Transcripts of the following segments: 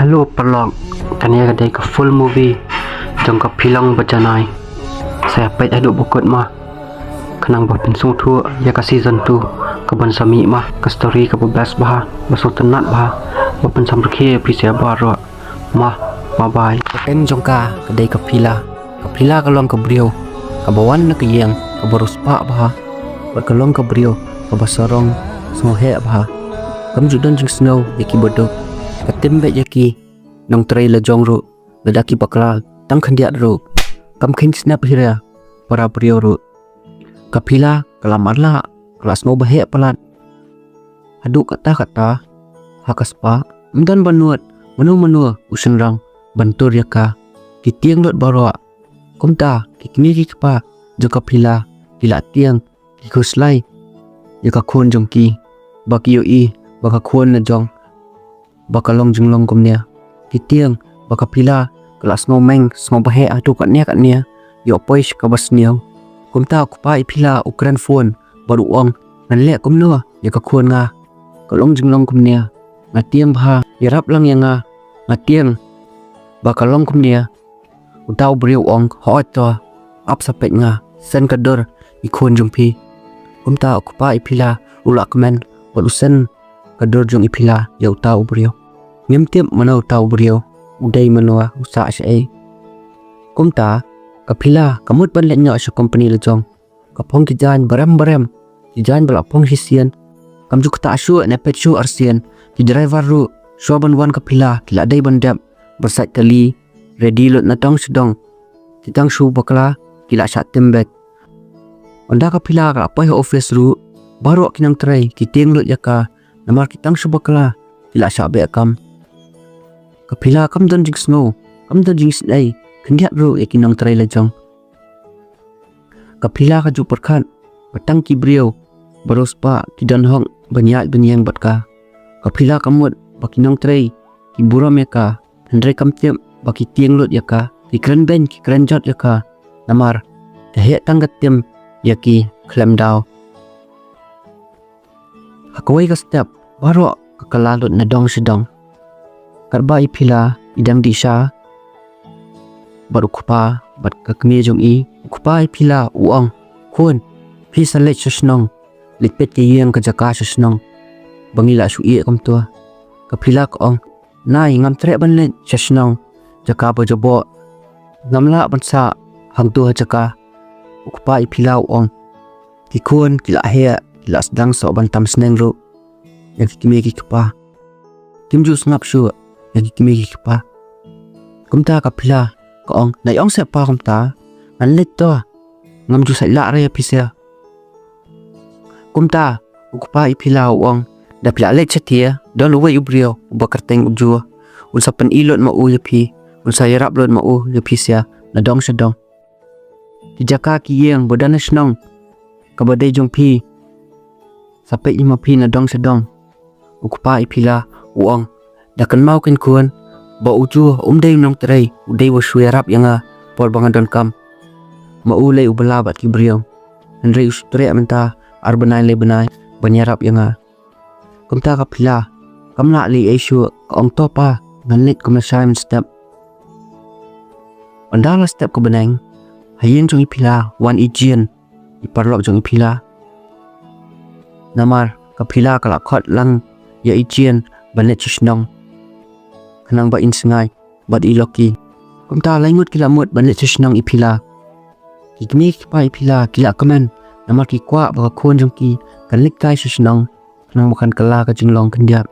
Halo perlog, kania gadai ke full movie jong ke Phi Long Bajanai. Saya pait aduk bukut mah. Kenang bah pinsung tu ya ke season 2 ke ban sami mah ke story ke bebas bah masuk tenat bah bapen samrke pisia baru mah bye. Ken jong ka gadai ke Phila ke long ke brio ke bawan na ke yang ke barus pa bah berkelong ke brio ke basarong smohe bah kam judan jing snow yaki bodok katimbe yaki nong trailer jongru ledaki bakla tang khandiat ru kam khin snap hira para brio ru kapila kalamarla kelas mau bahe pelat adu kata hakaspa mdan banuat menu usenrang bantur yaka kitiang lot barwa kumta kikni kikpa jo kapila kila tiang kikuslai yaka khon jongki bakiyo i baka khon na jong bakalong jinglong kumnya kitiang baka pila kelas ngomeng bahe atu katnya yo poish kabasniaw kumta kupa ipila ukran phone baru ong nanle kumno ya ka khon nga kalong jinglong kumnya ngatiang bha yarap lang yanga ngatiang bakalong kumnya utaw brio ong hoto ap sapet nga sen kador ikhon jungpi kumta kupa ipila ulakmen barusen kador jong ipila ya utaw brio ngimtiap mana utaw brio udai manwa usa ai kumta kapila kamut ban lenyo sa company lejong kapong kijan baram kijan bala pong hisian kamju kata asu na pechu arsian ki driver ru shoban wan kapila kila dai bandap bersat kali ready lot na tong sedong kitang shu bakla kila sat tembek onda kapila ka apai office ru baru kinang try kiteng lot yaka namar kitang shu bakla kila sa be kam kapila kam don jing snow kam don jing snai kendiat ru yakinong try lejong kapila ka ju perkhan batang ki brio baros pa kidan hong banyak benyang batka kapila kamut bakinong try ki buram yaka hendrai kamtiam baki tiang lot yaka ki kren ben ki kren jot yaka namar he tanggatim yaki klem daw hakoi ka step baru kakalalot na dong sedong karba ipila idang disha baru kupa bat kakmi jong i kupa ipila uang khon phi salet shnong litpet ke yang ka jaka shnong bangila su i kam to kapila ko ong nai ngam tre ban len shnong jaka bo jobo ngamla ban sa hang to jaka kupa ipila uang ki khon kila he kila sedang so ban tam sneng ru yang kimi ki kupa kimju ngap shu yang kimi ki kupa kumta kapila ko ong nai ong se pa kumta an let to ngam ju sai la re pisia kumta ukupa ipila ong da pila let chatia don lu we ubrio ubakarteng uju un sapen ilot ma u yapi un sayarap lot ma u yapisia na dong sedong kijaka ki yeng bodan snong kabadai jong pi sampai 5 pi na dong sedong ukupa ipila uong dakan mau ken kuan ba uju umdai nong trai udai wa shuerap yanga por bangadon kam maulai ubala bat ki brio hendrai ustre amenta arbanai lebanai banyarap yanga kumta kapila kamla li aishu ong topa nganlit kumashaim step andala step ko benang hayin jong ipila wan ijian iparlok jong ipila namar kapila kala khot lang ya ijian banet chisnong kanang ba insengai bad iloki kumta laingut kila mut banet chisnong ipila kikmi pa ipila kila kamen namar ki kwa ba khon jong ki kanlik kai chisnong kanang bukan kala ka jinglong kendiap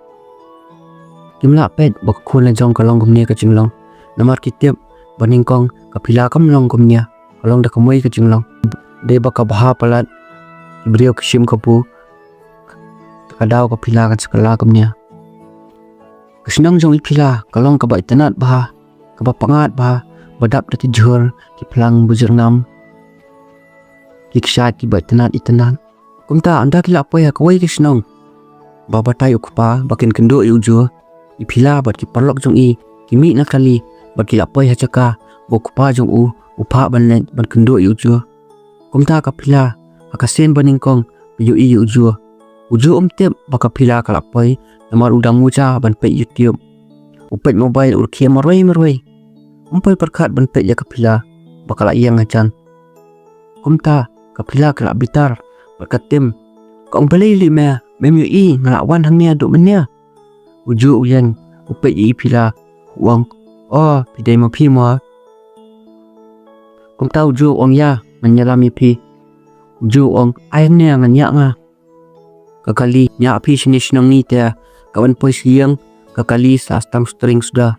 kimla pet ba khon la jong kalong gumne ka jinglong namar ki tiap baningkong kapila kamlong gumnya kalong da kamoi ka jinglong de ba ka bha palat brio kishim kapu kadaw kapila kan sekala gumnya kesenang jong ipila kalong ka ba itanat bah ka ba pangat bah badap dati jur ki plang bujernam ki kshat ki ba itanat kumta anda kila apa ya kawai kesenang baba tai ukupa bakin kendo uju ipila bat ki parlok jong i kimi na kali bat kila apa ya chaka bokupa jong upa ban kendo uju kumta kapila akasen baningkong yu i uju umtep baka pila kalapai namar udang muja ban pe YouTube upet mobile urkia marway umpai perkat benpet ya kapila bakal iyang acan kumta kapila kala bitar berkatim kong balili me memyo i ngalawan hangnya duk menya uju uyan upet i pila uang pidai mo pi mo kumta uju ong ya menyalami pi uju ong ayangnya nganya nga kakali nya api sini sinang ni te kawan poi siang kakali sa stang string sudah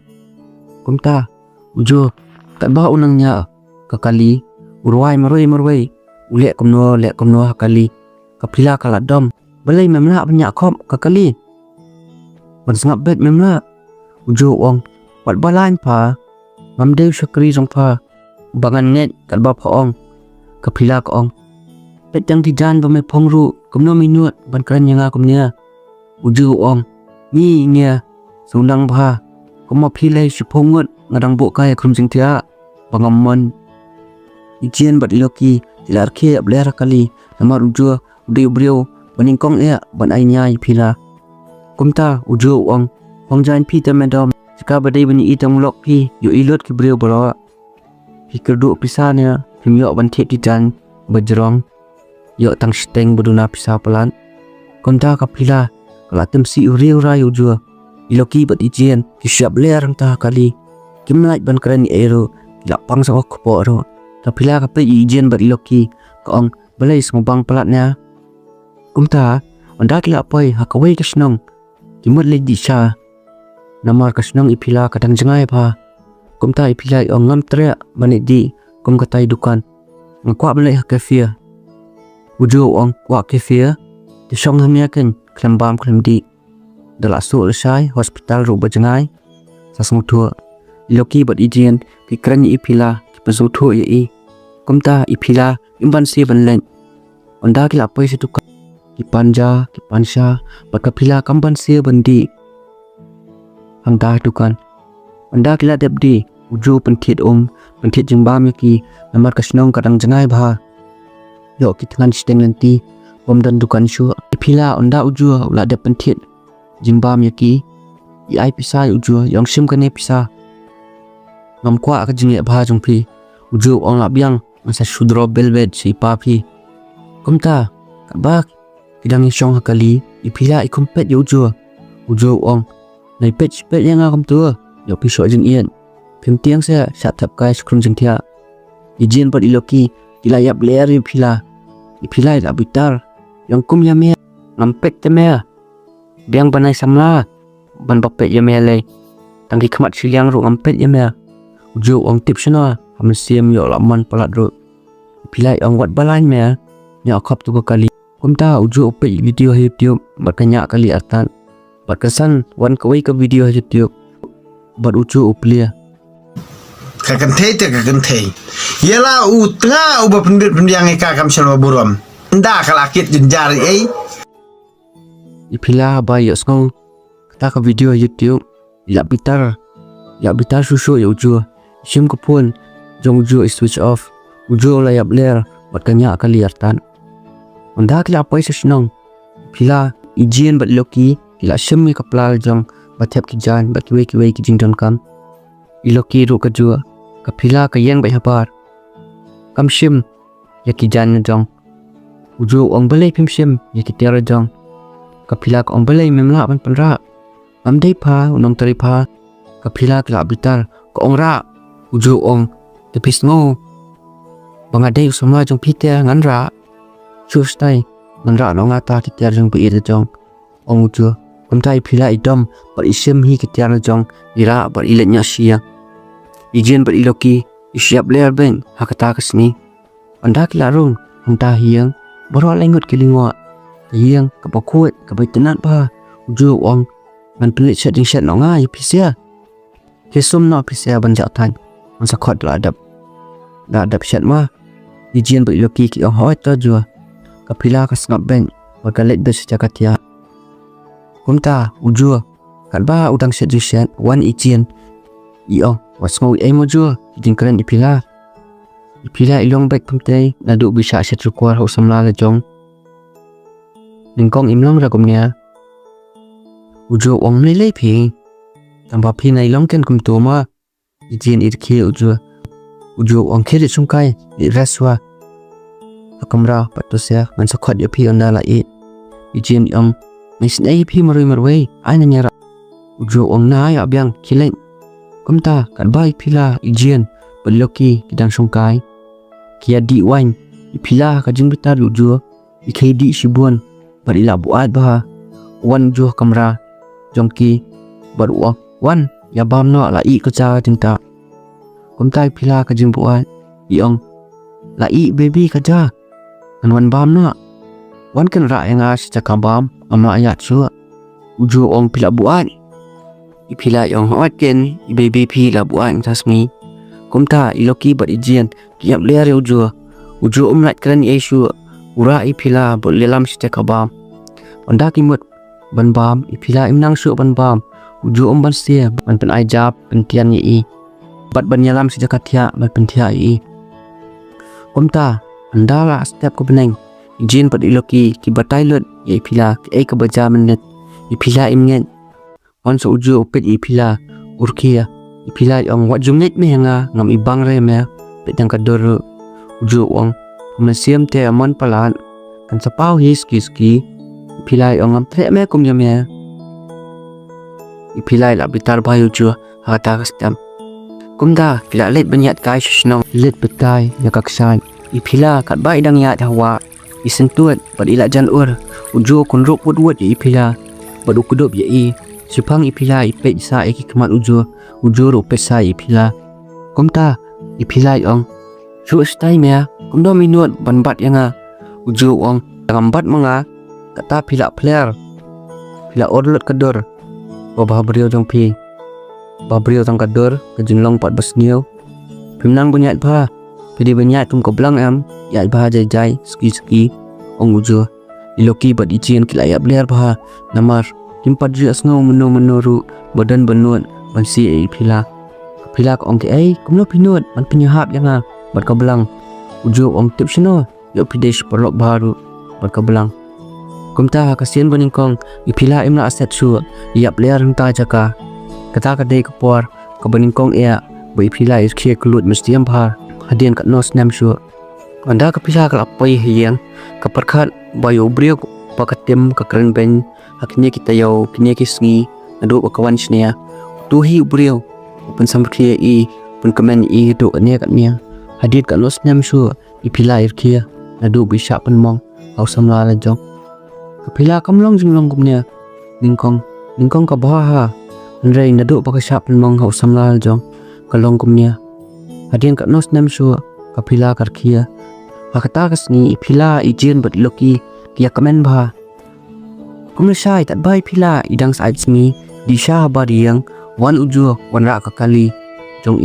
kumta ujo kat ba unangnya kakali urwai marwai ulek komno kakali kapila kala dom balai memna banyak kop kakali ban sangap bet memna ujo ong wat balain pa mamdeu syakri jong pa bangan net kat ba pa ong kapila ka ong bet yang dijan ba me phongru komno minut ban kran yang akomnya ujo ong ni nya sunang ba komo philai siphongot ngadang bo kai khrum jing thia bangamon ijen bat loki dilarke abler kali namar ujo udiu brio baningkong ya ban ai nyai phila kumta ujo ong hongjan phi ta medom jika badai bani itang lok phi yo ilot ki brio bro fikir du pisanya himyo ban thep di jan bajrong yo tang steng baduna pisa pelan kumta ka phila kala tem si uriu ra ujo iloki bat ijen ki syap ler ta kali kimlai ban kran ero la pang sa ok po ro ta phila ka pe ijen bat iloki ka ong balai sngobang pelatnya kumta anda kila poi hakawai kasnong kimut le di sha namar kasnong ipila kadang jengai pa kumta ipila ong ngam tre mani di kum katai dukan ngakwa balai cafe ujo ong wa cafe di song hamya ken klembam klemdi dala su sai hospital ru bajanai sasung thua loki bat ijen ki kran ipila ki pazu thu ye kumta ipila imban se ban len anda kila poi se dukan ki pansha bakapila kamban se bandi hangda dukan anda kila debdi uju pentit pentit jengbam ki namar kasnong kadang jengai bha yo ki tangan steng lenti bom dan dukan shu ipila anda uju la de pentit jengbam ki i ai pisa uju yong sim kane pisa ngam kwa ka jinge bha jongpi uju ong la biang masa shudro belbet si pa phi kumta kabak kidang isong hakali ipila ikumpet yo ujo ong nai pet yang ngam tu yo pi so jing ien phim tiang se sa thap kai skrum jing thia ijin pat iloki ilayap ler ipila la bitar yang kum ya me ngam pet te me biang banai samla ban bapet ya me le tangki khamat siliang ru ngam pet ya me ujo ong tip shna ham siam yo laman palat ru ipila ong wat balain me nya khap tu ko kali kumta uju upe video YouTube berkanya kali atan berkesan wan kawai ke video YouTube ber uju uplia kakan thei yela u tanga u ba pendiang ka kam shalwa buram nda kalakit jenjar ipila ba yo skong kata ke video YouTube ya bitar susu ya uju sim ko pun jong uju switch off uju la yap ler berkanya kali atan anda kila apa senang pila ijen bat loki kila semi kaplal jong bathep ki jan bat kiwe ki jingdon kam iloki ru ka jua kapila ka yang bai hapar kam sim ya ki jan jong uju ong balai phim sim ya ki tera jong kapila ka ong balai memla ban panra am dei pha unong tari pha kapila kila bitar ka ong ra uju ong tepis ngo bangadei usama jong pite nganra Sustai nganra no ngata ti tiar jong bi jong ong uju kumtai phila idom par isim hi ki tiar jong ira par ilenya sia ijen par iloki isyap ler ben hakata kasni anda kilarung hangta hiang boro lengut kilingwa hiang ka pokut ka baitenat ba uju ong ngan pelit setting set no nga ipisia kesum no pisia ban jatan man sakot la adap set ma ijen par iloki ki ong hoi ta jua kapila ka snap ben bakalet be sejakatia kumta uju kalba udang suggestion one ijen io wasngau emo ju jingkran ipila ilong back pamte nadu bisa set require ho samla la jong ningkong imlong ra komnya uju ong le phi tamba phi nai long ken kum to ma ijin ir khi uju ong khiri sungkai i reswa akamra patto sia man sa khot ya phi onda la ijin mesin ai phi marui marwei aina nyara uju ong na ya byang khileng kumta kan bai phila ijin peloki kidang sungkai kia di wain ipila ka jingbitar uju ikhedi shibun barila buat ba wan ju kamra jongki baru wan ya bam no la ka cha tinta kumtai phila ka jingbuat iong la baby ka ja kan wan bam no wan kan ra nga si cha bam ama ayat su uju ong phila buat ipila yong wat ken baby phila buat tasmi kumta iloki bat ijian kiap ler uju umlat kran yesu ura ipila bol lelam si cha bam onda kimut ban bam ipila imnang su ban bam uju ban sia ban pen ai jap pentian yi bat ban yalam si jakatia ban pentia yi kumta andala step ko beneng ijin pat iloki ki batai lut ye ipila ke ka baja menet ipila imngen on so uju opet ipila urkia ipila ong wat jumnet me nga ngam ibang re me petang ka dor uju ong mesiam te amon palan kan sapau ski ipila ong am tre me kum yame ipila la bitar bayu ju hata kastam kumda pila let banyat kai shnong let betai ya kaksan ipila kat bai dang ya hawa isentuat bad ila jan ur uju kun rok wut ipila badu kudup ye sipang ipila ipe sa eki kemat uju ro pesa ipila kumta ipila ong su stai me kumdo minut banbat yanga uju ong gambat manga kata pila player pila orlot kador babah brio jong pi babrio tang kador kejinlong pat basniu pimnang bunyat ba pidi bunyat tum ko blang am ya ba jai ski ong uju iloki bad icin kilaya player ba namar timpat ju asngau menuru badan benut bansi pila ko ong ke kumno pinut man pinyahap yanga bad ka blang uju ong tipsino yo pidesh perlok baru bad ka blang kumta kasian boningkong ipila imna aset su yap ler henta jaka kata kadai kapor ka boningkong bo ipila is khie kulut mestiam phar hadien kat nos nam su anda ka pila ka apai hiang ka perkhat bayo brio pakatem ka kren ben haknya kita yo knya kisngi adu bakawan snia tu hi brio pun samkhie pun komen do ane kat mia hadit kat nos nam su ipila ir khia adu bisha pen mong au samla la jong kapila kamlong jinglong kumnya ningkong ka baha nrei nadu pakasap mong hau samlal jong kalong kumnya hadien ka nos nam su kapila karkhia akata kasni phila ijin bat loki kia kamen ba kumna sai tat bai phila idang sai sngi disha bariang wan uju wan ra ka kali jong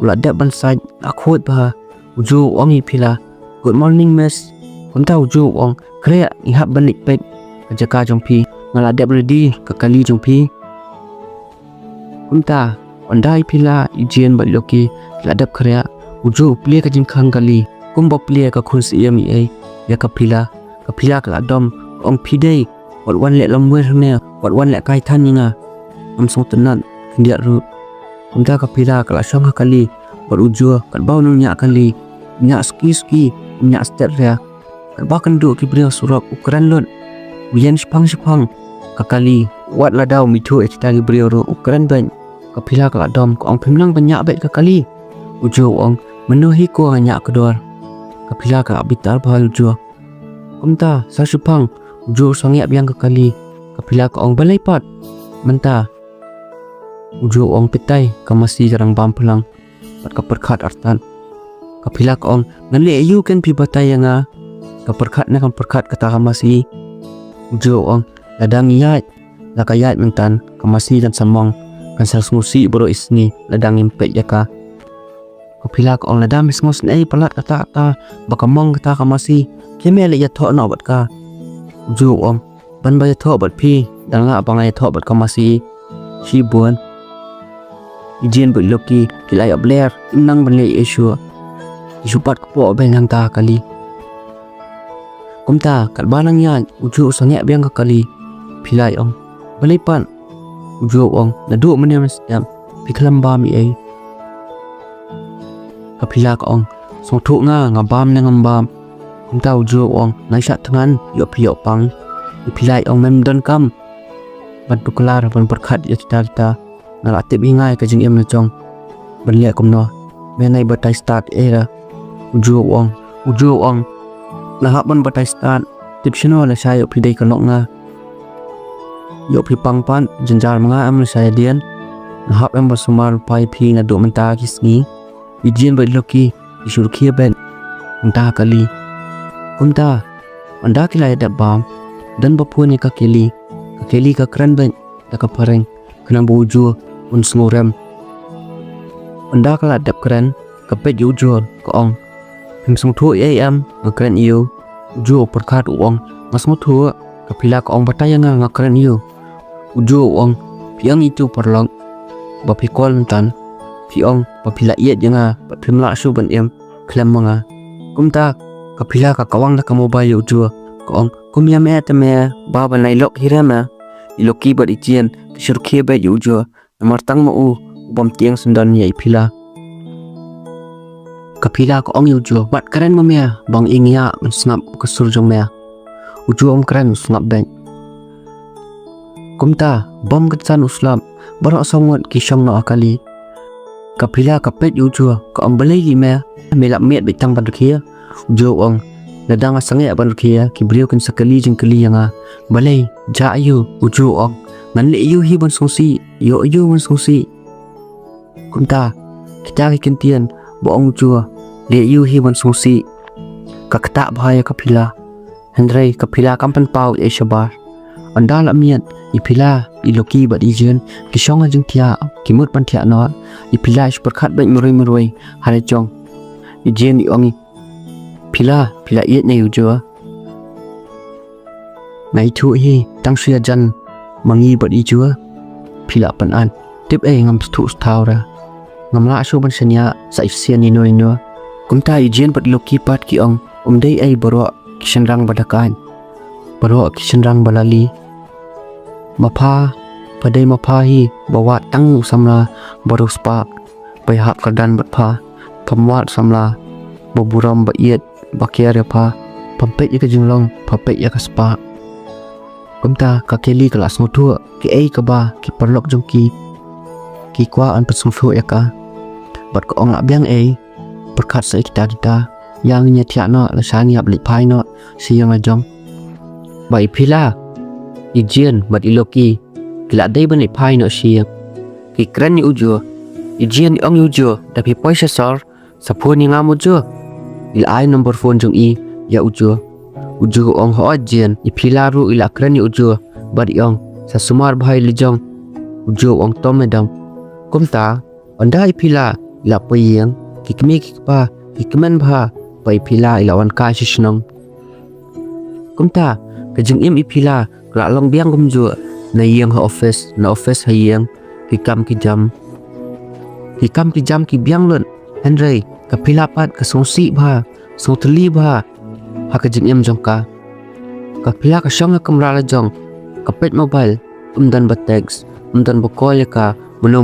ula dep ban sai akhot ba uju ongi phila good morning miss kumta uju ong krea ihap banik pet kajaka jongpi ngala dep ready ka kali jongpi kumta ondai pila ijien baloki ladap krea uju plie ka jingkhang kali kumbo plie ka khus yami ya ka pila ka adom ong pidei wat wan le lamwer ne wat wan le kai thaninga am song tanan kindia ru kumta ka pila ka song kali bat uju kat baunu nya kali nya ski nya step ria bahkan do kibrio surap ukuran lot wian spang kakali wat ladau mithu etagi brio ro ukuran ban kapila ka dom ko ong phimlang banyak bet kakali ujo ong menuhi ko hanya kedor kapila ka bitar bahal ujo kumta sasupang ujo sangiap yang kakali kapila ka ong balai pat menta ujo ong pitai kamasi jarang bampulang pat kaperkhat artan kapila ka ong ngali ayu kan pi batai nga kaperkhat na perkhat kata kamasi ujo ong ladang yat lakayat mentan kamasi dan samong kan salsmusi bro isni ladang impet yaka kapila ka ong ladam misngos nei palat kata bakamong kata kamasi kemele ya tho no bat ka ujo ong ban ba tho bat pi danga bangai tho bat kamasi si buan ijin bu loki kilai abler imnang ban le isu isupat ko ben hang ta kali kumta kalbanang yan uju sangya biang kakali pilay ong balipan ujua ong nadu meniam siam piklam bam ai kapila ka ong song thu nga ngabam na ngambam kumta ujua ong naisa tangan yo pio pang ipilai ong mem don kam ban tuklar ban berkhat ya kita na atip hingai ka jing em na chong ban lia kum no menai batai start era ujua ong na hak ban batai start tip shino la sai yo pidai ka nok nga yo pi pang pan janjar mga am la sai dian na hak em basumar pai phi na do menta kisngi Vision ba loki isur khia ben anta kali kumta anda kilai da bam dan bapuni ka keli ka kran ben da ka pareng kana buju un sngoram anda kala dap kran ka pet yu jor ko ong him sung thu am ka kran yu ju perkhat ong ngasmo thu ka pila ka ong bataya nga kran yu uju ong piang itu perlong ba pikol tan piong papila iet janga pathimla su ban em khlem manga kumta kapila ka kawang na ka mobile uju ko ong kumya me ta me ba ban lai lok hirama iloki bat ichian kisur khe ba uju martang ma u bom tiang sundan yai pila kapila ko ong uju bat karen ma me bang ingya man snap ka sur jong me uju ong karen snap ben kumta bom gatsan uslam baro songot ki shong no akali kapila kapet ujua ko ang balay lima melap miat bitang bandukhiya jo ong nadang asange bandukhiya ki brio kan sakali jing kali nga balay ja ayu uju ong ngan le yu hi ban songsi yo yu ban songsi kumta kita ki kintian bo ong ujua le yu hi ban songsi kakta bhaya kapila hendrai kapila kampan pau e shabar anda la miat ipila iloki bat ijen ki shonga jing thia ki mut pan thia no ipila is perkhat bai muroi hare chong ijen i ongi pila iet nei ujua ngai thu hi tang sia jan mangi bat ijua pila pan an tip e ngam thu thaura ngamla su ban sanya sa ifsian ni noi no kumta ijen bat loki pat ki ong umdei ai boro kishanrang badakan boro kishanrang balali mapha padai mapha hi bawa tang samla baru spark bai hap kardan batpha pamwat samla boburam ba iet bakia pha pampet ya ka jinglong papet ya ka spark kumta ka keli kelas ngotu ki ai ka ba ki perlok jongki ki kwa an pasung thu ya ka bat ko ong abyang ai perkhat sai kita yang nya thia no la sani ap li phai no si yang ajong bai phila ijian bat iloki kila dai ban li phai no si ki kran ni ujo ijian ong ujo da phi poisa sor saphu ni ngam ujo il ai number phone jong i ya ujo ong ho ijian i phila ru ila kran ni ujo bat yong sa sumar bhai li jong ujo ong tom medam kumta anda i phila la payeng ki kmi ki pa ki kmen bha pai phila ila wan ka shishnong kumta ka jing im i phila ra long biang kum ju na yeng ha office na office ha yeng ki kam ki jam ki biang lun henry ka phila pat ka songsi bha sotli bha ha ka jing im jong ka phila ka shong na kamra la jong ka pet mobile dan ba text dan ba call ka mono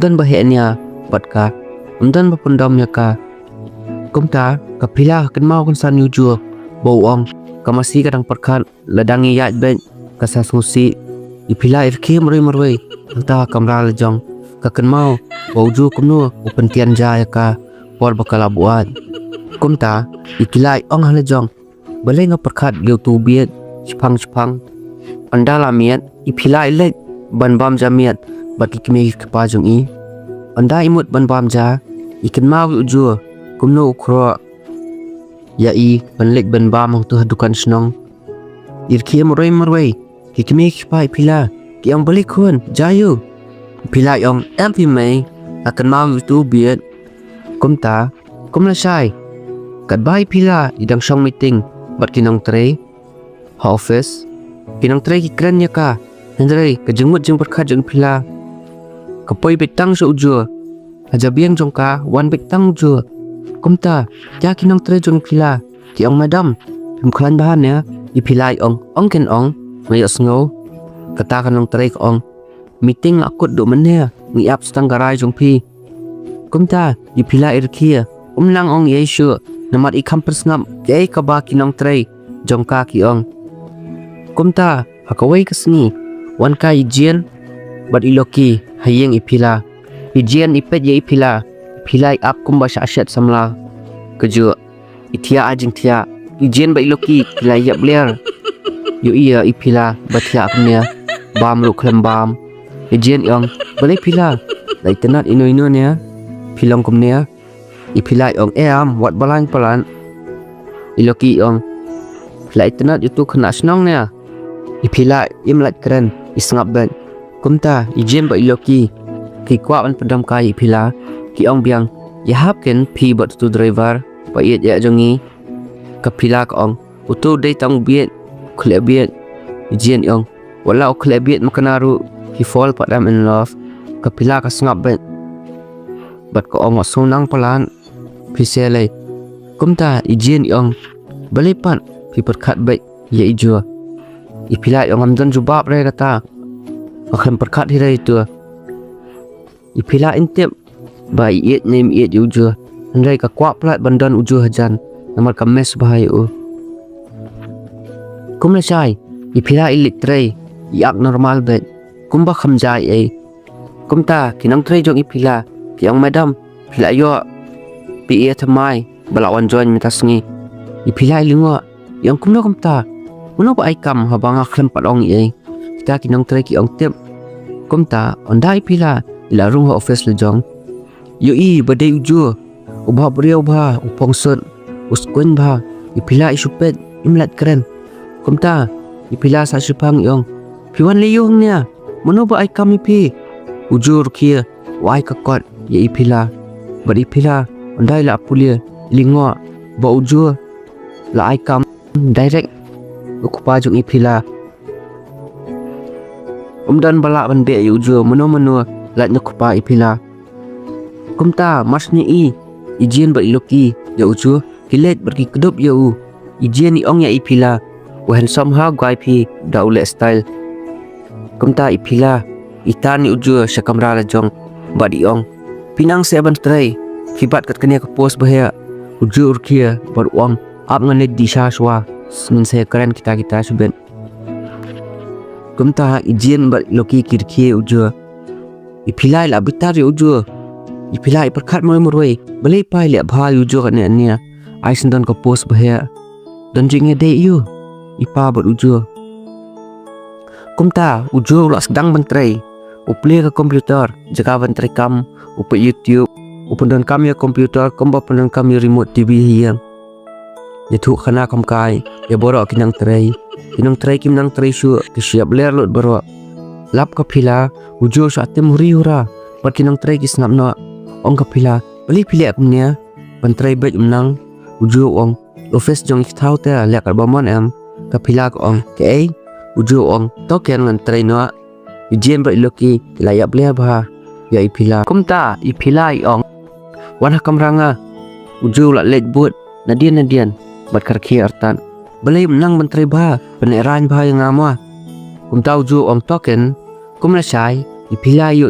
dan ba henya bat ka dan ba pundam ya ka kumta ka phila kan mau kan san yu ju bo ong kamasi kadang perkhat ladangi yat ben kasa susi ipila irki maroi anta kamra lejong kaken mau bauju kumno open tian ja ka por bakala buat kumta ikilai ong halejong balai nga perkhat geu tu biet chpang andala miat ipila ile ban bam jamiat batikmi kpa jong i anda imut ban bam ja iken mau uju kumno khro ya i banlek ban bam hong tu dukan snong irki maroi kikmi kpa pila ki ang balik khun jayu pila yong mp mai akan mau tu biet kumta kumla sai kat bai pila idang song meeting bat kinong tre office kinong tre ki kran ya ka hendrai ka jengmut jeng perkhat jeng pila kapoi betang so ujo aja biang jongka wan betang ujo kumta ja kinong tre jong pila ki ong madam pim khlan bahan ya ipilai ong ken ong mai asngo kata kanong tre ong meeting akut duk menea ngi ap stang garai jong pi kumta ipila irkia umlang ong yesu namat ikam persngam ke ka ba kinong trei jong ka ki ong kumta hakawai kasni wan ka ijien bat iloki hayeng ipila ijien ipet ye ipila pilai ap kumba syashat samla keju itia ajing tia ijien ba iloki pilai yap ler yo iya ipila batia apnya bam ru klem bam ijien yong balai pila lai tenat ino nia pilong kumnia ipilai ong am wat balang palan iloki ong pilai tenat itu kena senong nia ipilai imlat keren isngap ben kumta ijien ba iloki ki kwa ban pedam kai ipila ki ong biang yahap ken pi bot tu driver pa yet ya jongi kapila ka ong utu dei tang biet khle biet ijien ong wala khle biet makanaru he fall but I'm in love kapila ka sngap ben bat ko ong sonang palan pisele kumta ijien ong balipan pi perkhat bai ye ijo ipila ong amdan jubab re kata akham perkhat hirai tu ipila intip ba iet nem iet ujo andai ka kwa plat bandan ujo hajan namar kames bahayu kumla chai ipila ilik trei yak normal bet kumba khamjai ai kumta kinang trei jong ipila kiang madam pila yo pi e thamai balawan join mitasngi ipila lingo yang kumno kumta uno ba aikam habanga khlem padong ai kita kinang trei ki ong tip kumta ondai ipila ila rung office le jong yo i badai ujo ubha brio bha upongson uskun bha ipila isupet imlat keren kumta ipila sa supang yong piwan le yong nia mono ba ai kami pi ujur kia wai ka kot ye ipila bad ipila ondai la pulia lingo ba ujur la ai kam direct ukupa jong ipila dan balak bande yu ujur mono lat nukupa ipila kumta masni ijien ba iloki ya uju hilet berki kedup ya ijien ni ong ya ipila wen somehow guy pi daule style kumta ipila itani uju syakamra la jong ba di ong pinang seven tray kibat kat kenia ke pos bahaya uju urkia bar uang ap ngane di shashwa min saya keren kita suben kumta ijien ba iloki kirkie uju ipilai la bitar yo ujo ipilai perkhat moi moroi belai pai le bha ujo kan ania ai sendan ko post bahaya dan jinge de yu ipa bot ujo kumta ujo la sedang bentrai uple ke komputer jaga bentrai kam up YouTube upendon kam ya komputer komba pendon kam ya remote TV hiang ya thu khana kam kai ya boro kinang trai kinang trai su ke siap ler lot boro lap ka phila ujo sa tem huri hura pat kinang trai ki snap no ong ka phila bali phile apnya bantrai bet umnang ujo ong office jong thau te lek ar bomon am ka phila ko ong ke ujo ong to ken ngan trai no ijien ba iloki layap le ba ya iphila kumta iphila ong wan kamranga ujo la let but nadian bat karki artan balai umnang bantrai ba peneran ba yang amwa kumta ujo ong token kumla sai ipila yo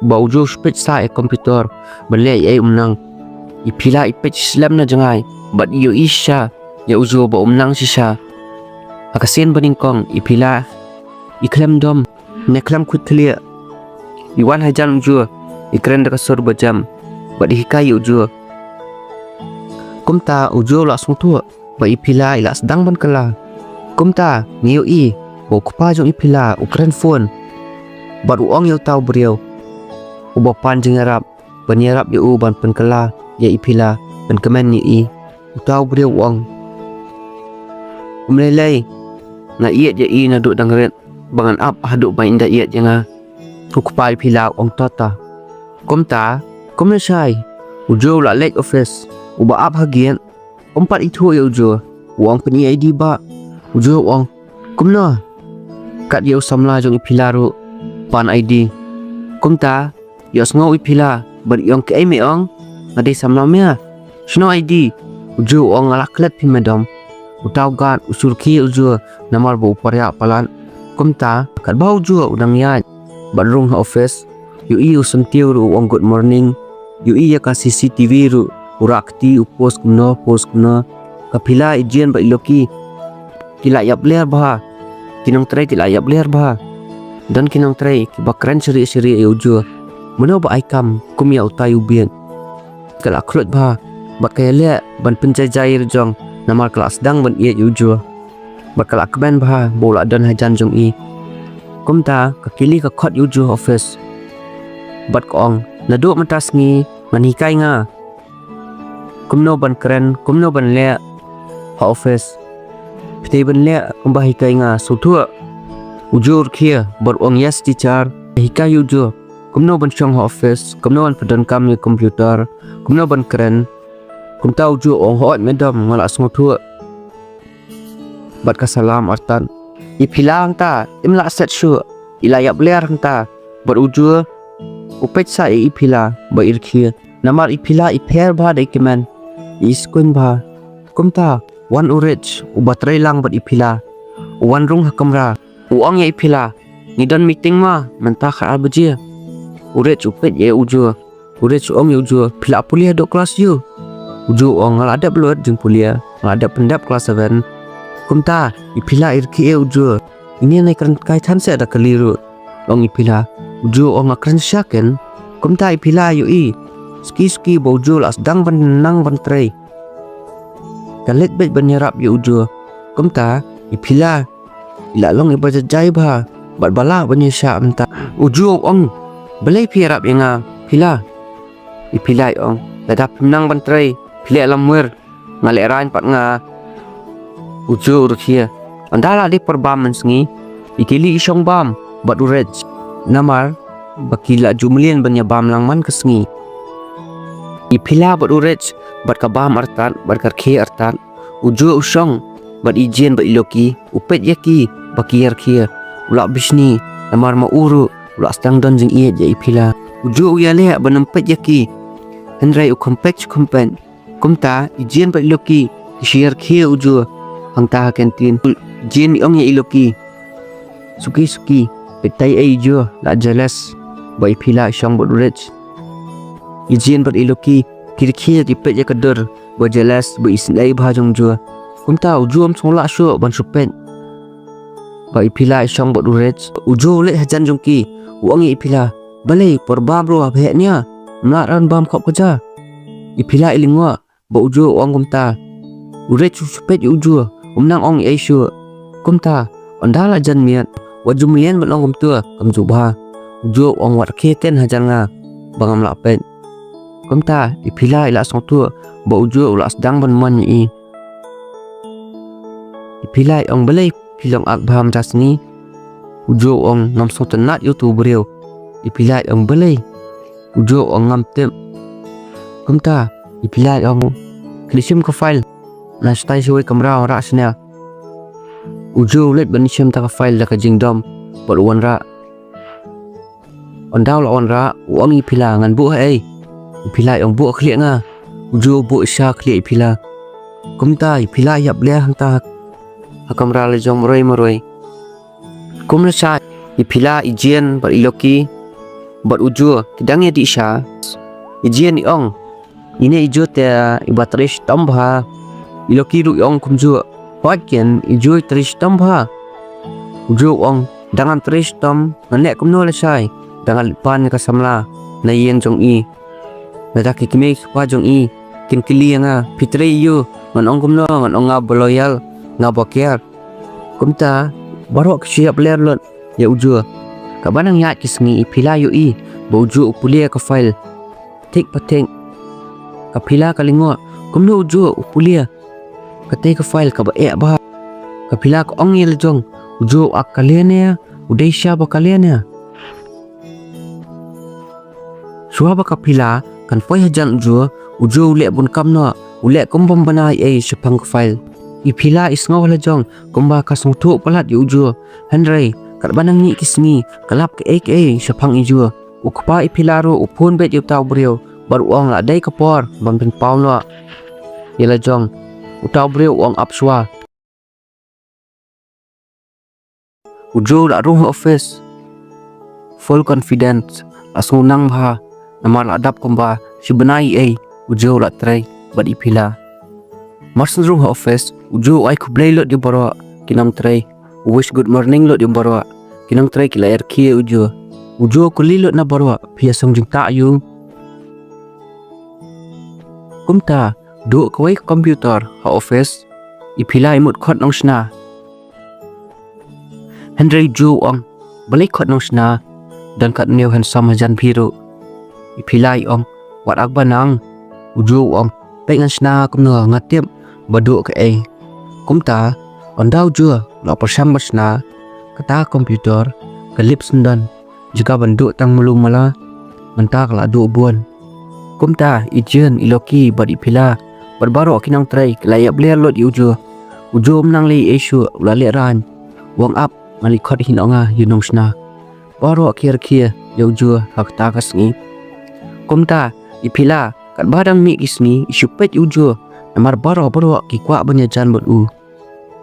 ba ujo spet sa komputer balai ai umnang ipila ipet slam na jangai bat yo isha ya ujo ba umnang sisa akasen baningkong ipila iklam dom neklam kutlia iwan hajan ujo ikren da kasur bajam bat hikai ujo kumta ujo la sungtu ba ipila ila sedang ban kala kumta ngiu kupa jong ipila ukren phone bat uang yo tau beriau ubo pan jengarap penyerap yo ban penkala ya ipila ban kemen ni utau beriau uang umlelai na iet ya na duk dangret bangan ap haduk ba inda iet janga kupa ipila ong tata kumta kumle sai ujo la late office uba ap hagian umpat itu ya ujo uang peni ID ba ujo uang kumna kat yo samla jong ipilaru pan ID kumta yo sngo ipila bar yong ke me ong ngade samla mea sno ID ujo ong ala klet pi madam utau gan usul ki ujo namar bo parya palan kumta kat bau ujo udang ya ban rung ha office yu i usun tiu ru ong good morning yu i ya ka CCTV ru urakti post kumno kapila ijen ba iloki kila yap ler bah kinong try kila yap ler bah dan kinong try bakran seri ujo mano ba aikam kumya utai ubien kala krut bah bat kaya le ban pencai jair jong namar kelas dang ban ia ujo bat kala kben bah bola dan hajan jong i kumta kakili ka khot ujo office bat kong nadu matas ngi manikai nga kumno ban keren kumno ban le ha office pete ban le kumbah hikai nga sutua ujur kia bat ong yes teacher hikai ujo kumno ban chong ha office kumno ban padan kam ni komputer kumno ban keren kumta ujo ong hot medam ngala sutua bat ka salam artan ipilang ta imla set shu ilayap ler ta bat ujo upet sa ipila ba irkhia namar ipila iper ba dai kemen iskun ba kumta wan urich ubatray lang bat ipila wan rung hakamra uang ya ipila ngidan meeting ma menta khar baje urich upet ye ujo urich ong ujo pila pulia dok kelas yu ujo ong ngalada blood jeng pulia ngalada pendap kelas 7 kumta ipila irki e ujo ini nai kan kai than se ada keliru ong ipila ujo ong akran syaken kumta ipila yu i ski bojul as dang ban nang ban tray kalet bet banyarap yu ujo kumta ipila ila long ibaja jai ba bat bala banyesha amta ujo ong belai pirap inga pila ipila ong ladap nang ban tray pila lamwer ngale rain pat nga ujo urkhia andala di perbam mensengi ikili isong bam bat urej namar bakila jumlien banya bam langman kesengi ipila bat urej bat ka bam artan bat karkhe artan ujo usong bat ijen bat iloki upet yaki bakir khia ulak bisni namar ma uru ulak stang don jing iet ja ipila ujo uyale banempet yaki hendrai u kompek kompen kumta ijen bat iloki share khia ujo hangta kantin jin ong ye iloki suki petai ai jo la jealous bai phila shong bot rich ijin bat iloki kirkhia di pet ya kader ba jealous ba isnai bhajong jo kumta ujum chongla sho ban supen bai phila shong bot rich ujo le hajan jongki uang ye phila balai porbam ro abhe nya naran bam khop kaja iphila ilingwa ba ujo ong kumta urech supet ujo umnang ong ai shu kumta ondala jan miat wajumlian bat ong kumtua kamjubha ujo ong wat kheten hajan nga bangam la pen kumta iphila ila songtu ba ujo ulas dang ban man i iphila ong belai philong ak bham jasni ujo ong ngam sotenat youtube reu iphila ong belai ujo ong ngam tem kumta iphila ong klishim ko file na stai shoi kamera ra snel ujo let banisham ta file la ka jingdom bot wanra ondaw la onra uang iphila ngan bu ai iphila ong bu khlia nga ujo bu sha khlia iphila kumta iphila yap le hangta hakamra le jong moroi kumna sha iphila ijien bot iloki bot ujo kidang ya di sha ijien ong ine ijo te ibatrish tambha iloki ru ong kumju hoiken ijo trish tambha ujo ong dangan trish tam nanek kumno le sai dangan pan ka samla na yen jong i nadak kime kwa jong i kin kili nga pitre yu ngan ong kumno ngan ong nga loyal nga boker kumta barok siap ler lot ya ujo ka banang yat kisngi ipila yu i bo ujo upulia ka file tik pateng kapila kalingo kumno ujo upulia kate ka file ka ba e ba kapila ko ong yel jong ujo ak kalian udai sya ba kalian suha ba kapila kan foi hajan ujo ule bun kamno ule kumbam banai e sepang ka file ipila isngaw la jong kumba ka songtu palat yu ujo handrai kat banang ni kisni kalap ke ek sepang ijo ukpa ipila ro upun bet yu taw brio baru ong la dai kapor bam pen paw no yela jong utaw brio ong apswa ujo la room office full confidence langsung nang bha namar adap komba sibenai ujo la trai bad ipila marsen room office ujo ai kublai lot di baro kinam trai wish good morning lot di baro kinam trai kila ki ujo kuli lot na baro pia song jing ta yu kumta do kawai computer ha office ipila imut khot nong sna Henry Ju ong balik khot nong sna dan kat new handsome hajan phiru ipilai ong wat akba nang uju ong pengan sna kumno ngatiam badu ke kumta ondau ju lo persam sna kata komputer kelip sendan jika banduk tang mulu mala mentak la du buan kumta ijen iloki bad ipila berbaro kinang trai layak bler lot uju menang li isu ulali ran wang up mali khot hinonga yunong sna baro kir uju hak takas ngi kumta ipila kat badang mi kisni isupet ujo namar baro ki kwa banya jan bot u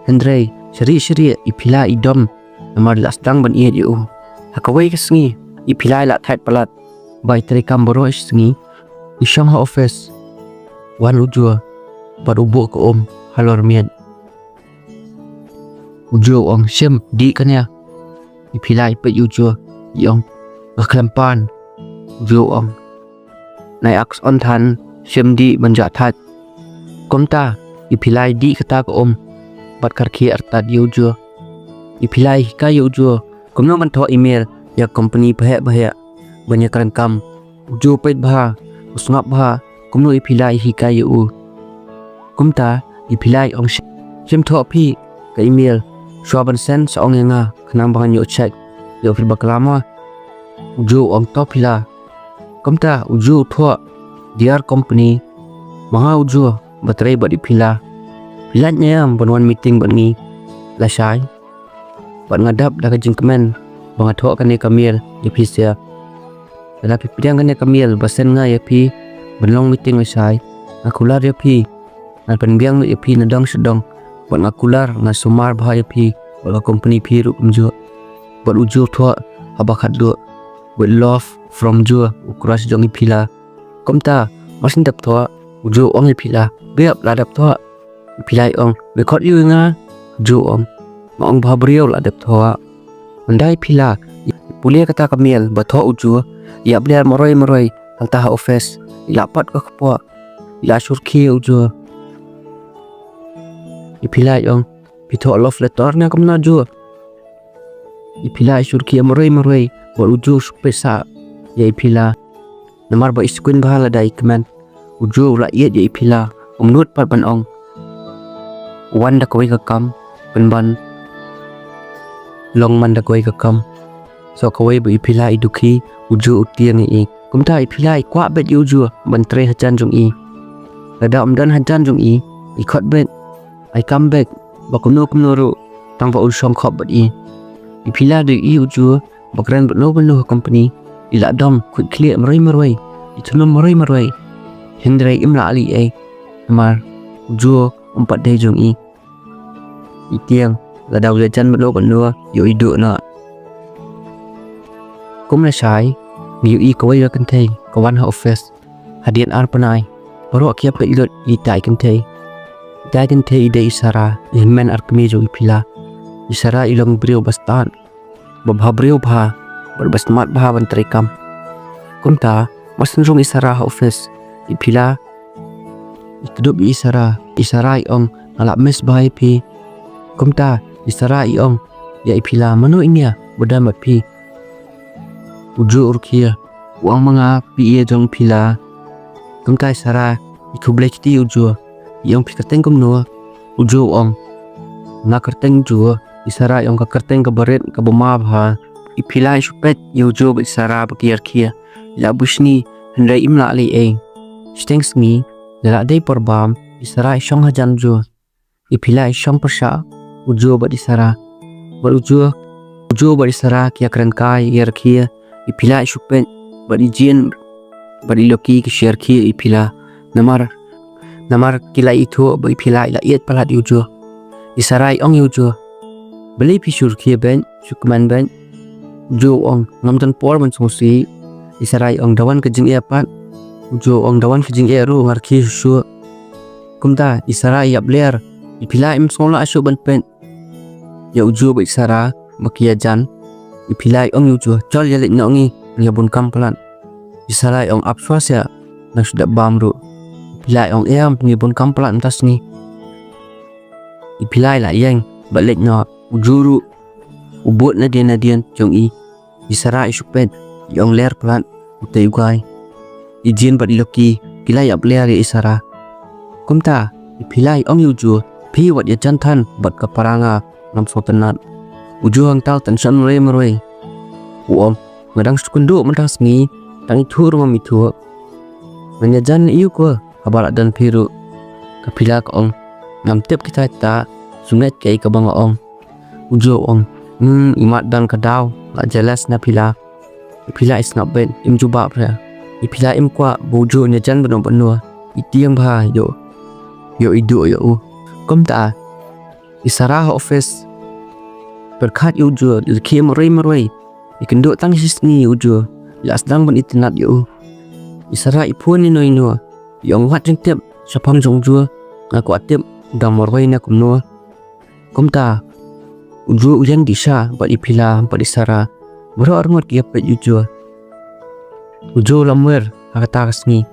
Hendrei seri ipila idom namar lastang ban iet yu hakawai kisngi ipila la thait palat bai tre kam boro isngi isang ha office wan ujo baru bu ko halor mian ujo ong sim di kanya ipila ipet ujo yong ngaklampan ujo ong nai aks on than sim di manja that komta ipilai di kata ko bat karki artat ujo ipilai ka ujo komno man tho email ya company bahaya banyak kan kam ujo pet bha usngap bha komno ipilai hika yu kumta ipilai ong sim tho phi ka email shwaban sen sa ong nga khnang bang yo check yo fil baklama ujo ong to pila komta ujo tho dear company maha ujo batrai badi pila pilatnya bonwan meeting bani lasai bat ngadap dah jingkemen bang tho kan kamil ya pisia dala pi pidang kan kamil basen nga ya pi benlong meeting lasai akular ya pi na penbiang ya pi nadang sedang bat ngakular nga sumar bahaya pi wala company pi ru umjo bat ujo tho abakat do with love from jo ukras jong ipila komta masin dap tho ujo ong ipila beap la dap tho ipilai ong record yu nga jo ong ma ong bhabriyo la dap tho mandai pila pulia kata kamel ba tho ujo ya bler moroi anta office ilapat ka khpo ila surki ujo ipilai ong pitho love letter na kamna jo ipilai surki moroi ba ujo pesa ya ipila namar ba screen bahala dai command ujo la yet ya ipila umnut pat ban ong wan da koi ka kam ban long man da koi ka kam so koi ba ipila iduki ujo utiang i kumta ipila kwa bet ujo ban tre hajan jong i lada umdan hajan jong i khot bet I come back ba kumno ru tang ba ulsong khop bat i ipila de i ujo bakran no company ila dom quick clear maroi itu maroi Hendrei imla ali namar ujo 4 day jong i itiang la daw lejan lo no yo idu na kum la sai yu i ko ya kan thei ko wan ha office hadian ar panai baro kia pe ilot i tai kan thei ide isara men ar kmi jo ipila isara ilong brio bastan babhabrio bha berbasmat bha ban trikam kumta masen rong isara ha office ipila itudup isara ong ngalap mes bai pi kumta isara ong ya ipila mano inya bodamat pi ujo urkia uang manga pi ia jong pila kumta isara ikublek ti ujo yang pi kateng kumno ujo ong ngakerteng jo isara ong kakerteng ka baret ka boma bha ipila supet ujo isara bakiar kia la bushni hendai imla ali Stings ni dala day porbam isara isong hajan jo ipila isong persha ujo ba isara ba ujo ba isara kia kran kai yer kia ipila isupen ba jin ba loki ki share kia ipila namar kila itu ba ipila ila iet palat ujo isara ong ujo beli pisur kia ben sukman ben ujo ong ngam tan por man si isarai ong dawan ke jing pat ujo ong dawan ke jing ru ngar ki su kumta isarai yap ler ipila im sola asu ban pen ya ujo ba isara makia jan ipilai ong ujo chol ya lek nongi ya bun kampalan isarai ong apswas ya na sudah bamru ipilai ong em ni bun kampalan tas ni ipilai la yang balik no ujuru ubot na dian jong isara isupet yong ler plan utay guay ijin bat iloki kilay ap ler isara kumta ipilai ong ujo pi wat ya jantan bat kaparanga ngam sotenat ujo ang tal tension meroi uom ngadang sukundu mentas ngi tang itu rumah mitu menyajan iu ko kabar dan piru kapila ka ong ngam tep kita ta sungai kay kabang ong ujo ong imat dan kadau la jelas na pila is not bad im juba pra ipila im kwa bojo nya jan beno itiang ba yo idu yo komta isara office berkat ujo ilki meroi ikendo tang sisni ujo las dang ban itinat yo isara ipun ni no yong wat jeng tep sapam jong jo ngaku atep dang moroi na kumno komta ujo ujan disha bat ipila bat isara bro arngot kia pet ujo lamwer hakata kasni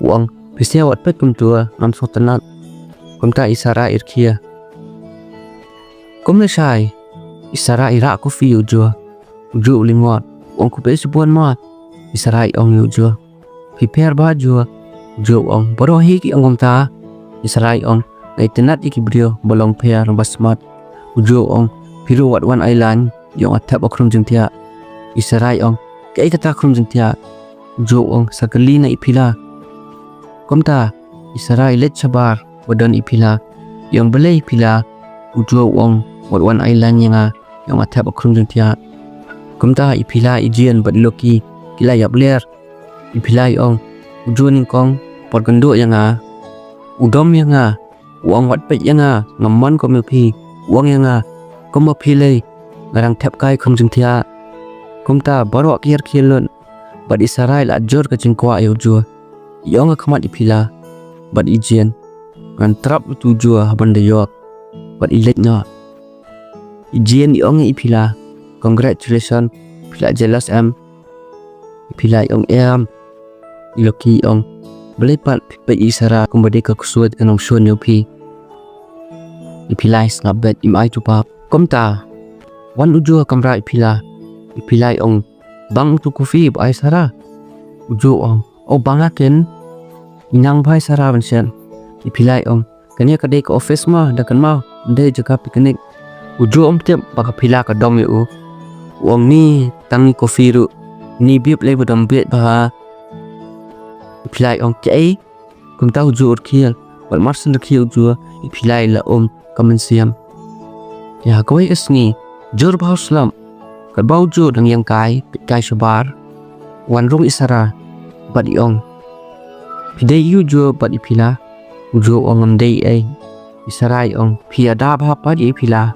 uang pisia wat pet kumtua ngam sotenat kumta isara irkia kumle shai isara ira kofi ujo ulingot uang kupe subuan mat isara ong ujo prepare baju ujo ong bro hiki ong ta isara ong naitenat iki brio bolong pair basmat ujo ong piru wat one island yong atap okrum jengtia isarai ong kai kata krum jengtia ujo ong sakali na ipila komta isarai let sabar wadan ipila yong belai ipila ujo ong wat one island yang atap okrum jengtia komta ipila ijian bat loki kila yap ler ipila ong ujo ningkong porgendo udom uang wat pet ngamon komilpi uang koma pilih ngarang tap kai kum jengtia kumta baru akhir kilon bad isarai la jor ke jengkwa ujo yong akamat ipila bad ijian ngan trap tuju banda yok bad ilet no ijian yong ipila congratulations pila jelas ipila yong iloki yong belepat pe isara kumbade ke kusuat enong shon yopi ipila is ngabet imai tupa komta wan ujo kamra ipila ong bang tu kofi bai sara ujo ong bangaken inang bai sara bansian ipila ong kania kadai ke office ma dakan ma ndai jaga piknik ujo tep baka pila ka dom yu wong ni tangi kofi ru ni bib le bodam bet ba ipila ong kei kumta ujo urkial wal marsen urkial ujo ipila la kamensiam ya koi esngi jor bau slam kat bau jo dang yang kai pikai sabar wan rong isara bat iong pidai yu jo bat ipila ujo ong amdei isara ong pia da ba pa di ipila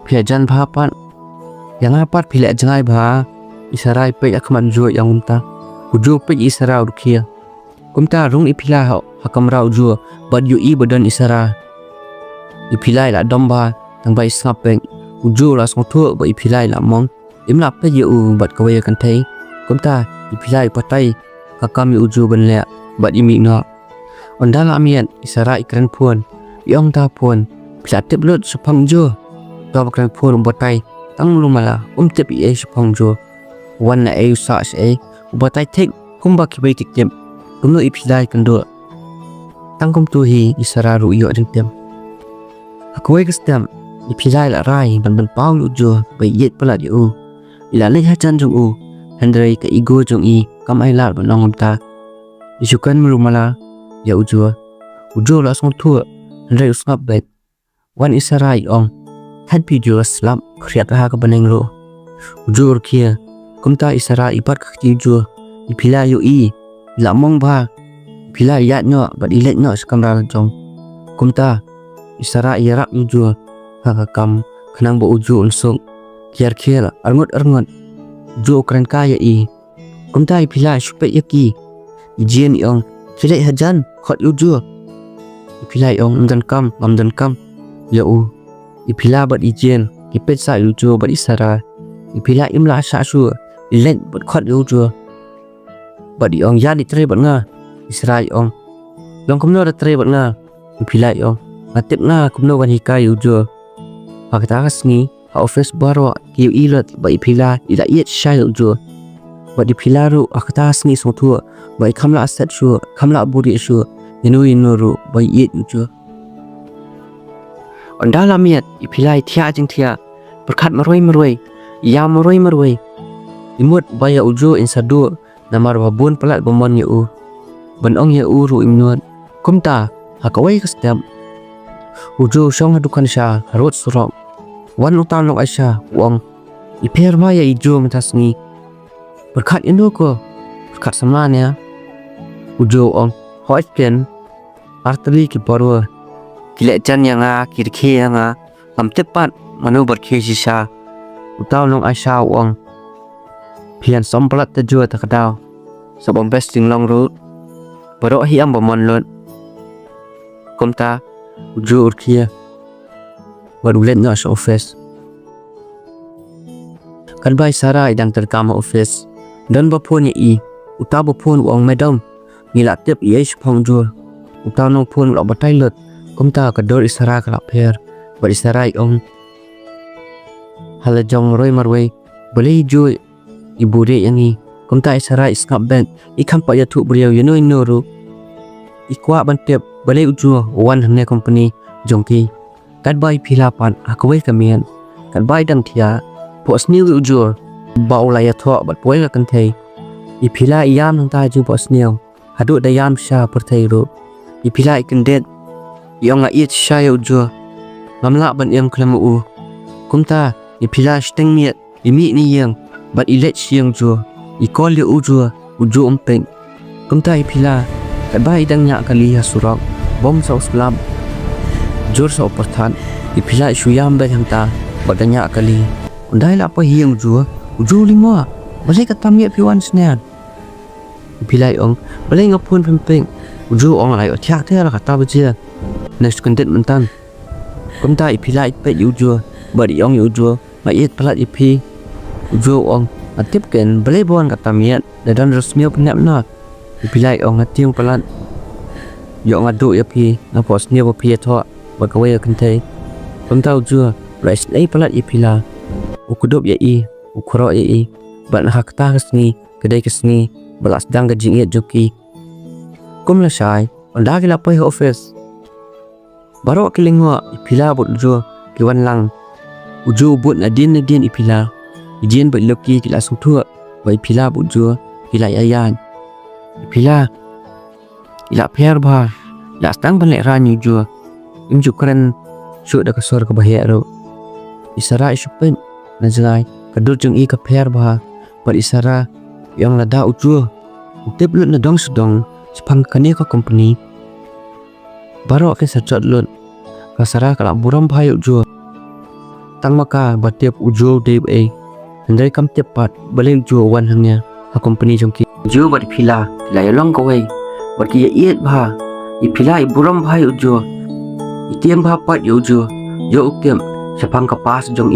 pia jan ba pan yang apat pila jangai ba isara pe akman jo yang unta ujo pe isara urkia kumta rong ipila hakamra ujo bat yu badan isara ipilai la domba tang bai snapeng ujo la song thu ba ipilai la mong imla pe yu bat kawaya kan thai komta ipilai patai kakam ujo ban le bat imi no ondala amian isara ikran phun yong ta phun platip lot sapang jo to bakran phun batai tang lumala tep sapang jo wan la sa batai thek kumba ki bai tik tem kumno ipilai kan do tang kum tu hi isara ru yo jeng tem akoi kastam ipilai la rai ban pau ujo bai yet pala yu ila le ha chan jong handrai ka ego jong kam ai lar banong ta isukan mulumala ya ujo la song thu handrai usngap bet wan isarai ong had video slam khriat ha ka baneng ro ujo kia kumta isara ipat ka ujo ipilai yu la mong ba pilai yat nyo bat ilet nyo sekamra jong kumta isara irak ujo hakakam kenang bo ujo unsung kiar arngot jo kran kaya kumtai phila shupe yaki ijien yong philai hajan khot ujo philai yong dan kam ya iphila bat ijien ipet sa ujo bat isara iphila imla sa su ilen bat khot ujo bat yong yani tre bat nga isra yong long kumno da tre bat nga iphila yong atip nga kumno wan hikai ujo pakta kasngi office baro ki ilot ba iphila ila yet shai ujo ba iphila ru akta sngi songtu ba khamla set shu khamla buri shu inu ba yet ujo ondala miat iphila thia jing thia perkhat maroi ya maroi imut ba ya ujo insadu namar babun pelat bomon ya ban ong ya ru imnot kumta hakawai kastam ujo shong hadukan sha harot surok wan utan long aisha wong iper ma ya ijo metasngi berkat indo ko berkat samanya ujo ong hoit pen arteri ki porwa kile chan yang kirkhe yang am tepat manu berkhe sisa utaw long aisha wong pian somplat ta jo ta kadaw sabon besting long road baro hi am bomon lot komta ujo urkhia baru let na sa office kalbai sara idang terkama office dan bapon ni uta bapon wang madam ngila tip ye shpong jo uta nong pon lo batai lot komta kador isara kala pher bar isara ong hala jong roi marwei beli jo ibure yangi komta isara iskap ben ikam pa yatu beriau inoru ikwa bantep beli ujo wan hne company jongki kadbai philapan akawai kamian kadbai dang thia pos new ujur bau la ya tho bat poi kan thei iphila yam nang ta ju pos new hadu da yam sha per thei ro iphila ikan det yong a it sha ujur ngamla ban em klamu kumta iphila steng miet imi ni yang bat ilet siang ju ikol li ujur uju umpeng kumta iphila kadbai dang nya kali ha surak bom sa uslam jur sa perthan iphila shuyam ba hangta badanya kali undai la pa hiang uju lima balai katam ye piwan snen iphila ong balai ngapun pempeng uju ong lai othak the la kata bajia next content mentan komta iphila ipe uju bari ong uju ma it plat ipi uju ong atip ken balai bon katam ye dan resmi penap na iphila ong atiung plat yo ngadu ya pi ngapos ni bo pi tho bakawai kan thei komta uju rice nei plat iphila ukudop ya ukro ya ban hakta kasni kedai kasni balas dang gajing ya joki kumla shai onda gila pai office baro kilingwa iphila bot uju kiwan lang uju bot nadin iphila ijin ba loki kila sungthua ba iphila bot uju kila yayan iphila ila pher ba la stang ban le ran uju imju kren shu da kasor ka bahya ro isara ispen najai kadur jung ka pher ba par isara yang lada uju utep lut na dong sudong spang kane ka company baro ke sajat lut kasara kala buram bhai uju tang maka batep uju deb andai kam tepat baleng uju wan hangnya ha company jongki uju bat phila la yalong ko wei bat ki yet ba iphila buram bhai uju itiam ba pat uju yo ukem sapang ka pas jong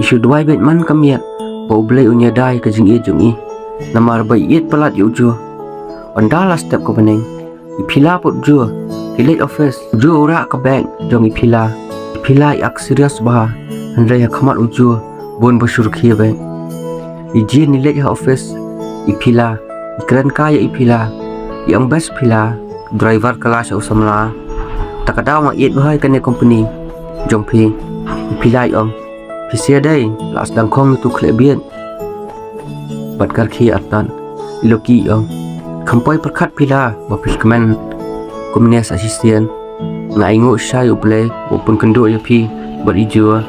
isu dwai bet man kamiat bo blai unya dai ka jing jong namar bai yet palat uju ondala step ko beneng iphila pot uju kilet office uju ora ka bank jong iphila yak serius ba andai khamat uju bon basur khie bank iji nilet ha office iphila ikran kaya iphila yang best phila driver kelas usamla takadaw ma yet bahai kane company jongpi iphila ong pisia dai las dang khong tu khlebien batkar khi atan iloki ong khampoi perkhat phila ba pilkman komnes assistant ngai ngo sai uple opun kendo yapi bari jua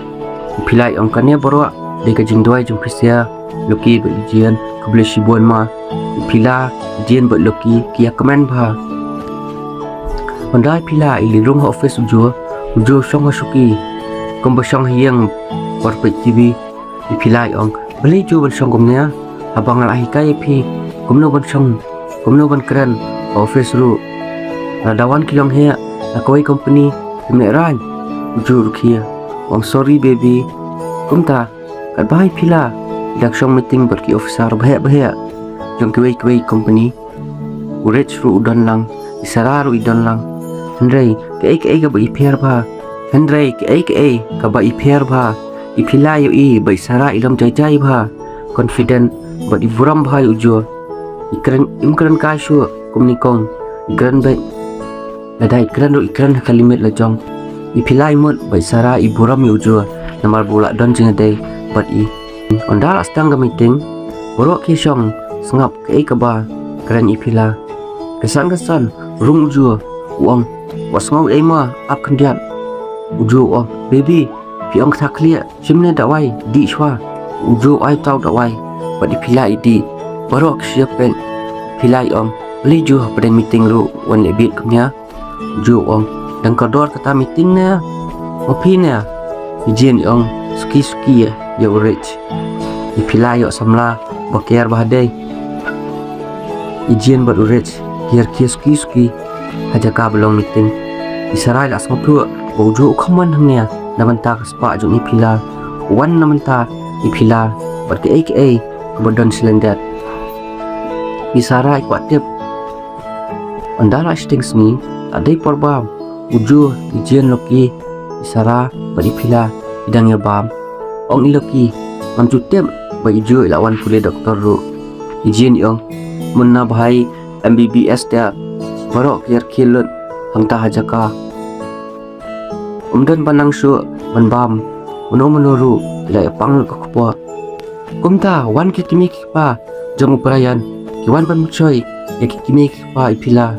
iphila ong kane borwa de ka jingdoi jong pisia loki belijian kable shibon ma iphila jien ba loki kia kamen ba ondai phila ilirung office ujo song suki kombo song hiang perspektif iphila ong Beli ju ban song kumnya abang lahi kai pi kumno ban song kumno ban keren office ru dawan kilong he koi company me ran ju rukia I'm sorry baby kumta kat bai pila dak song meeting berki officer bahaya jong koi company urech ru udan lang isara ru idan lang Hendrai ke ga bai pher ba Hendrai ke ka bai pher ba ipila yo bai sara ilam jai ba confident but ivuram bhai ujo ikran ka shu kumni kong ikran bai ladai ikran ro ikran kalimat la jong ipilai mut bai sara iburam ujo namar bola don jing dai but I ondal astang ga meeting borok ki shong sngap ke ka ba kran ipila kesan rung ujo uang wasngau ema ap kandian ujo baby piong thaklia chimne dawai di shwa ujo ai tau dawai but ipila idi borok siapen pilai beli ju pada meeting ru wan lebit kumnya ju dan kodor kata meeting na opi na Vision suki ya rich ipilai samla bakiar bahadai Vision but rich kiar suki haja ka belong meeting isarai la sangtu bojo khaman hangnya namanta spa jung ipila wan namanta ipila but ke bodon cylinder isarai kwatep andara stings ni adai porba ujo Vision loki isara but ipila idang ya bam ong iloki ngamjutem ba ijo lawan pule doktor ru Vision munna bhai MBBS dia borok kiar kilun hangta hajaka umdan panang shu manbam menuru ila pang ko kpo kumta wan ki kimi pa jong prayan ki wan pan choi ya ki kimi pa ipila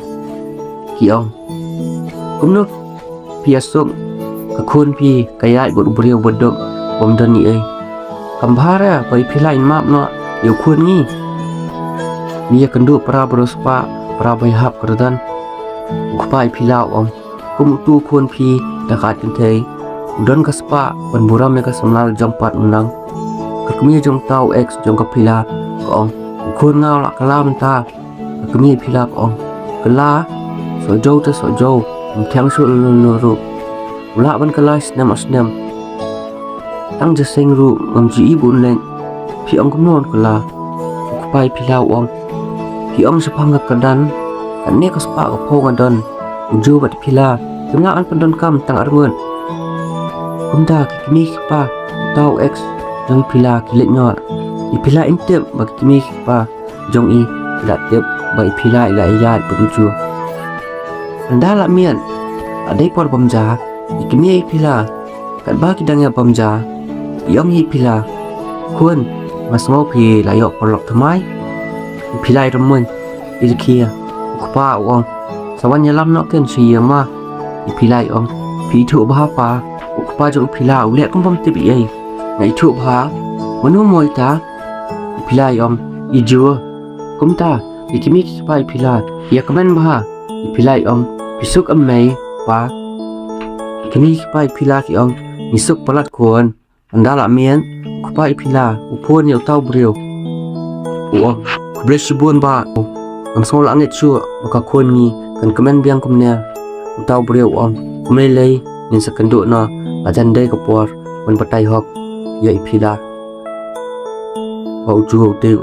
ki kumno piasum ka khun pi kaya bot buriu bodok umdan ni kambara pa ipila in map no yo khun ni dia kendu para berospa para bayhap kerdan upai pilau kum tu khun pi dakat kentai don kaspa ban buram ka samlal jampat menang kami jong tau x jong ka pila ko khun ngau la kala menta kami pila ko kala so jo mthang su lu ula ban kala snam tang je seng ru ngamji ibun leng pi kumnon kala upai pilau ki sepang kedan ane ka spa ka phong adon ujo bat pila tengah an pendon kam tang arngun kumda kimi pa tau x jong pila kilet nyot ipila intep bag kimi pa jong I dat tep ba ipila ila iyat berujo andala mian adai por pamja kimi ipila kat ba kidangnya pamja yong ipila kun mas mau pi layok porlok thamai pilai remun ilkia ukpa sawan nyalam nok ken siyama pilai pi thu bha pa ukpa jong pila ulet kum pam tibi ngai thu bha manu moi ta pilai ijo kumta ikimi spai pila ya kamen bha pilai pisuk amai pa ikimi spai pila ki misuk palat kon andala mien ukpa pila upon yo tau brio bless buon ba am small angit chu baka khon ni kan comment biang kumnya utau breu kumlei nin sakando na ajan dai ka por ban patai hok ya ipila ba uju te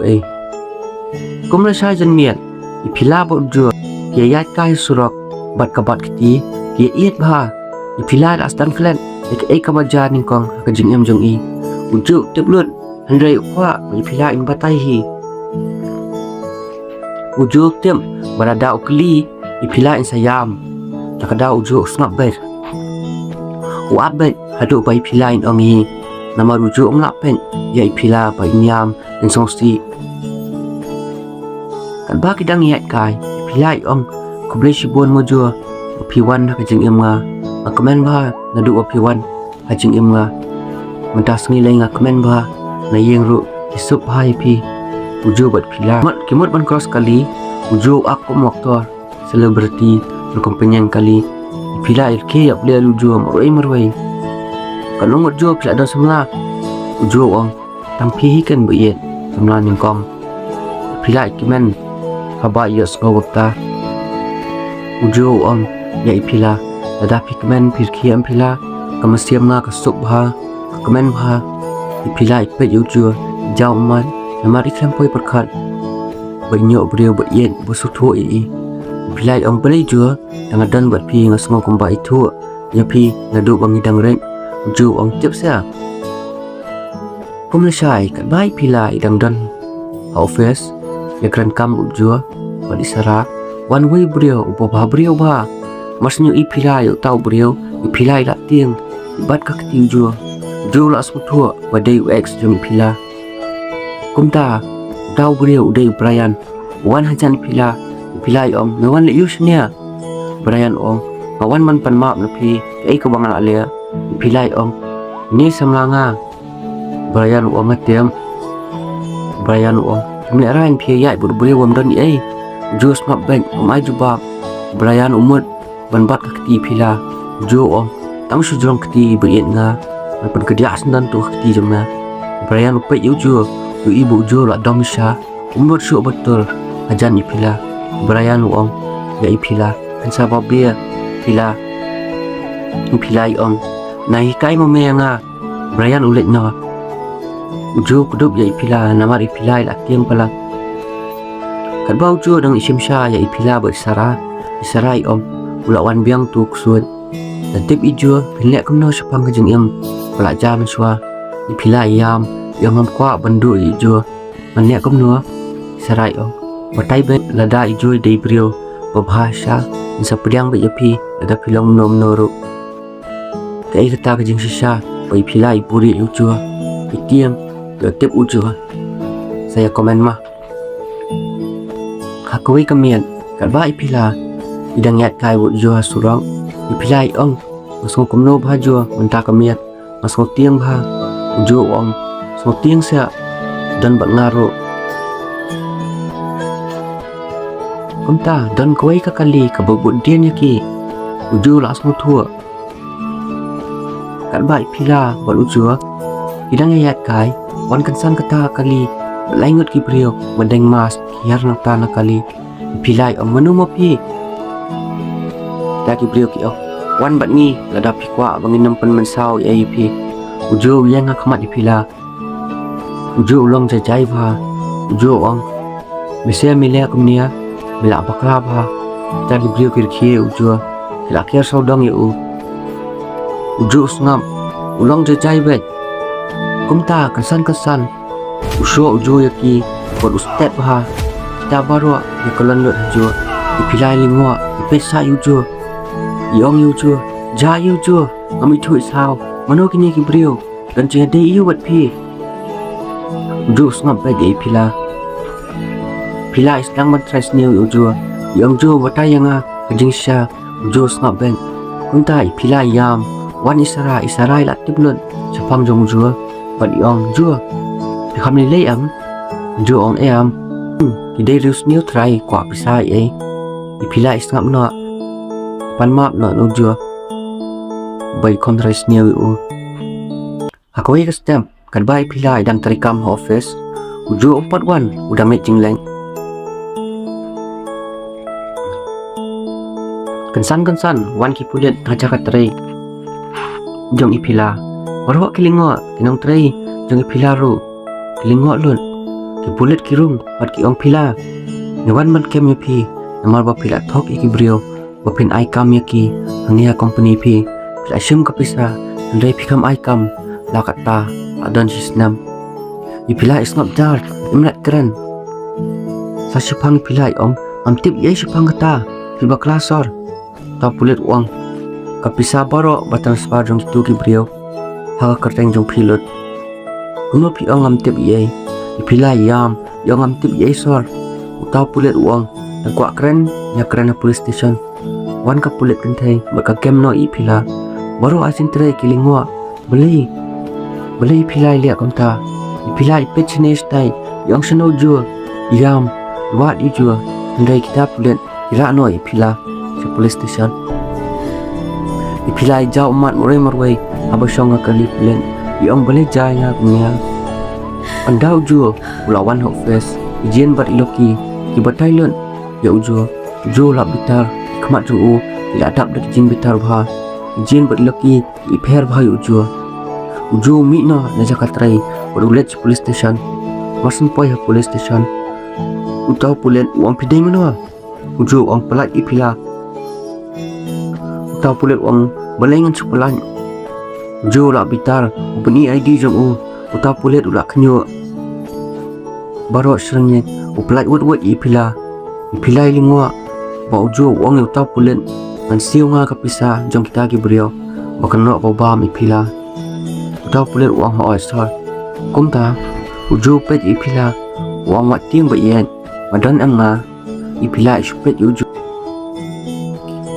kumle sai jan miat ipila ba uju ke yat kai surok bat ka bat kiti ke iet ba ipila astan klan ek ka baja ning kong ka jing em jong I uju teblut handai kwa ipila in batai hi ujuk tem berada ukli ipila insayam takada ujuk snap ber wabet hadu bai pila in ongi nama ujuk mlapen ya ipila bai nyam in songsi kan ba kidang yat kai ipila kuble shibon mojo piwan ka jing emga akamen ba nadu piwan ha jing emga mentas ngi lenga komen ba na yeng ru isup hai pi ujo bat pila mat kimut ban cross kali ujo aku moktor selebriti berkompenyang kali pila ilke ya beli ujo marwai kanong ujo pila ada semla ujo tampi kan buiet samlan ningkong pilai kimen haba yos gowta ujo om ya ipila ada pikmen pirkiam pila kamasiam nga kasuk bha kamen bha ipila ipe ujo jaw man namar ikram poi perkhat banyo brio buiet busutho i pilai om pelai jua dengan dan buat pi ngasngong kumba itu ya pi ngadu bangi dangreng ujo om tip sa Pumlesai kat baik pilai dang dan office ya kran kam ujua bali sara one way brio upo bah brio bah masnyu i pilai tau brio i pilai la tiang bat ka kati ujua jo la smutua badai ux jung pila kumta tau brio udai Brian wan hajan pila pilai om nawan le yusnya Brian om kawan man pan map na pi ai ko bangal alia pilai om ni samlanga Brian uang ngatiam Brian uang Melihat rain pia boleh wam dan ai Jus mak bank mai jubak Brian umut ban bat ka keti pila jo om tang su jong keti berit nga pan kedia sendan tu keti jema Brian upai jo ibu jo la domisha umut su betul ajan ni pila Brian uang ya pila kan sabab dia pila om nai kai mo me nga Brian ulet na ujo kudup ya ipila namar ipila la tiang pala kat bau jo dang isim sha ya ipila bersara isarai om ulawan biang tu kusut dan tip ijo pilek kemno sepang kejeng im pala jam swa ipila yam yang ngam kwa bandu ijo manek kemno isarai om batai bet lada ijo dei brio babhasha isa pedang be yapi lada pilong nom noru kai kata kejeng sisa pai pila ipuri ujo itiam tip ujo saya komen mah hakui kemian kat bai pila idang yat kai ujo surang ipilai ong masong kumno bhajo mentah kemiat masong tiang bha ujo ong so tiang sia dan bat ngaro kumta dan koi ka kali ka bubut dian yaki ujo langsung tua kat bai pila bat ujo idang yat kai wan kansan kata kali laingut ki brio mendeng mas kiar nak tanah kali pilai om menu mopi lagi brio ki wan bat ni lada pikwa bangin nempen mensau ip ujo yang ngakmat dipila ujo ulong jajai ba ujo ong mesia milia kumnia mila bakla ba tadi brio kirki ujo lakir saudang yu ujo ngam ulong jajai bet kumta kesan uso ujo yaki buat ustad bah kita baru ya kelan lut ujo dipilai lingwa dipesa ujo yong ujo ja ujo kami tu isau mano kini ki brio dan jadi yu buat pi ujo ngap bagi pila islang matras new ujo yong jo batai yang kejing sha ujo ngap ben kunta pila yam wan isarai la tiblun sepang jong ujo Pat yong jua Dikam nilai am Jo ong am Kidai rius niu try Kwa pisai Ipila isngap na Pan map na no jua Bay kontrais niu u Hakawai ka stamp Kad bay pila idang tarikam office Ujo 41 Udah matching leng Kensan Wan ki pulit Ngajak katray Jong ipila Warwa kilingo tinong tray jong ipila ru kilingo lun ki bulet kirung pat ki ong pila nyawan man kem pi namar ba pila thok iki brio ba pin ai kam yaki hangya company pi pila shim ka pisa ndai phikam ai kam lakata adan sisnam ipila is not dark imlat kran sa shipang pila ong am tip ye shipang kata filba klasor ta bulet uang kapisa baro batang spa jong tu ki brio Hal kerteng jong pilot Kuno pi ong am tip ye Ipila yam Yong am tip ye sor Utau pulit uang Dan kuak keren Ya keren na police station Wan ka pulit kenteng Baka kem no ipila Baru asin terai kilingwa Beli ipila liat konta Ipila ipet sini stai Yong seno jua Yam Wat jua Hendai kita pulit Kira no ipila Sa police station Ipila jauh mat murai marwai Aba syong kali pulen Yong boleh jaya kumia Anda ujua ulawan hok face Ijin bat iloki ki batailon ya ujua la bitar khamat ju ya adap dak jin bitar bha Ijin bat iloki iper bha ujua mi na jakatrai ulet police station masun poi police station utau pulen uang pidai mana ujua uang pelat ipila utau pulen uang balengan sepelan la bitar beni ID jong utau pulet ula kanyo baro serangnya upelat wet ipila ilingwa ba ujo wong utau pulet ngan siu nga kapisa jong kita gi brio bakano ba bam ipila utau pulet wong ho star kumta ujo pet ipila wong wat tiang ba yen madan anga ipila ispet ujo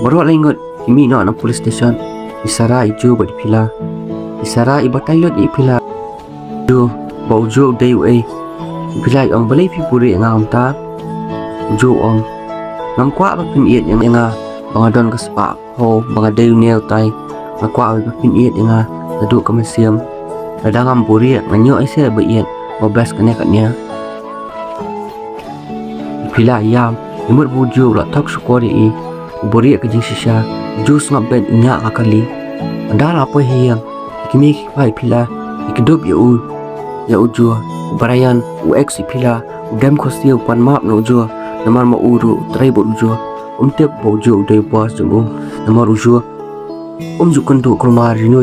baro lengot kimi no na police station isara ijo ba ipila isara ibatailot ipila do baujo day way ipila ang balay pipuri nga unta jo ang namkwa ba piniit yang nga mga don kaspa ho mga day nail tay nakwa ba piniit nga nadu kamasiam nadangam puri nganyo ay sila ba iyan mabas kanya ipila yam imut bujo la tak sukori buri ka jing sisya jus nga ben inya akali andala po hiyang kimi pa ipila ikidop ya ujua barayan ex ipila udam khosio pan map no ujua namar ma uru trai bo ujua tep bojo dei bas jung namar ujua jukun do kurma rino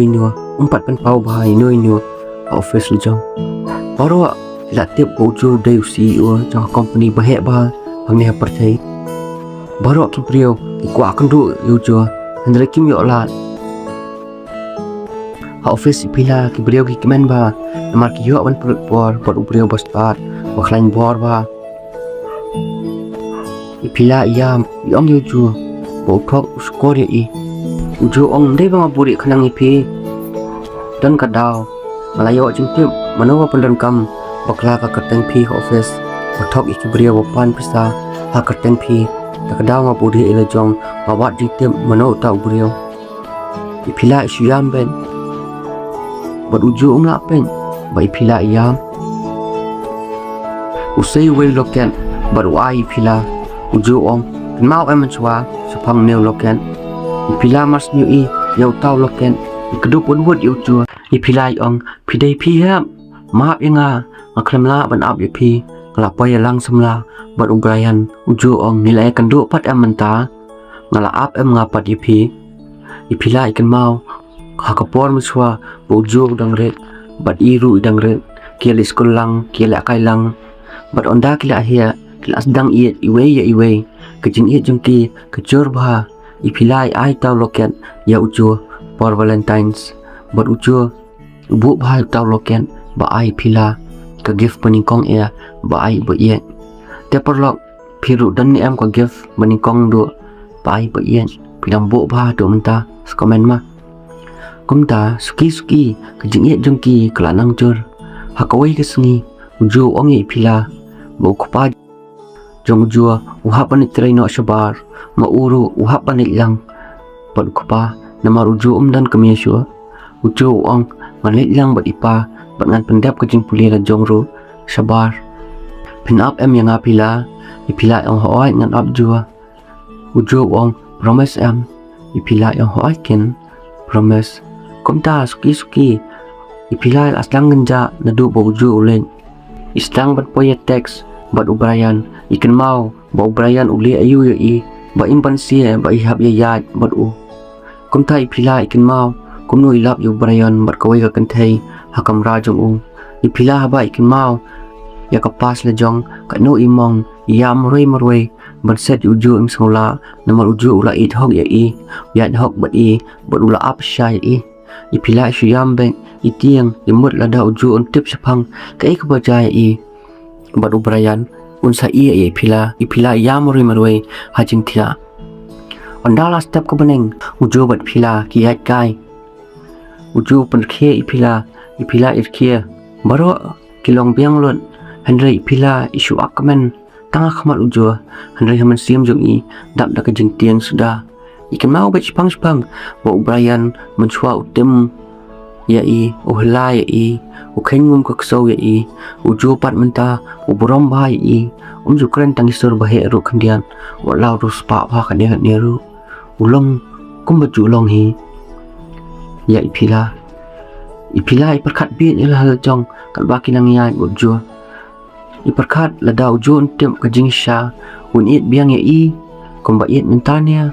pat pan pau ba ino office lejong baro la tep bojo dei CEO jang company bahe ba hamne percaya baro kiprio ikwa kandu ujua hendra kim yo la office ipila ki beliau ki kemen ba namar ki yo ban perut por beliau bos pat bakhlain bor ba ipila yam yong yo ju bo thok skor ye ujo ong dei ba buri khanang ipi dan kadau malayo jingtim manawa pendan kam bakla ka kateng pi office bothok iki beliau pan pisa ha kateng pi takadau ma buri ele jong bawat jingtim manaw ta beliau ipila isyam ben bat ujo ngak pen ba ipila yam usai wel loken bat wai ipila ujo ong mau chwa sapang neu loken ipila mas new yau tau loken ikdup wot ujo ipila ong pidai pi ham map inga ngaklemla ban ap pi nglapai lang samla bat ubrayan ujo ong nilai kandu pat amanta ngala ap ngapat ipila ikan mau hakapor muswa bojo dangret bat iru dangret kiel skul lang kiel akai lang bat onda kila ahia kila sedang iwe kejing jengki kejor bah ipilai ai tau loken ya ujo por valentines bat ujo bu bah tau loken ba ai pila ke gift peningkong ba ai ba ye teperlok piru dan ni am ko gift meningkong do ba ai ba ye pilang bu bah do menta komen mah kumta suki kejing jengki kelanang jor hakawai kesengi ujo ongi pila bo kupa jong jua uhapan itrai no shabar ma uru uhapan lang pad kupa namar ujo dan kemiasua ujo ong manlit lang bat ipa bat ngan pendap kejing pulira jongro shabar pin up yang apila ipila yang hoai ngan up jua ujo ong promise ipila yang hoai ken promise kumta suki ipilai aslang genja nadu bojo ulen istang bat poya teks bat ubrayan ikan mau ba ubrayan uli ayu ba impan sia ba ihab yat bat kumta ipilai ikan mau kumno ilap yu ubrayan bat kawai ka kentai hakam rajong ipila ba ikan mau ya kapas lejong kano imong ya marwe bat set uju sekolah namar uju ula it hok yat hok bat ula ap sya ipila syam beng itiang imut lada uju tip sepang kai kebajaya bat ubrayan unsa ipila ya marwe hajing tia ondala step kebeneng uju bat pila kiat kai uju penke ipila irkia baro kilong biang lon Henry ipila isu akmen tangah khamat uju Henry haman siam jong dap dak jeng tiang sudah ikan mau bet sepang ba ubrayan menchua utem ya i uhla ya i ukhengum ka ksau ya i uju pat menta ubrom ba ya i ju kren tang isur bahe ru khandian walau ru spa ba khane ne ru ulong kum ju long hi ya ipila i perkhat bi ni la jong kal ba kinang ya uju i perkhat la da uju tem ka jing sha un it biang ya i kum ba it mentania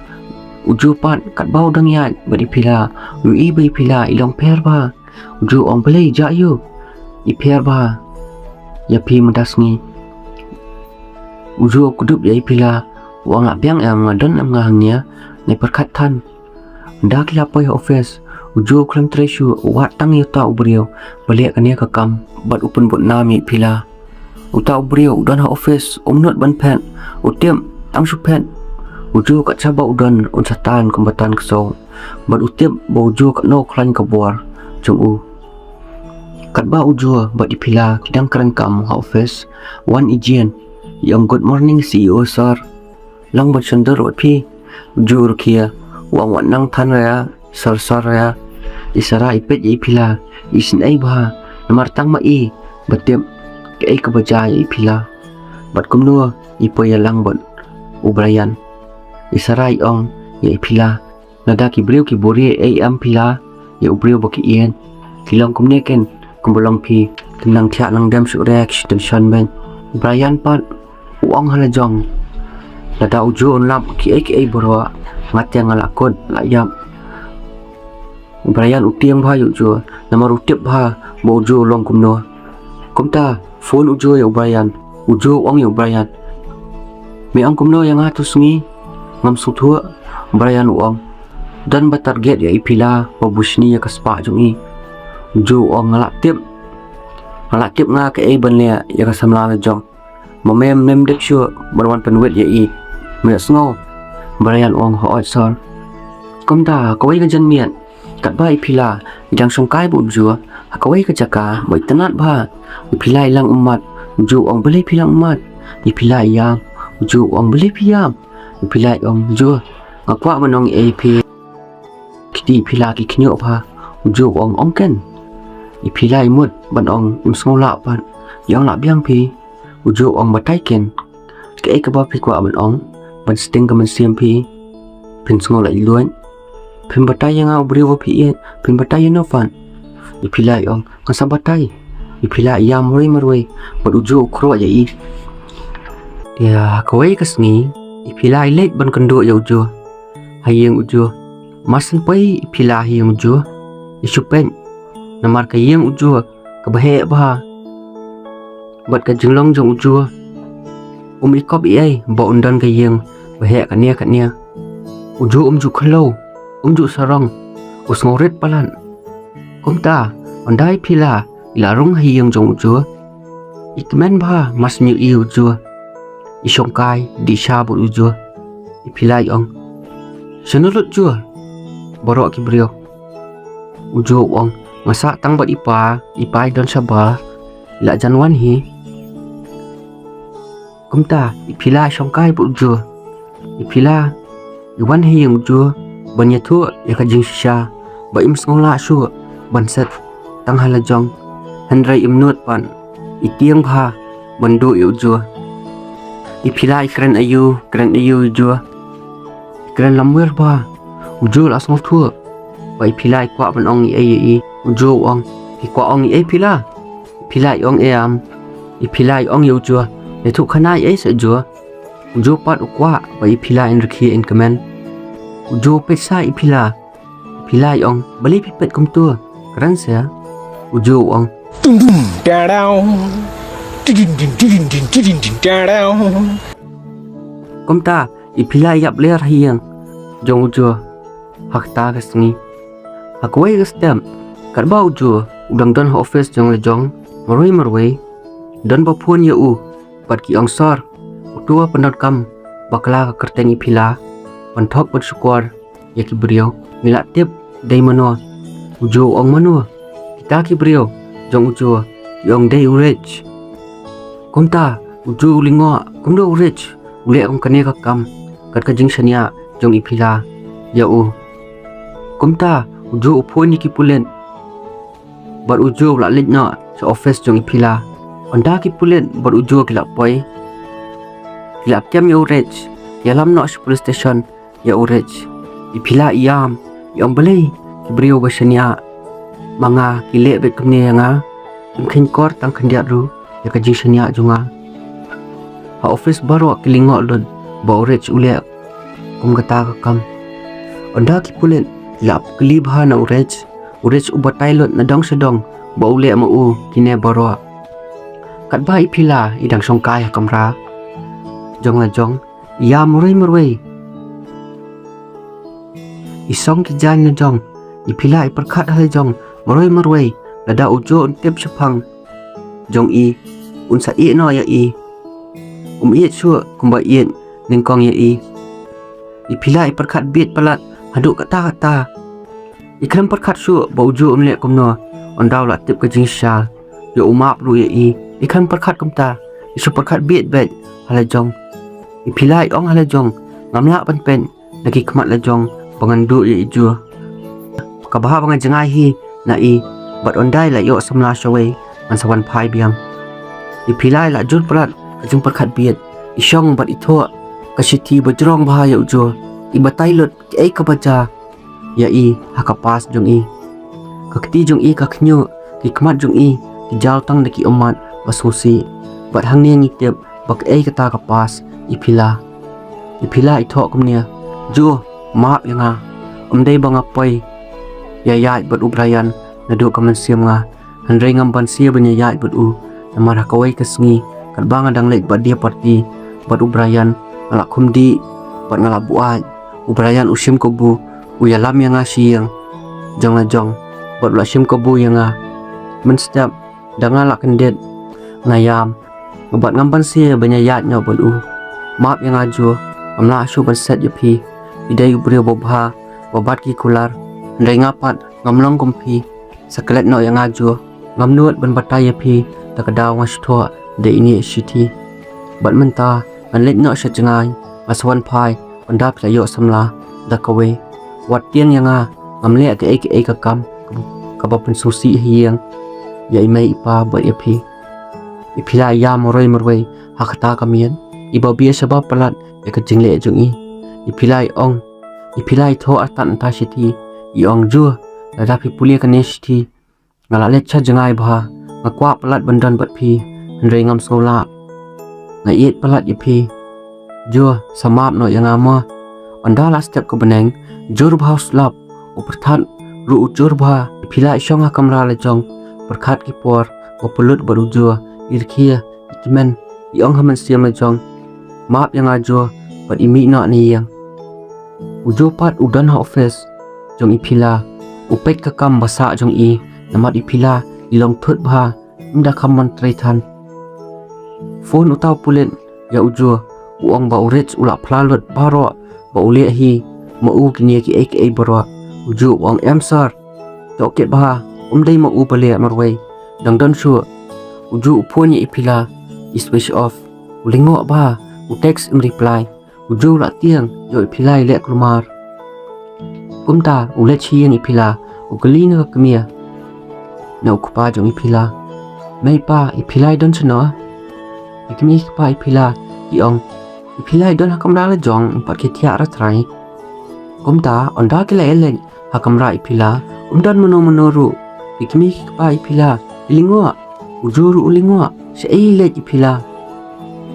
uju pat kat bau dang ya badi pila u i bai pila ilong per ba uju ong belai ja yu i per ba ya pi mendas ngi uju kudup ya i pila wang biang am ngadon am ngahnya ne perkat than dak la poi office uju klam treshu wat tang yu ta ubrio balik kania ka kam bat upun bot nami pila uta ubrio udan ha office omnot ban pen utem ang su pen uju kat saba udan un satan kombatan keso bat utip bo uju kat no klan ka buar chung u kat ba uju bat dipila kidang kran kam ha office wan ijian yang good morning CEO sir lang bat chandar ot phi uju rukia wang wan nang than ya sir ya isara ipet ye pila isin ai ba namar tang ma i batem ke ai ka baja ye pila bat kumno ipoya lang bat ubrayan isarai ong ye pila nada ki breu ki bori ai am pila ye ubreu baki ien kilong kumneken kumbolong phi tenang thia lang dam su reaction tension ben Brian pat uang hala jong nada uju on lap ki ai boro ngatya ngala kod la yam Brian utiang bha yu ju namar utip bha bo uju long kumno kumta phone uju ye Brian uju ong ye Brian mi ang kumno yang atus ngi ngam suthua Brian uang dan ba target ya ipila pabushni ya kaspa jungi ju ong ngala tip nga ke ai ban le ya kasamla la jong mamem mem dek shu barwan penwet ya i me sngo Brian ong ho sor komda kawai ka jan mian kat ba ipila idang songkai bu ju kawai ka jaka bai tanat ba ipila ilang umat ju ong beli pilang umat ipila ya ju ong beli piam ipila ong ju ngakwa manong ap kiti pila ki knyo pha ju ong ken ipila imut ban ong imsngola pan yang la biang pi uju ong batai ken ke ka ba pi kwa ban ong ban sting ka man siam pi pin sngola iluan pin batai yang au briwo pi pin batai no fan ipila ong ngasa batai ipila ya mori marwai ban uju kro ya i ya kawai kasngi ipila ilet ban kendo ya uju hayeng uju masan pai ipila hayeng uju isupen namar kayeng uju kabahe ba bat ka jinglong jong uju ikop ai ba undan kayeng bahe kania uju ju khalo ju sarong usngoret palan kumta ondai pila ilarung hayeng jong uju ikmen ba mas nyu i uju isongkai di sha bu uju ipilai ong senulut ju borok ki brio uju ong masa tang bat ipai don sabar la janwan hi kumta ipila songkai bu uju ipila iwan hi yang uju banya thu ya ka jing sha ba im sngola su banset tang hala jong handrai imnut pan itiang bha bandu uju ipila ikren ayu uju ikren lamwer ba uju la sngof thu ba ipila kwa ban ong ai uju ong ikwa ong ai pila ong am ipila ong uju le thu khana ai se uju pat ukwa ba ipila in rikhi in comment uju pesa ipila ong bali pipet kum tu kran se uju ong komta ipila yap ler hiang jong uju hakta kasngi hakwai gastem karba uju udang don office jong le jong marwai don ba phun ya u pat ki ong sor utua penot kam bakla ka kerteng ipila panthok pat sukor ya ki brio mila tip dei mano uju ong mano kita ki brio jong uju yong dei urech komta uju lingo kumdo urech ule ong kane ka kam kat ka jing shania jong ipila ya u komta uju uphoni ki pulen bar ujo la lit no sa office jong ipila onda ki pulen bar ujo kilap boy kilap tiam ya urech yalam no sa police station ya urech ipila iam yang belai kibrio basania mga kile bet kumne nga mungkin kor tang kandiat ru ya kaji sania junga ha office baru kilingo lon ba urech ule kum kata kam onda ki pulen lap kli bha na urech ubatai lot na dong sedong ba ule ma u kine baro kat ba ipila idang songkai kamra jong la jong ya muroi isong ki jan na jong ipila iperkhat hal jong muroi lada ujo untep sepang jong i unsa i no ya i i chu kumba i ningkong ya i ipila iperkhat bit palat haduk kata ikram perkhat su ba ujo umle kumno ondaw la tip ka jing sha yo umap ru ya i ikram perkhat kumta isu perkhat bit bet hala jong ipila i ong hala jong ngamla pen lagi kemat la jong pangandu ya ijo kabaha bangan jengai hi na i bat ondai la yo samla shawai man sawan phai biang ipilai la jur prat kajung perkhat biet isong bat itho kasiti bajrong bha ya ujo ibatai lot ai kabaja ya i hakapas jong i kakti jong i kaknyo ki kemat jong i ki jal tang de ki omat basusi bat hang ne ngi tep bak ai kata kapas ipila itho kumnia jo map yanga umdei banga poi ya bat ubrayan nadu kaman siam nga handrai ngam ban sia banya ya bat u namara kawai kasngi kat banga dang lek bat dia parti bat ubrayan ala khumdi bat ngala buat ubrayan usim kobu uyalam yang siang jong la jong bat la sim kobu yang men step dangala kendet ngayam bat ngam ban sia banya ya nyo bat u map yang ajo amla asu ban set yapi idai ubrio bobha babat ki kular ndai ngapat ngamlong kumpi saklet no yang ajo ngamnuat ban bataya pi takadaw ngastho de ini city bat menta anlet no sa jangai aswan phai onda playo samla dakawe wat tiang yanga ngamle ke ai ka kam kabapun susi hiang ya imai ipa ba yapi ipila ya moroi hakata kamian ibabia sabab pelat ya kejingle jungi ipilai ong ipilai tho atan ta city iong ju lada pi pulia kane city ngala leccha jangai bha ngakwa pelat bandan bat pi ndrei ngam sola na iet pelat yapi jo samap no yang ama onda la step ko beneng jur bha slap uperthan ru ujur bha ipilai shonga kamra le jong perkhat ki por ko pulut baru jo irkhia itmen iong haman siam le jong map yang ajo bat imi no ni yang ujo pat udan ha office jong ipila upet ka kam basa jong i namat ipila ilong thut bha inda khamman treitan phone utaw pulen ya ujo uang ba urech ula plalot baro ba ule hi mau kini ki ai baro ujo uang emsar toket bha umdai mau bale marwai dangdan su ujo uponi ipila switch off ulingo ba u text im reply ujo la tiang yo ipilai le klumar kumta ule chiang ipila uglina kemia na ukupa jong ipila mai pa ipilai don chno ikmi pa ipila iong ipilai don hakamra la jong pat ke tia ra trai kumta onda ke le hakamra ipila umdan monoru ikmi pa ipila ilingo ujuru ulingo sei le ipila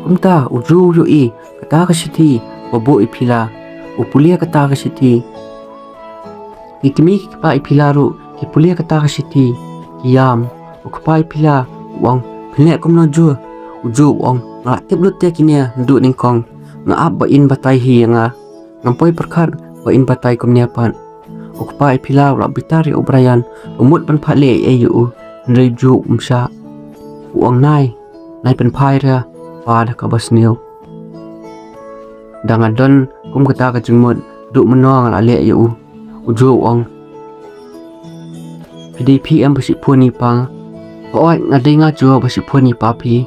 kumta ujuru i kata ka siti bobo ipila upulia kata ka siti ikmi pa ipila ru ipulia kata ka siti yam ukpa ipila wang phne komno ju uju wang nga tiblut te kinia ndu ningkong nga ab ba in batai hi nga ngampoi perkhat ba in batai komnia pan ukpa ipila la bitari ubrayan umut ban phale ayu ndrei ju umsha wang nai pen phai ra pa da ka basnil dangadon kum kata ka jingmot du menong la le yu uju wang PDPM basi puni pang oi ngadai nga jo basi puni papi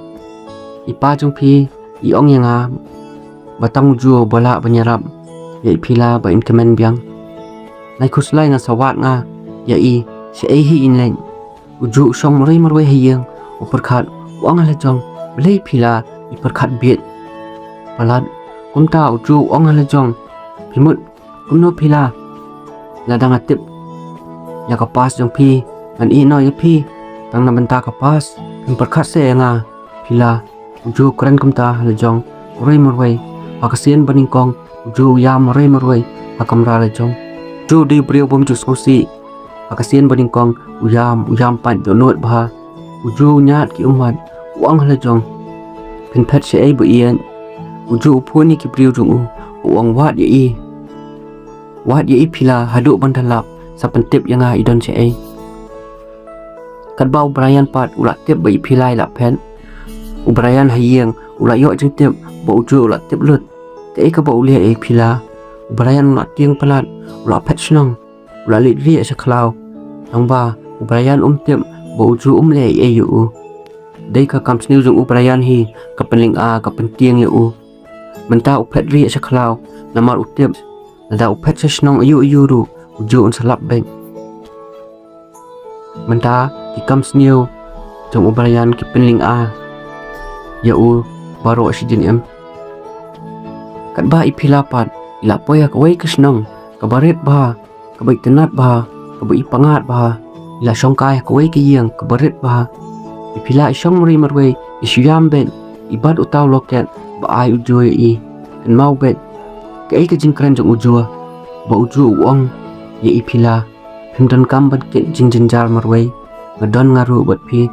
ipa jung pi iong yanga batang jo bala banyarap ya ipila ba inkemen biang nai khuslai nga sawat nga ya i si ai hi in len uju song marway hayang uperkhat uang halajong belai pila iperkhat biet palat kumta uju uang halajong pimut kumno pila ladang atip ya kapas jong pi an ino ya pi tang na benta kapas imperkhat se nga pila uju keren kumta halajong marway pakasian baningkong uju yam marway akamra halajong uju di brio bom ju sosi pakasian baningkong uyam pan donot bah uju nyat ki umat uang halajong pinpet se ai bu ian uju upuni ki brio jung uang wat ye pila hadu bandalap sa pentip yang idon se ai kat bau Brian pat ulat tip bai pilai la pen Brian hayeng ulat yo jing tip bo uju ulat tip lut te ka bo lia ai pila Brian ulat tiang pelat ulat pet snong ulat lit ri sa klau nang ba Brian tip bo uju le ai yu dei ka kam sniu jung Brian hi ka penling a ka pentiang yu menta upet ri sa klau namar utip nada upet sa snong yu ru uju salap beng menta di kam sniu jung Brian ki penling a yu baro oxygen em kat ba ipila pat ila poya ka wei ka snong ka baret ba ka bai tenat ba ka bai pangat ba ila songkai ka wei ka yang ka baret ba ipila isong marway isuyam ben ibad utaw loket ba ai uju i kan mau bet ka ai ka jingkran jung uju ba uju uang ye ipila himdan kam bat ke jingjinjar marway ngadon ngaru bat pi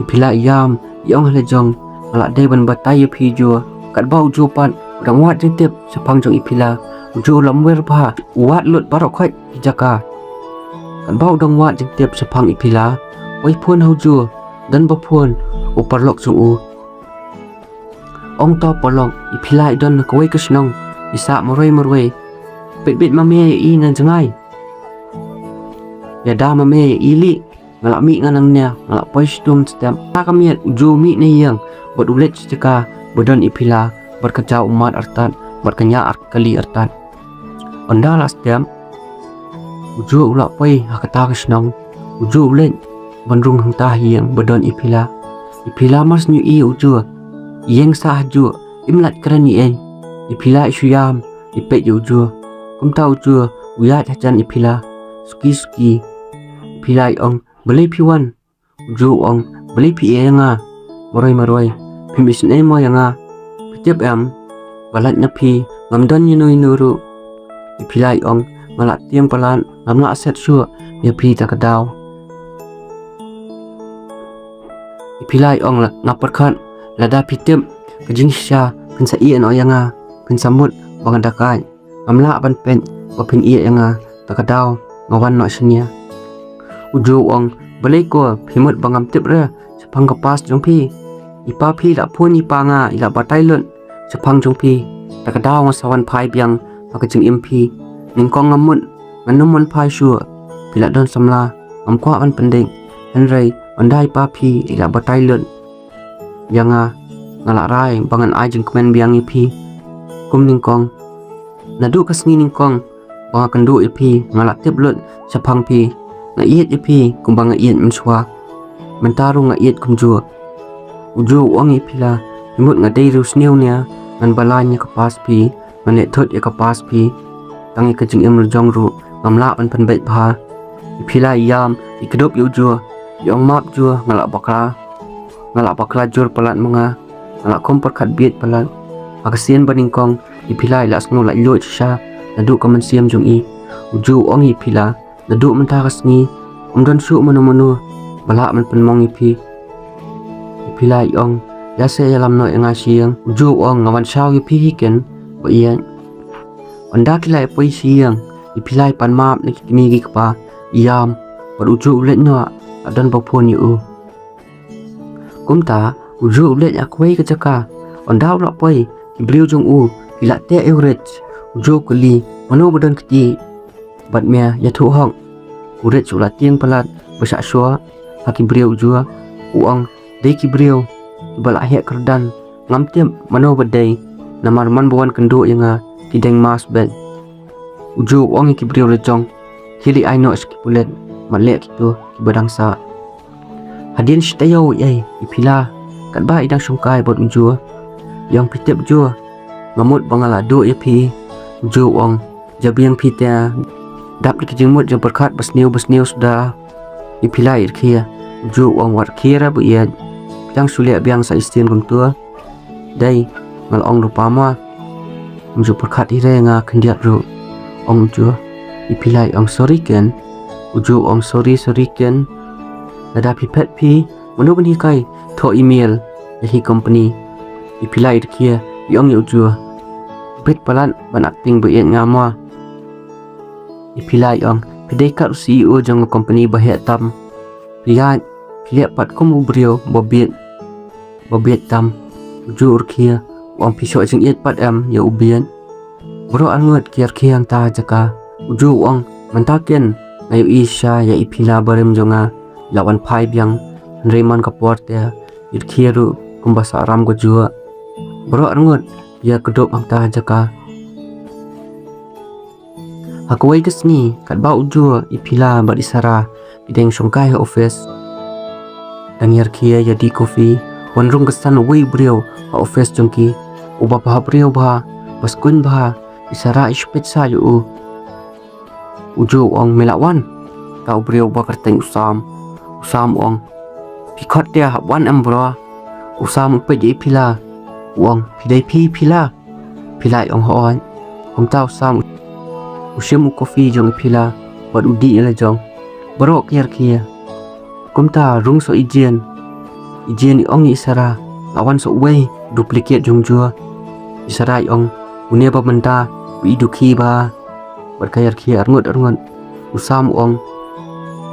ipila yam yong halajong ala dei ban batai pi ju kat ba uju pat dang wat tip sepang jong ipila uju lamwer ba wat lut barok khoi jaka kan ba dang wat tip sepang ipila oi phun hauju dan ba phun uparlok jung ong to polong ipila idon ko wei kasnong isa marway bit mame i nan jangai ya da mame ili ngalak mi nganangnya ngalak poistum stem takamiat uju mi ne yang bot ulet jaka bodon ipila berkerja umat artat berkenya kali artat onda las stem uju ulak poi hakata kasnong uju ulet bandrung hangta hiang bodon ipila mas nyu i uju yeng sah ju imlat kerani en ipila isuyam ipet uju kumta uju uyat hajan ipila suki ipila ong belai piwan uju ong belai pi nga maroi pimis ne mo yang pitip em balat na pi ngamdon nuru ipila ong malak tiang palan ngamla aset su ya pi takadaw ipila ong ngaperkan lada pitip kejing sya pinsa i no yang pinsamut bangandakai ngamla ban pen bapin i yang takadaw ngawan no senya uju ong balai ko phimut bangam tip re sepang kapas jong pi ipa pi la phun ipa nga ila batai lun sepang jong pi takadaw nga sawan phai biang pakajing impi ningkong ngamut nganumun phai shu pila don samla amkwa an pending henrei andai pa pi ila batai lun yang ngala rai bangan ai jeng kemen biang ipi kum ningkong nadu kasngi ningkong banga kendu ipi ngala tip lun sepang pi nga iet ipi kumbang nga iet menswa mentaru nga iet kumju uju uang ipila imut nga deiru sniu nia ngan balanya kapas pi ngane thot ya kapas pi tangi kajing imru jongru ngamla pan penbet bha ipila yam ikedop uju yong map ju ngala bakla jur palat mga ngala kompor khat biet palat akasian baningkong ipila ilas ngula lo sha nadu kamansiam jong i uju uang ipila nadu mentakas ni umdon su manu balak man penmong ipi ipila ong yase yalam no yang asiang uju ong ngawan saw ipi hiken ba ian anda kila poi siang ipila pan map ni kini gi kpa iam bar uju ulet no adan bapon yu kumta uju ulet akwai ke jaka anda ula poi ibriu jong ila te eurech uju kuli mano badan kti bat mea ya thu hong uret sula tiang palat basa swa haki briu jua uang dei ki briu bala he kerdan ngam tiam mano badai namar man bawan kendo yang tideng mas ben uju uang ki briu lejong hili aino ski pulet malek itu ki badang sa Hadian shtayo ipila kat ba idang sungkai bot ujua yang pitep jua ngamut bangala do pi ju ong jabiang pita dap dikjengmut jang berkat basniu sudah ipila irkhia ju ong war kira bu ia jang sulia biang sa istin kum tua dai ngal ong rupama ju berkat ire nga kendiat ru ong jua ipilai ong sorry ken uju ong sorry ken nada pipet pi manu bani kai tho email hi company ipilai irkhia yong ujua bet palan ban acting bu yen ngama ipilai ong pedai kat CEO jang company bahek tam priat pilihat pat kum ubrio bobiet tam uju urkhia ong pisok jing iet pat am ya ubian bro angut kiar ang ta jaka uju ong mentaken ayu isha ya ipila barem jonga lawan phai biang reman kaport ya irkhiru kumbasa ram go jua bro angut ya kedop ang ta jaka hakwai gesni kat ba uju ipila ba isara bideng songkai office dan yarkhia ya di coffee wanrung kesan wei brio office jongki uba bah brio bah baskun bah isara ispet sa yu uju ong melawan kau brio ba kerteng usam ong pikot dia wan ambro usam pe je pila ong pidai pila ong hon ong tau sam usim kopi jong pila bad udi la jong barok yarkhia kumta rung so ijen ong isara lawan so wei duplicate jong jua isara ong unia ba menta widuki ba berkayar kia arngut usam ong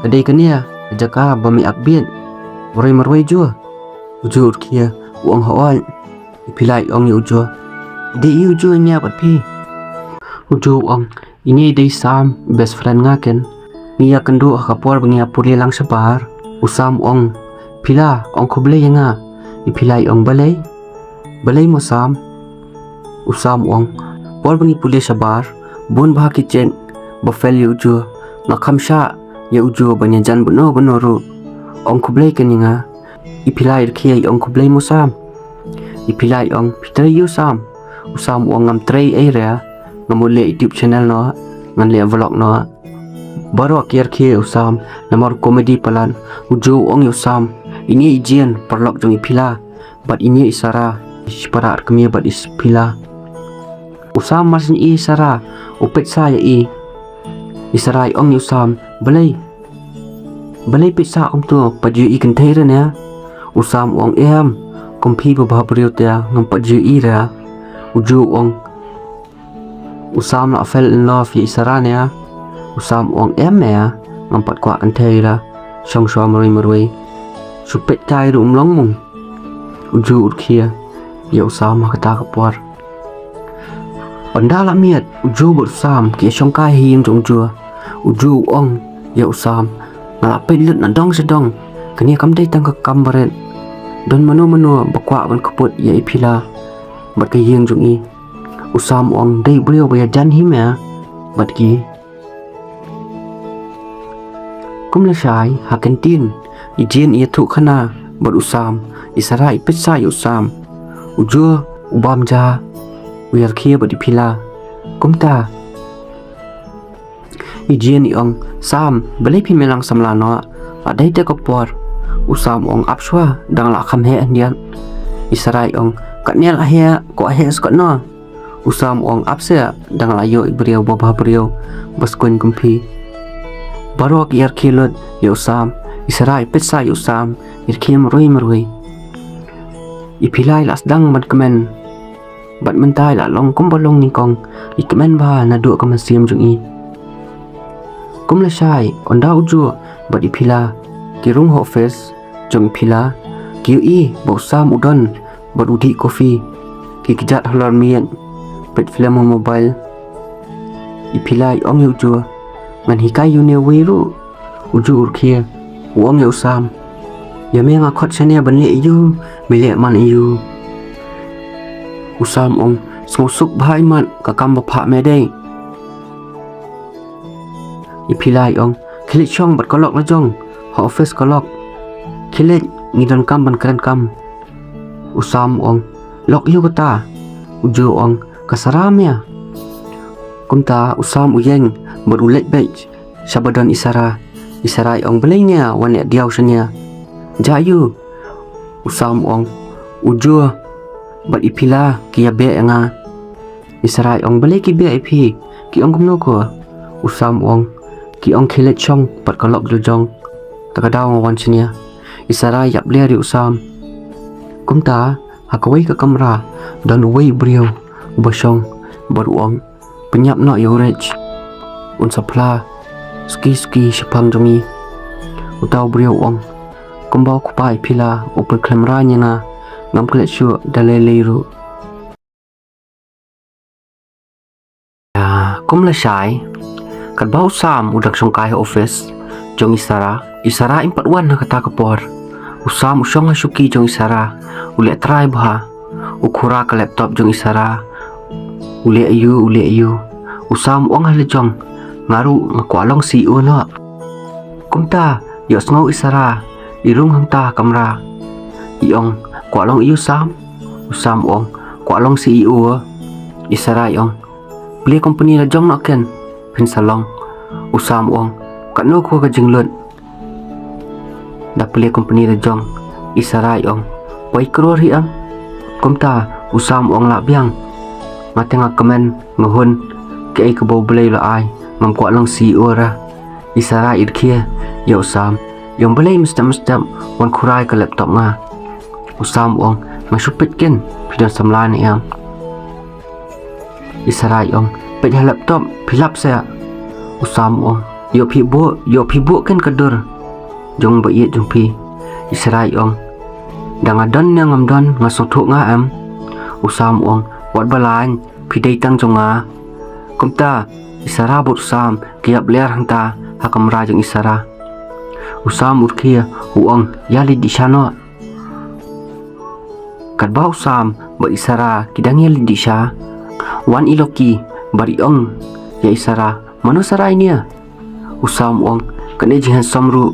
kadai kania jaka bami akbien borai marwai jua ujur kia uang hawan ipilai ong ujua de ujua nya pat pi uju ong ini dei sam best friend ngaken nia kendu kapor bengia puri lang sebar usam ong pila ong khoble yanga ipilai ong balai mo sam usam ong por bengi puli sebar bun bah kitchen bafel uju ngakamsha ya uju banyajan beno ru ong khoble keninga ipilai irkhia ong khoble mo sam ipilai ong pitrai yu sam usam ong ngam trai area ngamule YouTube channel no nganle vlog no baru akhir kia usam namar komedi palan uju ong usam ini ijian perlok jong ipila bat ini isara para kemia bat ispila usam masin isara upet saya isara ong usam balai pisa om tu paju ikan thera ne usam ong em kompi ba brio tia ngam paju ira uju ong usam la fell in love isara ne usam ong em ne ngampat kwa an thera song sho marui supet tai rum long mung uju urkhia ya usam kata kapor Anda la miat uju bersam ke songkai hing jong jua uju ong ya usam ngalapai lut na dong sedong kenia kam dai tang kam baret don mano bakwa ban kaput ya ipila bat ke hing jong i usam ong dai brio ba jan him ya bat ki kum la shai ha kantin ijin ia thu khana bat usam isara ipet sa usam uju ubam ja uyar kia badi pila kumta ijin ong sam balai pi melang samlano adai te kopor usam ong apswa dang la kham he andian isarai ong katnial ahia ko ahia skot no usam ong apse dang la yo brio baba brio baskun kumpi barok yar kilot yo sam isarai petsa yo sam irkim marui ipilai las dang ban kemen bat mentai la long kum balong ningkong ikmen ba na du kam siam jung i kum la shai onda uju bat ipila kirung ho face jong pila kiu i bo sam udon bat udi coffee ki kijat halor mien pet film mobile ipila ong uju man hikai yu ne wiru uju urkhia ong yu sam ya me nga khot chane ban le yu mele man yu usam ong suk bhai man ka kam ba pha me dei ipilai ong khili chong bat kolok la jong ho office kolok Kilit ngidon kam ban keren kam. Usam ong lok yu kata. Ujo ong kasaram ya. Kumta usam uyeng berulet baik. Sabadon isara. Isara ong belainya wanek diau senya. Jayu. Usam ong ujo bat ipila kia be nga. Isara ong belai ki be ipi. Ki ong kumno ko. Usam ong ki ong kilit chong pat kalok jojong. Takadaw ngawan senya. Isara yap lia di usam. Kumta hakawai ke kamera dan uwai beriau basong baruang penyap nak yorech unsapla ski sepang jongi utau beriau ong kumbau kupai pila upel kameranya na ngam kelet syuk daleleru ya kumla syai kat bau sam udak songkai office jong isara impat wan na kata kepor usam usong hasuki jong isara ule try bah ukura ke laptop jong isara ule ayu usam ong halejong ngaru ngakwalong CEO no kumta yos ngau isara irung hangta kamera iong kwalong iu sam usam ong kwalong CEO isara iong beli company la jong nak ken pin salong usam ong kanu ko ka jinglut da beli company la jong isara iong pai kror hiam kumta usam ong la biang mateng komen ngahun ke ai kebo belai la ai ngam kwa long CEO ra isara irkhia ya usam yang belai mestam wan kurai ke laptop nga usam ong masupit ken pidon samlan yang isara ong pet laptop pilap saya usam ong yo pibu ken kedur jong bayit jong pi isara ong dangadon yang ngamdon ngasothuk nga am usam ong wat balan pidai tang jonga kumta isara bot usam kiap ler hangta hakamra jong isara usam urkhia uong yali di sana kat bau usam ba isara kidang yali di sha wan iloki bari ong ya isara mano sarai nia usam ong kene jihan samru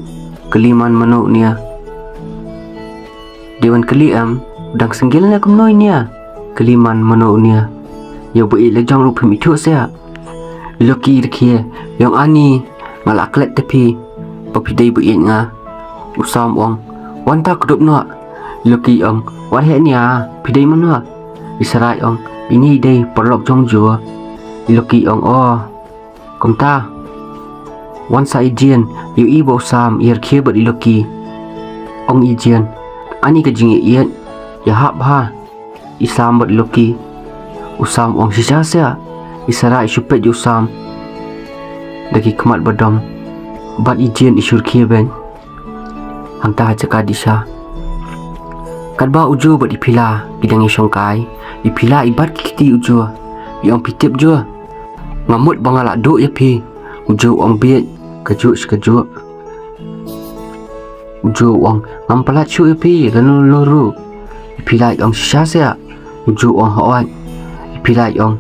keliman mano nia dewan keliam udang senggilnya kumnoi nia keliman mano nia yo bui lejong rup mitu sia loki irkhia yang ani malaklet tepi papidai bui nga usam ong wanta kudup no loki ong wan he nia pidai mano isarai ong ini dei perlok jong jua loki ong oh kumta wan sa ijian yu ibo sam irkhia bat loki ong ijian ani ka jingi iat ya hap ha isam bat loki usam ong sisa sia isara isupet usam dagi kemat badam bat ijian isur ben hangta caka disa kadba ujo bat ipila bidang isongkai ipila ibat kiti ujo yang pitip jo ngamut bangala do ya pi ujo ong biet kejuk ujo ong ngampalat chu ya pi lanu ipila ong sisa sia ujo ong hoat ipila ong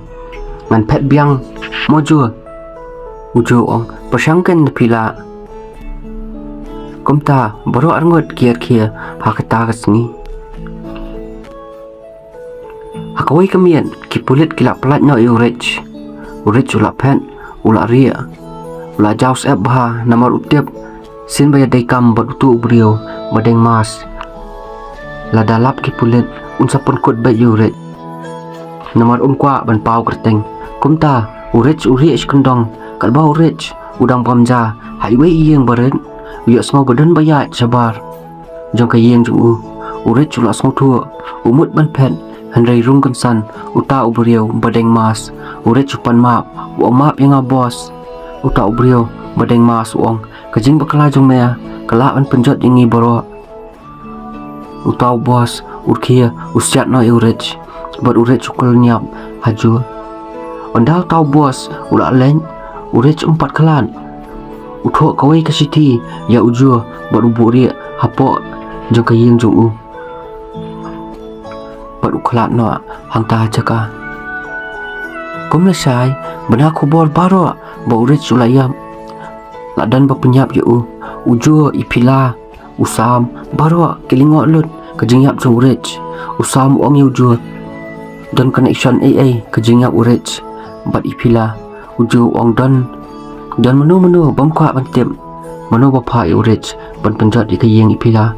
ngan pet biang mojo ujo ong pasangkan pila kumta baro arngot kier hakata kasni hakawai kamian kipulit kilap pelat no urech ula pen ula ria ula jaus ep bah namar utip sin baya daikam batu brio badeng mas la dalap kipulit unsapun kut bay urech namar umkwa ban pau kerteng kumta urech kendong kalba urech udang pamja highway iyeng baren wiyo semua badan bayat sabar jong kayeng jung urech ula song tua umut ban pen handai rung kansan uta ubriau badeng mas urech upan map map yang bos uta ubriau badeng mas uong kajing bakala jong mea kala an penjot ingi boro uta bos urkhia usyat no urech bat urech ukul niap haju ondau tau bos ula leng urech empat kalan uthok kawai ka siti ya ujo bat uburi hapo jong kayeng jong bat uklat no hangta jaka kumla sai bena khobor baro ba urech ulayam ladan ba penyap yu ujo ipila Usam baru kilingok lut kejingyap jong urich. Usam ong ujur don connection AA kejingyap urich. Bat ipila uju ong don menu bamkwa bantip menu bapa urich ban penjat ikayeng ipila.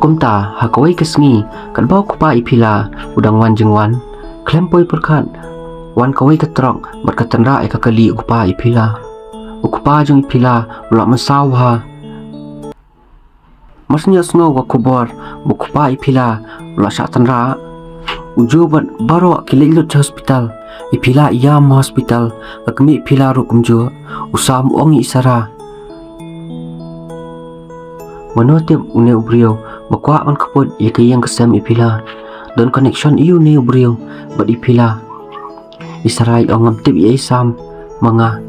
Kumta hakawai kesngi kan bau kupa ipila udang wan jengwan klempoi perkat wan kawai ketrok berkatenra kali kupa ipila. Ukupa jong ipila ulak mesawha masnya sngo wa kubor bukupa ipila ulak syatanra uju bat baru kilit hospital ipila iyam hospital lakmi ipila rukumju usam ongi isara menotip une ubrio bakwa an kaput ikayang kesem ipila don connection iu ne ubrio bat ipila isarai ongam tip isam manga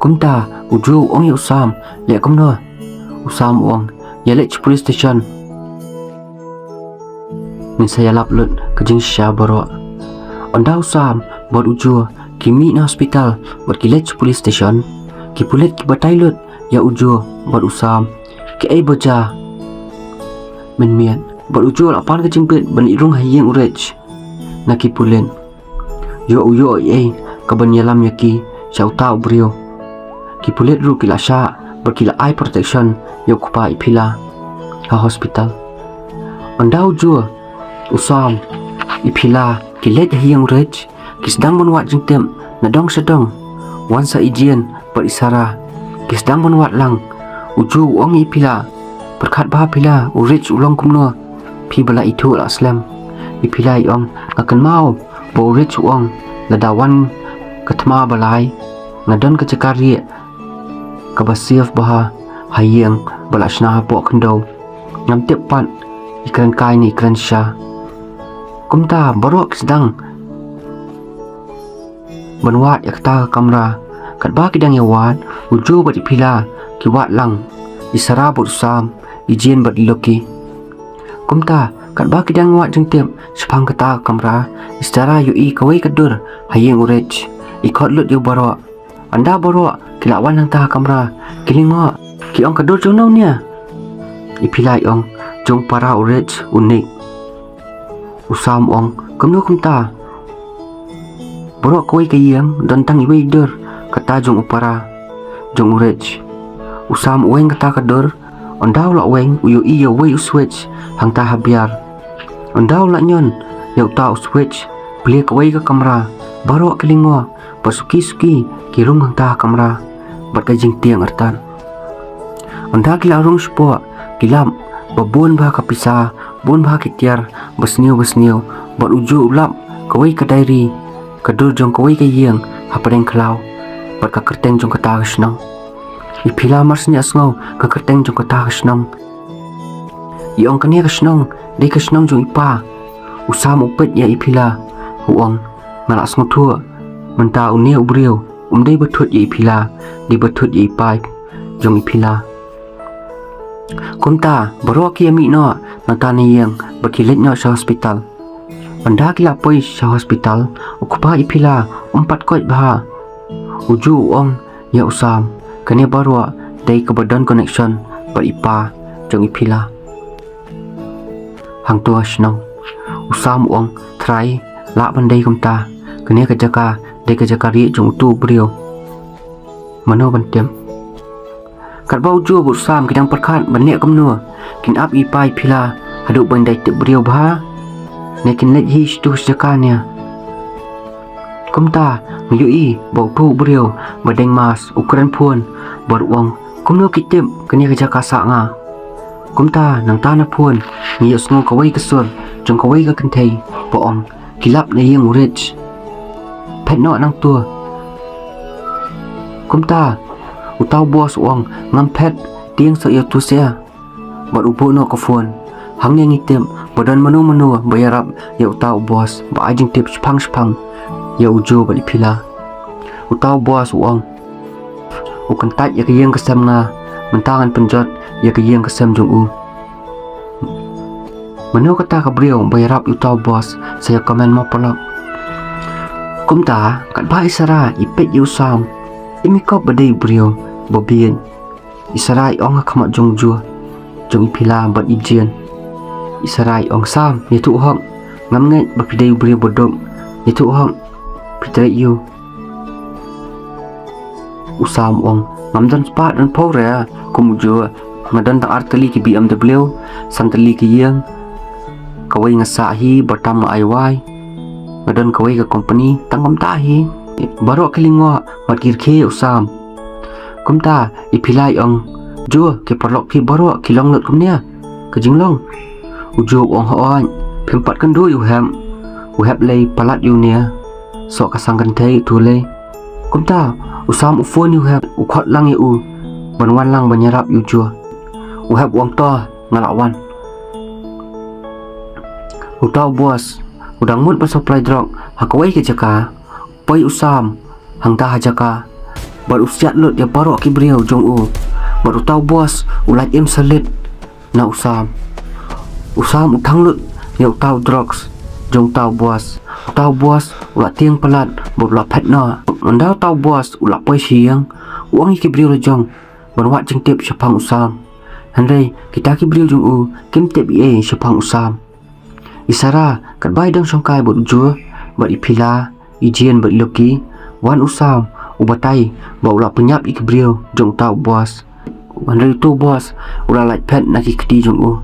kumta uju ongi usam le kumno usam ong yalek police station min saya laplut kejing sya baro onda usam bot uju kimi na hospital bot kilek police station ki pulet ki batailut ya uju bot usam ki ai boja min mian bot uju lapan kejing pet ban irung hayeng urech na ki pulen yo ai kaban yalam yaki syauta ubrio ki pulet ru kilasha berkila eye protection yo kupa ipila ha hospital onda uju usam ipila kilet hiang rech kisdang menwat jengtem nadong sedong wan sa ijian berisara kisdang menwat lang uju ong ipila berkat bah pila urich ulong kumno pi bala itu la slam ipila iong akan mau bo urich uong ladawan ketma balai ngadon kecekari kabasiaf baha hayang balashna po kendo ngam tepat ikran kai ni ikran sha kumta barok sedang benwat yakta kamera kat ba kidang yawan uju bat ipila kiwat lang isara bot sam ijin bat loki kumta kat ba kidang wat jengtep sepang kata kamera istara yui kawai kadur hayang urech ikot lut yu barok anda barok kilawan nang ta kamera kilingo ki ong kadur jonau nia ipilai ong jong para urech unik usam ong kumno kumta borok koi kayang don tang ibai dur kata jong upara jong urech usam weng kata kadur ondau la weng uyu iya wei uswitch hang ta habiar ondau la nyon yau ta uswitch beli kawai ke kamera borok kilingo pasuki kirung hang ta kamera berkajing tiang artan onda kila rung spo kilam babun bah kapisa bun bah kitiar besniu bot uju ulap kawai ke diary kadur jong kawai ke yang hapadeng klau bot ka kerteng jong kata kesnang ipila marsnya asngau ka kerteng jong kata kesnang iong kania kesnang de kesnang jong ipa usam upet ya ipila huang ngalak asngau tua menta unia ubrio umdai betut ya ipila di betut ya ipai jong ipila kumta baru ki ami no natani yang berkilit no sa hospital anda kila poi sa hospital ukupa ipila umpat kot bah uju ong ya usam kani baru dai kebadan connection beripa jong ipila hang tua snong usam ong try la bandai kumta kani kejaka dai kejaka ri jong tu brio mano bantem kat bau ju but sam kidang perkat banek kamnu kin ap ipai pila haduk bandai te brio bah nekin let hi stu sejakanya kumta nguyui bau tu brio badeng mas ukuran pun berwang kumnu kitip kini kerja kasak nga kumta nang tanah pun ngiyo sngo kawai kesur jong kawai ka kentai boong kilap na yang rich pet no nang tua kumta utau bos uang ngampet tiang sa iyo tu sia bat upo no ka phone hang yang item badan menu bayarap ya utau bos ba ajing tip spang ya ujo bali pila utau bos uang ukan tat ya kayang kesem nga mentangan penjot ya kayang kesem jong u menu kata ka brio bayarap utau bos saya komen mo polak kumta kat ba isara ipet yu sam imikop badai brio bobien Isarai ong khamat jong jua jong ipila bat ijian Isarai ong sam yetu hom ngam ngai bapidai bri bodom yetu hom pidai yu usam ong ngam dan spa dan pore kumujua ngadan tak arteli ki BMW santeli ki yang kawai ngasa hi bertama aiwai ngadan kawai ke company tangam tahi baru kelingo matkir ke usam kumta ipilai ong jua ke perlok ki baru kilong lut kumnia ke jinglong ujo ong hoan pempat kan do you have lay palat you nia sok kasang kan thai tu le kumta usam ufon you have ukhat lang you banwan lang banyarap you jua u have wang to ngalawan utau bos udang mut pa supply drug hakawai ke jaka pai usam hangta hajaka bar usiat lut ya baro ki briau jong u bar utau bos ulat em salit na usam utang lut ya utau drugs jong tau bos ulat tiang pelat bobla pet na anda tau bos ulat pai siang uang ki briau jong berwat jeng tip syapang usam handai kita ki briau jong u kim tip e syapang usam isara kat bai dang songkai bot jua bat ipila ijian bat loki wan usam ubatai baula penyap ik briau jong tau bos handai tu bos ula light pet naki kedi jong u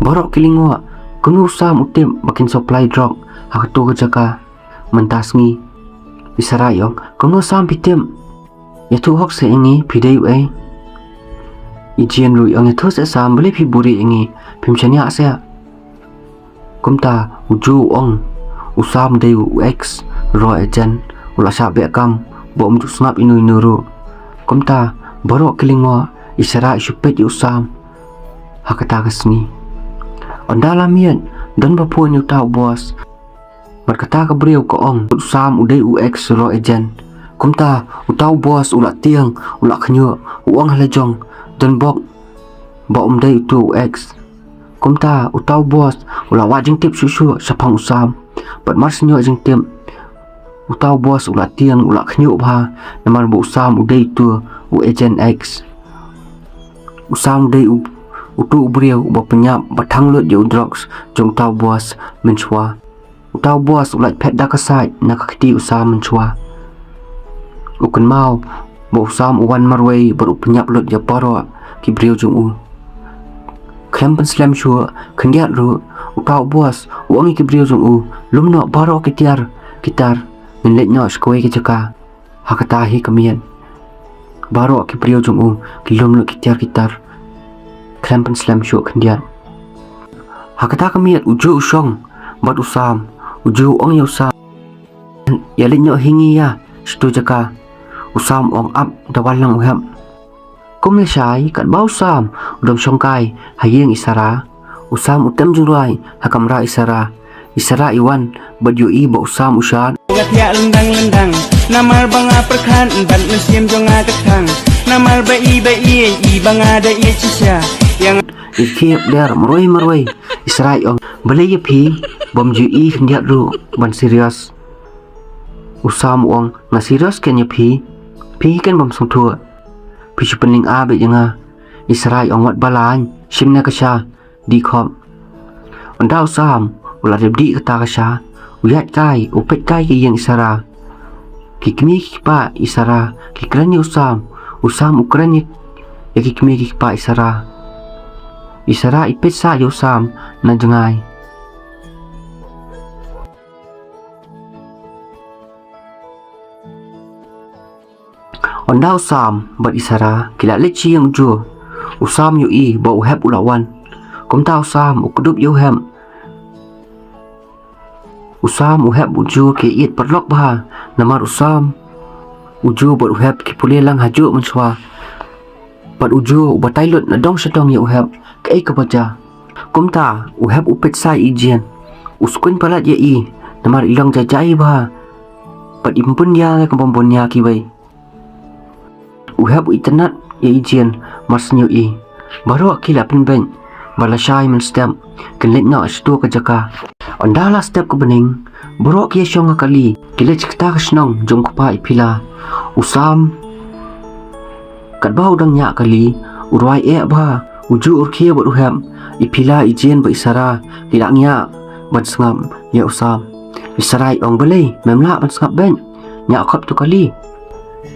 borok kilingo kunu usam utim makin supply drug hak tu jaka mentasngi isara yong kunu usam pitim yetu hok se ingi pidai ai ijian lui ang itu se sam beli pi buri ingi pimchania se kumta uju ong usam dei x ro ejen ula sabe kam bom ju snap inu nuru kumta borok kilingo isara supet usam hakata kasni ondala mian dan bapun yu tau bos berkata ke beliau ke ong usam udai ux ro ejen kumta utau bos ula tiang ula khnyo uang halajong dan bok dai tu x kumta utau bos ula wajing tip susu sapang usam bat mar senyo jing tip utau bos ula tiang ula khnyo ba namar bu usam udai tu u agent x usam udai utu beriau ba penyap batang lut je drugs jong tau bos menchwa utau bos ula pet dakasai nak kiti usam menchwa ukun mau bo usam uwan marway baru penyap lut je paro ki beriau jong u Klempen slam shua kendiat ru utau bos uang ki beriau jong u lumno baro kitar minlet nyo skoi ki jaka hakata hi kamian baro ki beriau jong u kilum lu kitar Klempen slam shua kendiat hakata kamiat uju usong bat usam uju ong usam yalit nyo hingi ya stu jaka usam ong up dawalang uham kum le shai kat bau sam udam songkai hayeng isara usam utem jungrai hakamra isara iwan baju i ba usam usan ya lendang namar banga perkhan ban mesim jonga ketang namar bai i banga da i cisya yang ikiep der maroi isra ong bele ye phi bom ju i khndiat ru ban serius usam ong na serius ken ye phi ken bom song thua pichu pening a be janga israi ong wat balan shimna kasha di khom ondau sam ula rebdi kata kasha uyat kai upet kai ki yang isara kikmi pa isara kikrani usam ukrani ya kikmi pa isara ipet sa usam na jangai ondau sam bat isara kila lechi yang ju usam yu i ba uhab ulawan kumta usam ukdup yu hem usam uhab uju ke it perlok ba namar usam uju bat uhab ki pule lang haju menswa bat uju batailut na dong sedong yu uhab ke ka baca kumta uhab upet sai ijian uskun palat ye i namar ilang jajai ba bat impun ya ka bombonya ki bai uhab internet ya ijian marsnyo i baru kila penben bala shai men step kenlet na stu ka jaka ondala step ko bening baru kia shong kali kila cikta kasnong jong pa ipila usam kat bau dang nya kali Uruai ba uju urkhia bat uhem ipila ijen ba isara hilangnya ban sngam ya usam isarai ong belai memla ban sngap ben nya khap tu kali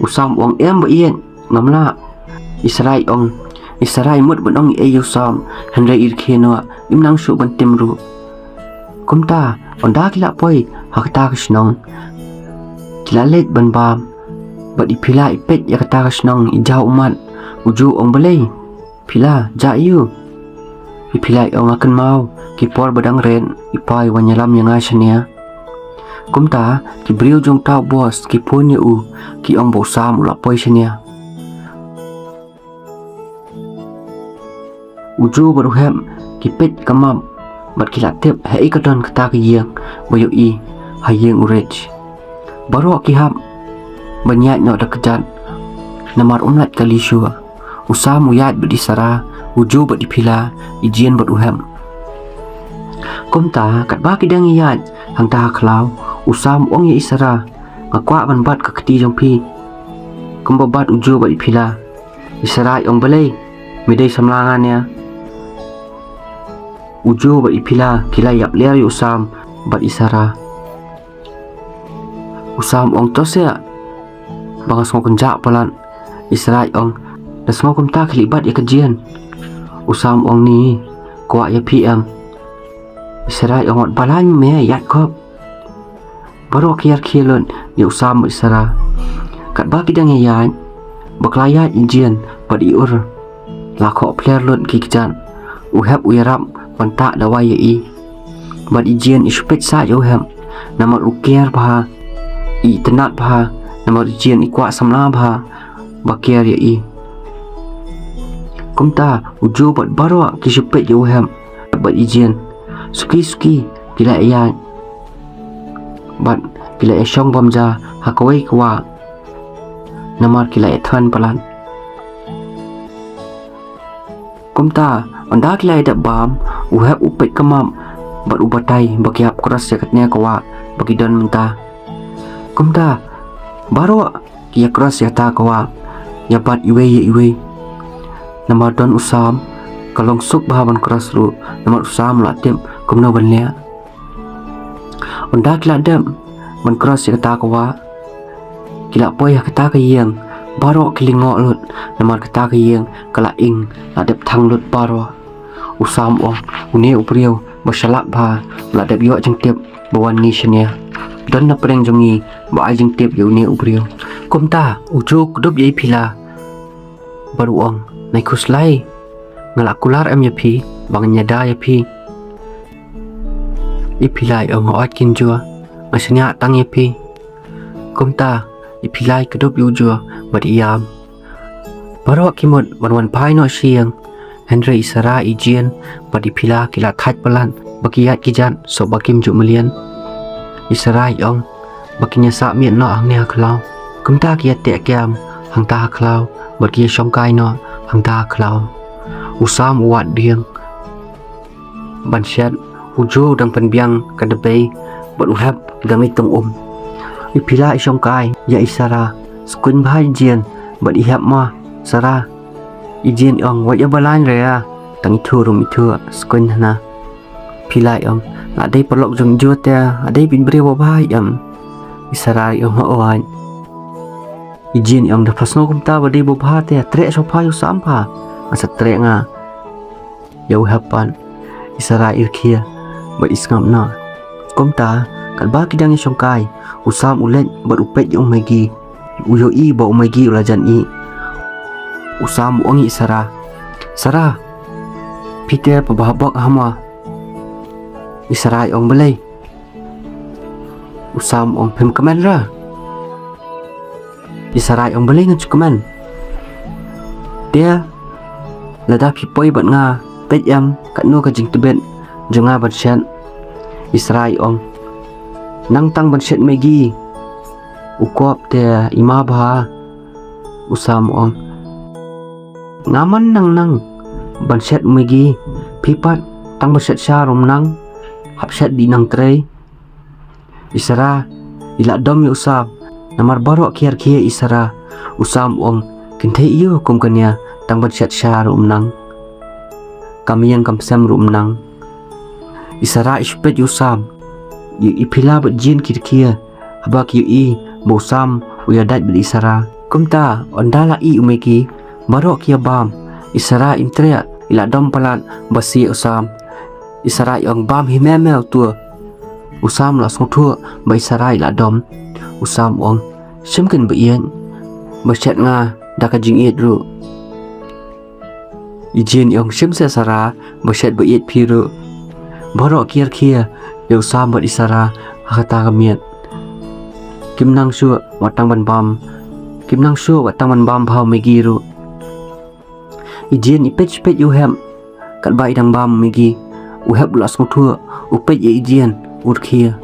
usam ong ba ien ngamla isarai mut ban ong e usam handai irkhino imnang shu ban timru kumta onda kila poi hakta kisnong kila let ban bam bat ipila ipet ya kata kisnong ijau umat uju ong belai pila ja yu ipilai ong akan mau kipor badang ren ipai wanyalam yang asania kumta ki briu jong tau bos ki punya ki ong bo sam ula poi sania uju baru hem ki pet kamam bat kila tep hei kadon kata ki yang boyo i hayeng urech baru ki ham banyak no dekejan namar umlat kali syua usam uyat berdisara uju bat dipila ijian bat uhem kumta kat ba kidang iyat hang ta khlau usam ong ye isara ngakwa ban bat ka keti jong pi kumba bat uju bat dipila isara ong balai midai samlangannya uju bat dipila kila yap ler usam bat isara usam ong tosya bangas ngok kenjak pelan isara ong da semua kumta kelibat ya kajian usam ong ni kuat ya PM isara ong balan me yat kop baru kiar kilon ya usam isara kat ba kidang ya baklayat ijian padi ur lakho player lon kikjan uhap uyarap pantak dawai ya i bad ijian ispet sa yo hem nama ukiar bah i tenat bah nama ijian ikwa samla bah bakiar ya i kumta uju bat barwa kisupet yo hem bat ijian suki kila ayan bat kila esyong bamja hakawai kwa namar kila ethan palan kumta anda kila edak bam uhap upet kemam bat ubatai bakiap keras yakatnya kwa bagi don mentah kumta barwa kia keras yata kwa yabat iwe nama don usam kalong suk bahaban keras lu nama usam latim kumna banlia onda kila dem ban keras yata kwa kila poy kata kayeng baro kilingok lut nama kata kayeng kala ing ladep thang lut baro usam ong une upriu basalak ba ladep yo jengtip bawan ngisnya don na preng jongi ba jengtip yo une upriu kumta ujuk dup yai pila baru ong nai kuslai ngalakular em ya pi bang nyada ya pi ipilai ong ot kinjua masnya tang ya pi kumta ipilai kedup yujua badiam baru kimot banwan pai no siang Henry isara ijian badi pila kila khat pelan bakiat kijan so bakim juk melian isara ong bakinya sa miet no angnya khlau kumta kia te kiam hang ta khlau bakia shongkai no hang ta khlau usam wat diang banshat uju dang penbiang kadebei bat uhap dang itung ipila ishongkai ya isara skun bhai jian bat ihap ma sara ijen ong wat ya balan rea tang itu rum itu skun na pilai ong adai pelok jong jut ya adai bin beri bhai isara ong oan ijen ong da pasno kumta badai bobha te tre sopa yu sampa asa tre nga yau hapan isara irkhia bat isngam na kumta kalba kidang ishongkai usam ulet bat upet yung magi uyo i ba umagi ulajan i usam ongi sara Peter pabahabak hama isara ong belai usam ong pem kaman ra isara ong belai ngan cukuman dia lada pipoi bat nga pet yam kat no ka jing tebet jonga bat syan isara ong nang tang ban shet megi ukop te ima ba usam ong ngaman nang ban shet megi pipat tang ban shet syarum nang hap shet di nang trei isara ila dom yu usam namar baro kiar kia isara usam ong kinthe iyo kum kanya tang ban chat sha ru menang kami yang kam sam ru menang isara ispet yusam ipila bat jin kirkia habak yu bosam uyadat bil isara kumta ondala umeki barok kia bam isara imtrea ila dom palat basi usam isara yang bam himemel tua usam la songthua ba isara ila dom usam ong simkin beien berchat nga daka jingiet ru ijin yang simse sara berchat beit piru barok kia yo sam bat isara kata kamiat kimnang su watang ban bam kimnang su watang ban bam phau megi ru ijin ipet yu hem kat bai dang bam megi u heb la song thua u pet ye ijin ur kia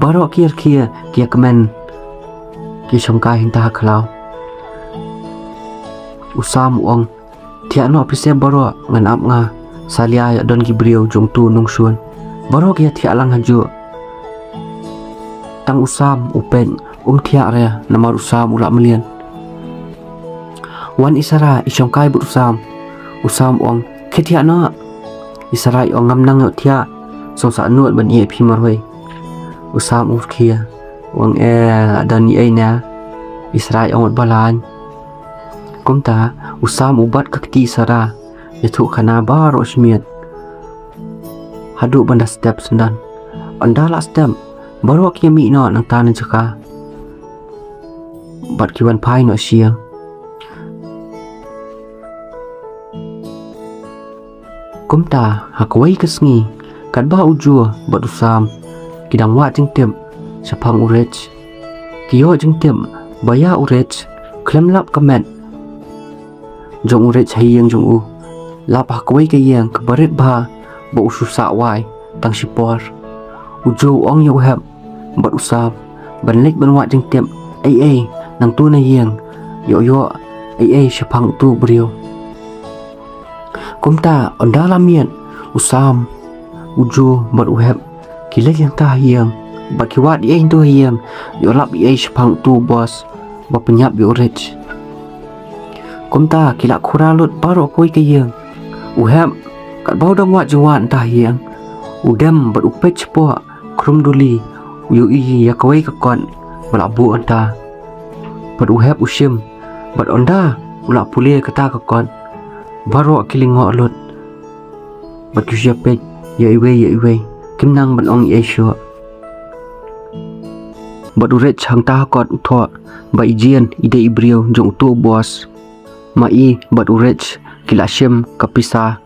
barok kia kemen ki songkai hinta khlau usam ong tia no apise baro ngan ap nga salia ya don gibriu jong tu nong suan baro kia tia lang haju tang usam upen tia re namar usam ula melian wan isara isongkai bu usam ong ketia no isara ong ngam nang tia songsa nuat ban ye phi marwei usam kia wang dan ye na isra ong balan kumta usam ubat kakti sara yatu khana baro smiat hadu banda step sendan andala step baro kimi no nang tanan jaka bat kiwan pai no sia kumta hakwai kesngi kan ba ujua bat usam kidang wa jingtem sapang urech kiyo jingtem baya urech klemlap kamet jong urech hayang jong u lap hakwai kayang kabaret ba bo ususa wai tang sipor ujo ong yo hab bat usab banlik banwa jingtem ai nang tu na yang yo ai sapang tu brio kumta ondala mian usam ujo bat uhab kilek yang ta hiang bakiwat ye tu hiang yo lap ye sapang tu bos ba penyap yo rich kumta kilak khuralut baro koi kayang uhab kat bau dang wat juan ta hiang udam bat upet po krum duli yo ya koi ka kon bala bu anta bat uhab usim bat onda ula pule kata ka kon baro kilingo lut bat kusyapet ya iwe kimnang ban ong ye shu baduret hang ta kot utho ba ijien ide ibrio jong tu bos mai baduret kila shem kapisa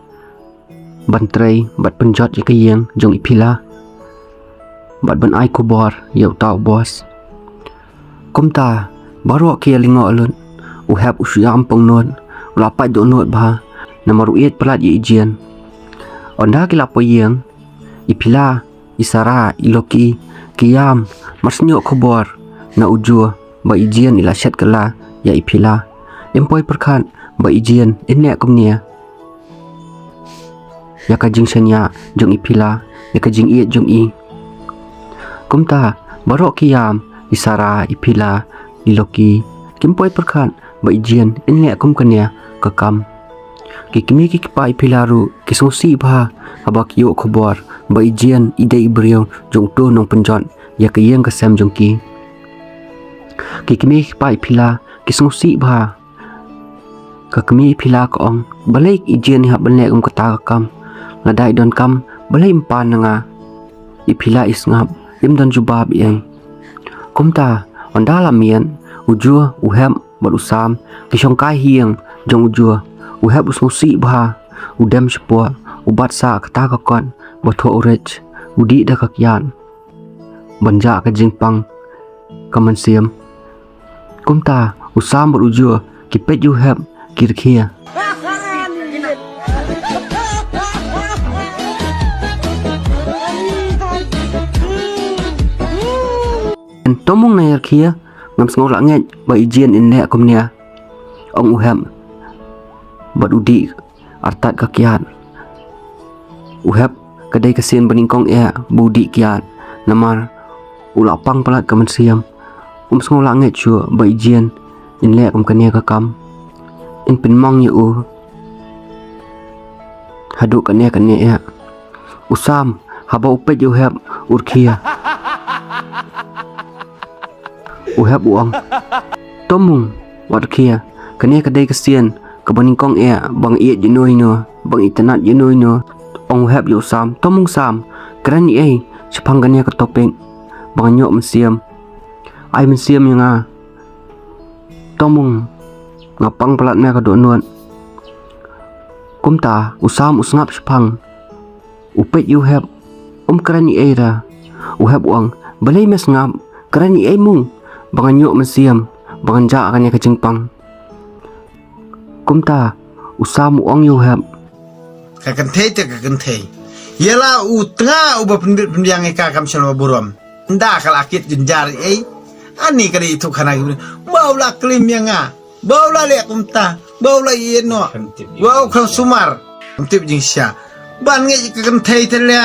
bantrei bat penjot ye kayeng jong ipila bat ban ai kubor yau tau bos kumta baro kia lingo alun uhab usyam pengnon lapat do not ba namaruit pelat ye ijien onda kila poyeng ipila isara iloki kiam masnyo khobor na ujua ba ijien ila shat kala ya ipila empoi perkhan ba ijien inne kumnia ya ka jing senya jong ipila ya ka jing i jong i kumta baro kiam isara ipila iloki kimpoi perkhan ba ijien inne kumkania kakam kikimi kipai pilaru kisosi ba habak yo khobor ba ijien ide ibrio jong tu nong penjon ya kayeng ka sam jong ki kikimi kipai pila kisosi ba kakmi pila ko ong balik ijien ha banle um kata kam ladai don kam balai impan nga ipila isngap imdon jubab yang kumta ondala mien ujua uhem barusam kisongkai hiang jong ujua uhab usosi ba udam sepua ubat sa kata kakon botho urech udi da kakyan banja ka jingpang kamansiam kumta usam berujua kipet uhab kirkhia tomong na kirkhia ngam ngol nget ba ijien inne kumnia ong uhab badudi artat kakian uhab kadai kasien beningkong budi kian namar ulapang pelat kamansiam sngol langet chu ba ijien inle kam kania kakam in pinmong ya haduk kane ya usam haba upet you have urkhia uhab uang tomung warkhia kane kadai kesian kebaning kong bang iet jenoi no bang itanat jenoi no ong uhab you sam tomung sam kerani sepang kane ke topeng bang nyok mensiam ai mensiam yang tomung ngapang pelat me ka do nuan kumta usam usngap sepang upet you have kerani ra uhab uang balai mes ngap kerani mung bang nyok mensiam bang ja kan ka jingpang kumta usam uang you have ka kan thei yela u tanga u ba pendiang ka kam chalo buram nda kal akit jenjar ani kali itu khana baula klim yang baula le kumta baula yeno bau khang sumar tip jingsha ban nge ka kan thei telia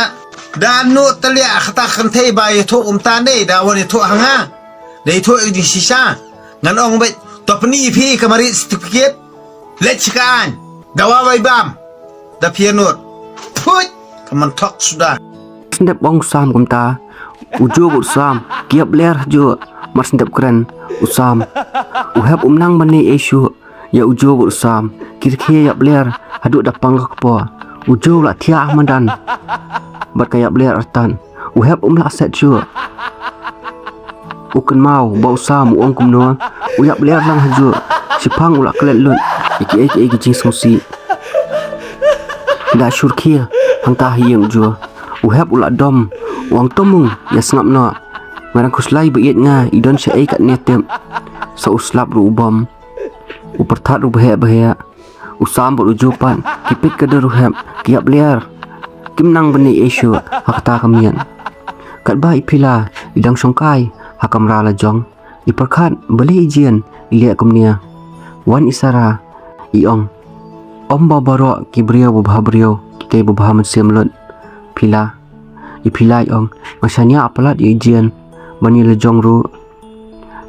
danu telia khata kan thei ba ye tho kumta nei da woni tho hanga dei tho jingsha ngan ong be topni phi kamari stiket lechkan dawa bai bam da pianot put kaman tok sudah sendep bong sam kumta ujo usam kiap ler jo mar sendep keren usam uhab nang bani esyu ya ujo usam kirkhe ya ler hadu dapang ka po ujo la thia ahmadan bat kaya ler artan uhab la set jo ukan mau bau sam uang kumno uyap ler lang haju sipang ula klet lut iki jing susi da syurkhia hangta hiang jo uhab ula dom uang tomung ya sengap no ngarang kuslai beiet nga idon se kat netem so uslap ru ubam uperthat ru bahaya usam bu jupan kipit kader uhab kiap ler kimnang bani esyu hakta kamian kat ba ipila idang songkai hakamra la jong iperkhat beli ijian ilia kumnia wan isara iong baro kibrio bubha kite bubha mensiam lut pila ipilai ong masanya apalat ijian bani le jong ru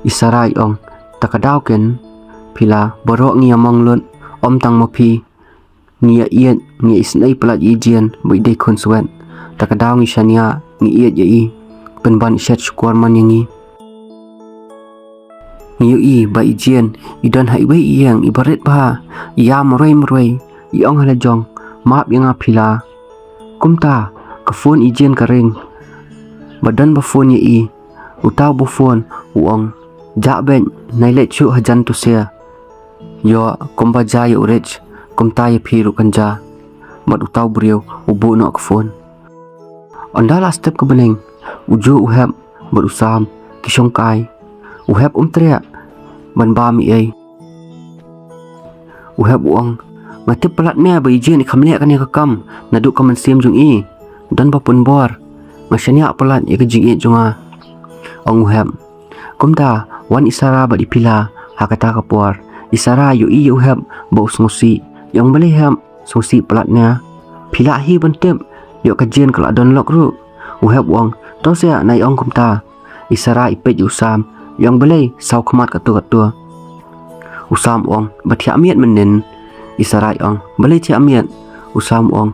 isarai ong takadau ken pila baro ngia mong lut tang mopi ngia iet ngia isnai palat ijian bai de konsuan takadau ngi shania ngi iet ye penban shat syukur man yangi ngi bai ijian idan hai bai yang ibaret ba ya moroi iong hala jong map yang apila kumta ke phone ijian karing badan ba phone ye utau bu phone uong ja ben naile chu hajan tu sia yo komba ja yo rich komta ye phiru kanja mat utau brio ubu no ke phone andala step ke bening uju uhab berusam kisongkai uhab tria ban ba mi uhab uong ngatip pelat me ba ijin khamle kan ka kam nadu kaman sim jung dan ba pun bor ngasanya pelat ye ke jing junga ong uhab kumta wan isara ba dipila hakata kapor isara yu uhab ba usmusi yang beli ham susi pelatnya pila hi bentep yo kajian kala don lok ru uhab uong to sia nai ong kumta isara ipet usam yang beli sau khamat katu usam uong bathia miat menen isara ong beli tia miat usam uong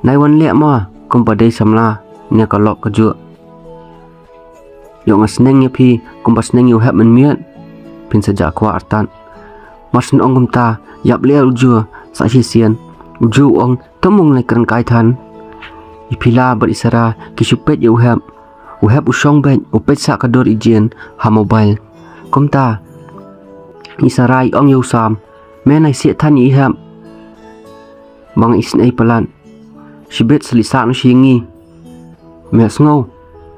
nai wan le ma kumpa dei samla nya kalok kaju yo ngasneng ye phi kumpa sneng yu hab men miat pin saja kwa artan masin ong kumta yap le uju sa hisian uju ong tomung nai kran kai than ipila ber isara kisupet ye uhab usong ben upet sa kador ijien ha mobile kumta isarai ong yu sam menai sia than iham bang isnai pelan sibet selisa no singi mes ngau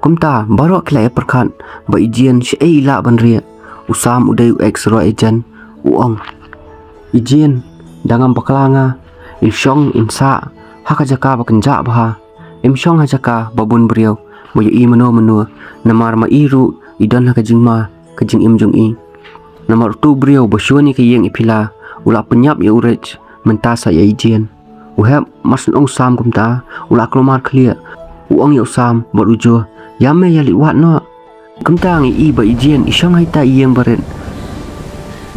kumta baro klai perkhan ba ijien si ila banria usam udai extra ejan uong ijien dangam baklanga ilshong imsa hakajaka bakenja bah imshong hajaka babun brio boyo mano namar ma iru idan hakajingma kajing imjung namar tu brio bosyoni ke yeng ipila ula penyap ya urech mentasa ya ijien uhab masun ong sam kumta ula klomar clear uong ya sam borujo yame ya liwat no kumta ngi ba ijien isang haita iyeng baren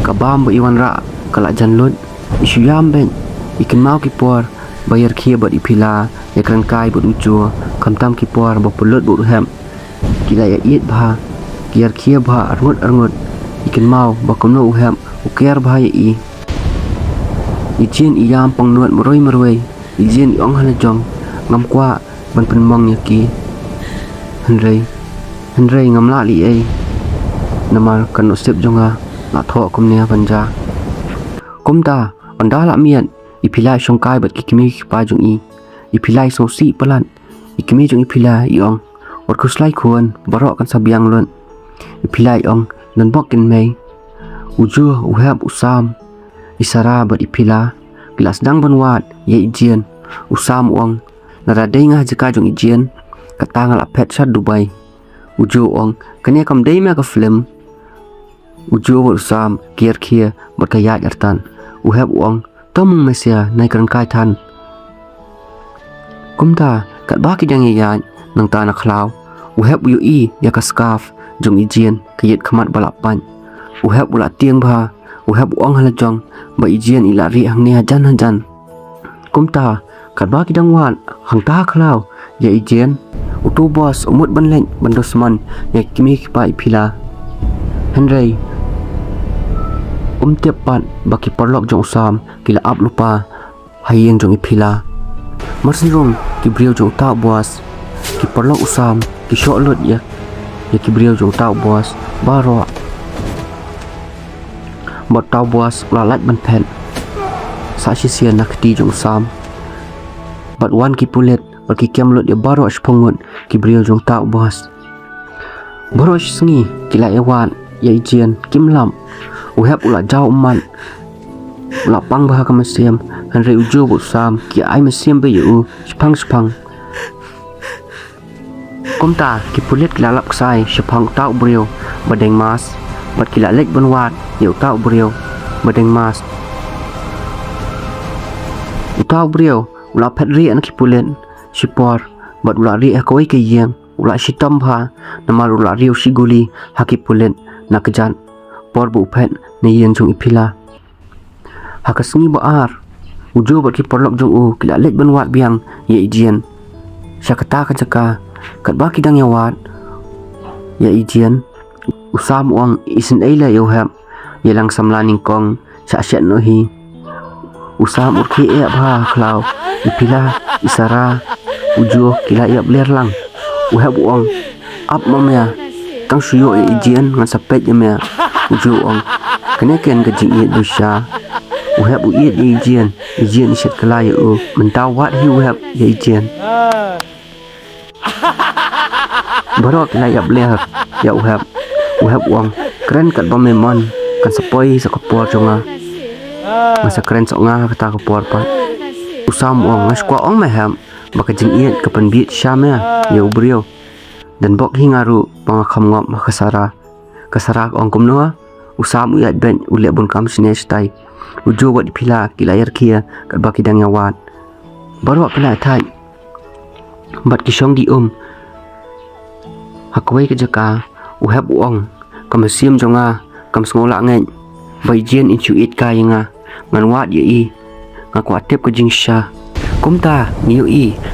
kabam ba iwan ra kalak jan lut isu yam ben ikan mau kipor bayar kia buat ipila ya kran kai buat ujur kamtam kipor bapulut buat hem kila ya iet bah kiar kia bah arngut ikan mau bakomno uhem ukiar bah ya ijin iyam pangnuat meroi ijin iong hala jong ngam kwa ban penmong yaki Henry ngam la li ai namar kan usip jonga la tho kumnia panja kumta anda la mian ipilai songkai bat kikimi pa jong ipilai so si palan ikimi jong ipilai iong or kuslai kuan barok kan sabiang lun ipilai ong nan bokin mei ujur uhab usam isara bat ipila gelas dang banwat ye ijien usam ong naradai ngah jeka jong ijien katang la pet shat Dubai ujur ong kanya kam dei me ka film ujur usam kier kia bat kaya artan uhab ong tomung mesia nai kan kai than kumta kat ba ki dang ya nang ta na khlau uhab yu ya ka scarf jong ijien kayet khamat balapan uhab ula tiang ba uhab ong hala jong ba ijien ila ri hang ne hajan kumta kat ba ki dang wan hang ta khlau ya ijien utu bos umut banleng bandosman ya kimi pa ipila Henry tiap pan baki perlok jong usam kila ap lupa hayeng jong ipila marsinrong ki brio jong ta bos ki perlok usam ki shot lut ya ki brio jong ta bos baro bot ta bos lalat ban pen sa sian nak ti jong usam bat wan ki pulet baki kem lut ya baro ashpongun ki brio jong ta bos baro sngi kila ewan ya ijien kimlam uhab ula jauh man ula pang bah ka masiam Henry ujo bu sam ki ai masiam be yu spang komta ki pulet lalap sai spang tau brio badeng mas bat kila lek banwat yu tau brio badeng mas tau brio ula pet ri an ki pulet sipor bat ula ri akoi ke yeng ula sitam bha namar ula riu siguli haki pulet nakjan por bu pet ne yen jong ipila hakasngi ba ujo bat ki porlok jong kila lek banwat biang ye ijien syakata ka jaka kat ba kidang yawat ya ijien usam ong isin aila yo ham yelang samlaning kong sa syat no hi usam urki e ba khlau ipila isara ujo kila ya bler lang uhab ong ap mamya tang suyo e ijien ngan sapet ya ujo ong kena ken gajing iet dusha uhab iet ijien iset kala ya mentau wat hi uhab ya ijien barok la ya bler ya uhab ong keren kat ba memon kan sepoi sakapor jonga masa keren songa kata kapor pa usam ong ngasqua ong maham bakajing iet kapan biet syamya ya ubrio dan bok hingaru pangakham ngop makasara kasara ong kumnoa usam uyat ben ule bun kam sinestai ujo wat dipila kilayar kia kat baki dang yawat baru kena thai bat kisong di hakwai ke jaka uhab ong kam sim jonga kam sngola ngen baijien intuit ka yanga ngan wat ye ngakwa tep ke jingsha kumta niu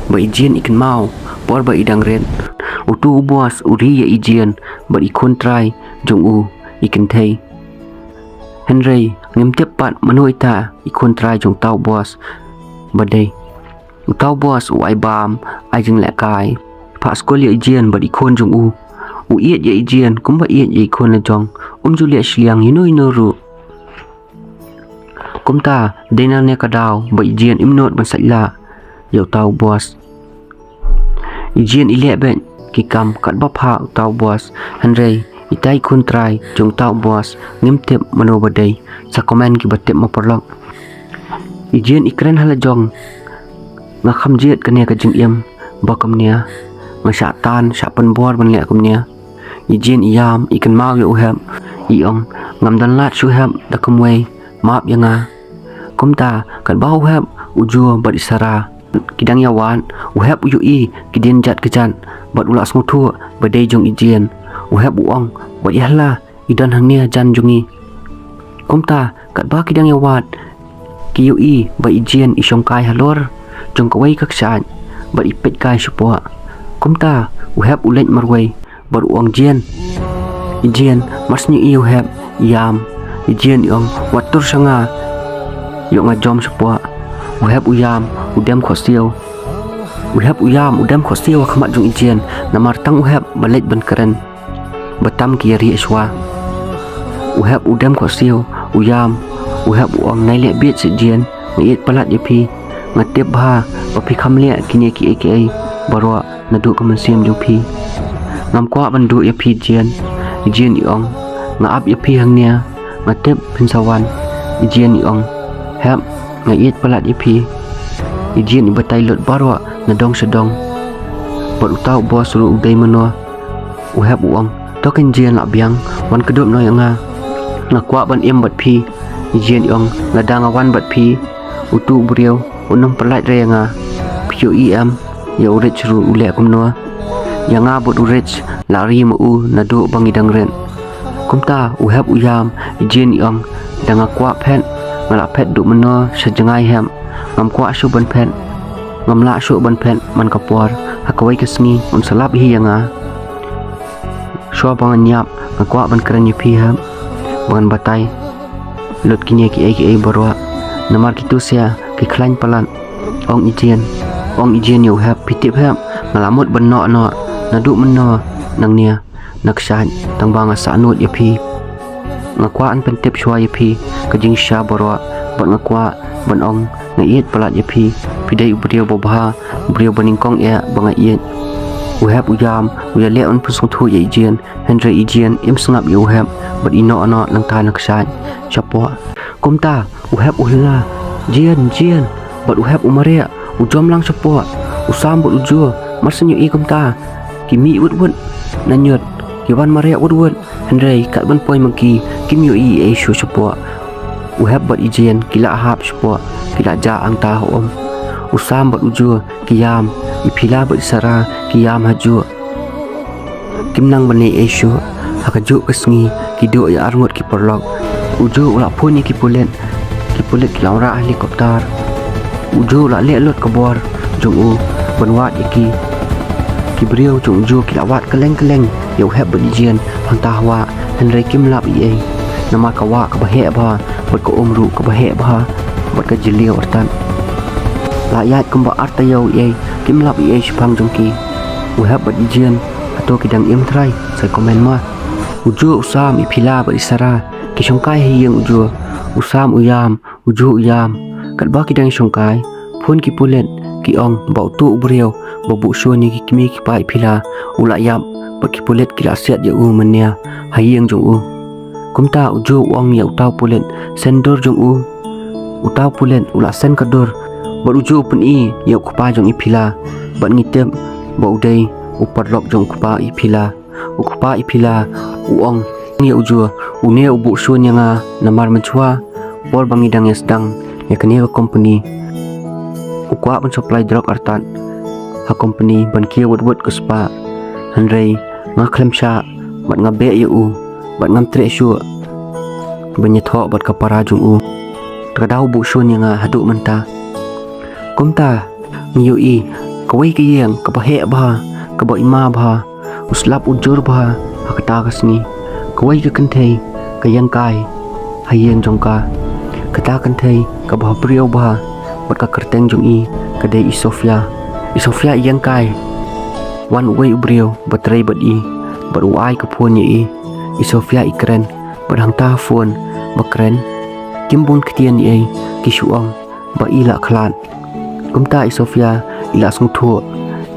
baijien ikan mau por ba idang ren utu bos uri ye ijien ba ikon try jong ikan thei Henry ngem tepat manuita ikon try jong tau bos badai tau bos ai bam ai jing la kai pa skol ye ijien ba ikon jong iet ye ijien kum ba iet ye ikon la jong julia shliang inu ru kumta dena ne kadau ba ijien imnot ban saila yo tau bos ijien ile ben kikam kat ba pha tau bos Henry itai kun try jong tau bos ngim tep mano badai sa komen ki batep maporlok ijien ikren hala jong nga kham jet kania ka jing yam bakam nia nga sha tan sha pan bor ban le kum nia ijien iyam ikan mau yo hem iong ngam dan lat su hem da kumwei map yanga kumta kat bau hem ujo bat isara kidang yawan uhab yu kidin jat kejan bat ulak smutu badai jong ijien uhab uong bat yahla idan hangnia jan jongi Kom ta kat ba kidang yawat ki ui ba ijian isong kai halor jong kawai kaksan ba ipet kai supua. Kom ta uhap ulet marwai bar uang jian ijian masnyu i uhap yam ijian yong watur sanga yong ngajom supua. Uhap uyam udam khosiu uhap uyam udam khosiu khamat jong ijian namar tang uhap balet ban keren batam ki ri iswa. Uhap udam khosiu uyam uhap uang nai le biet sejian ngiit palat yapi ngatep bha papi khamle kini ki aka barwa nadu kamansiam jupi ngam kwa bandu yapi jian ijian yong ngaap yapi hangnia ngatep pinsawan ijian yong hap ngait palat yapi ijian ibatai lot barwa nadong sedong bar utau bos ru udai mano uhap uang token jian la biang wan kedop no yanga ngakwa ban em bat phi ijian yong ladang awan bat phi utu buriau unam palat renga pio em ya urech ru ule kumno yanga bot urech lari mu nadu bangidang ren kumta uhap uyam ijian yong danga kwa phen ngala phet du mano sejengai hem ngam kwa su ban phen ngam la su ban phen man kapor hakawai kesngi un salap hi yanga sho bangan nyap ngakwa ban keren pi hem bangan batai lot kini ki barwa namar kitu sia ki klain palan ong ijian yo hap pitip hem ngalamut benno no nadu menno nang nia naksan tang banga sanut yapi ngakwa an pentip shwa yapi kajing sha barwa bat ngakwa ban ong ngait palat yapi pidai brio bobha brio baningkong e banga iet uhap uyam uyale on pusung thu ye ijian hendra ijian im sngap yo hap bat ino ano nang ta naksan chapo komta uhap uhla jian bat uhap umaria ujom lang chapo usam bat ujo marsenyu i komta kimi wut nanyot kiwan maria wut hendrai kat ban poi mangki kimyo i shu chapo uhap bat ijian kila hap chapo kila ja ang ta om usam bat ujo kiyam ipila bat sara kiyam haju kimnang bani shu hakaju kesngi kido ya arngot ki perlok ujo ula puni ki pulet kilaura helikopter ujo la le lot kabor jong u banwat iki kibriu jong jo kilawat keleng yo heb bedijian hantahwa henry kimlap ie nama kawa ka bahe ba bat ko umru ka bahe ba bat ka jiliu artan layat kumba artayo ie kimlap ie shpang jongki u heb bedijian atau kidang im trai sai komen ma ujo usam ipila ba isara ki shongkai hiyang ujo usam uyam ujo uyam kat ba kidang shongkai phun ki pulet ki ong bau tu briau babu shoni ki kimi ki pai pila ula yap baki pulet ki lasiat ya mania hayang jong kumta ujo ong ya utau pulet sendor jong utau pulet ula sen kador bar ujo pun i ya kupa jong ipila bat ngitem bau dai upadlok jong kupa ipila ukupa ipila uong ya ujo une ubu shon yang namar menchua bor bangidang ya sedang ya kene company ukwa ban supply drug artan ha company ban kia wut ke spa handrai ngaklem sha bat ngabe yu bat ngam tre shu banya tho bat kapara jung tradau bu shon yang hadu menta kumta nyu i kawai ke yang ka bahe ba ka ba ima ba uslap ujur ba hakata kasni kawai ke kanthei ka yang kai hayeng jongka kata kanthei ka ba priau ba bat ka kerteng jong i kadai isofia yang kai wan way ubrio batrai bat i bat uai ka phun i isofia ikren bat hang ta phun bakren kimbun ktian i kisuang ba ila khlan kumta isofia ila sung thu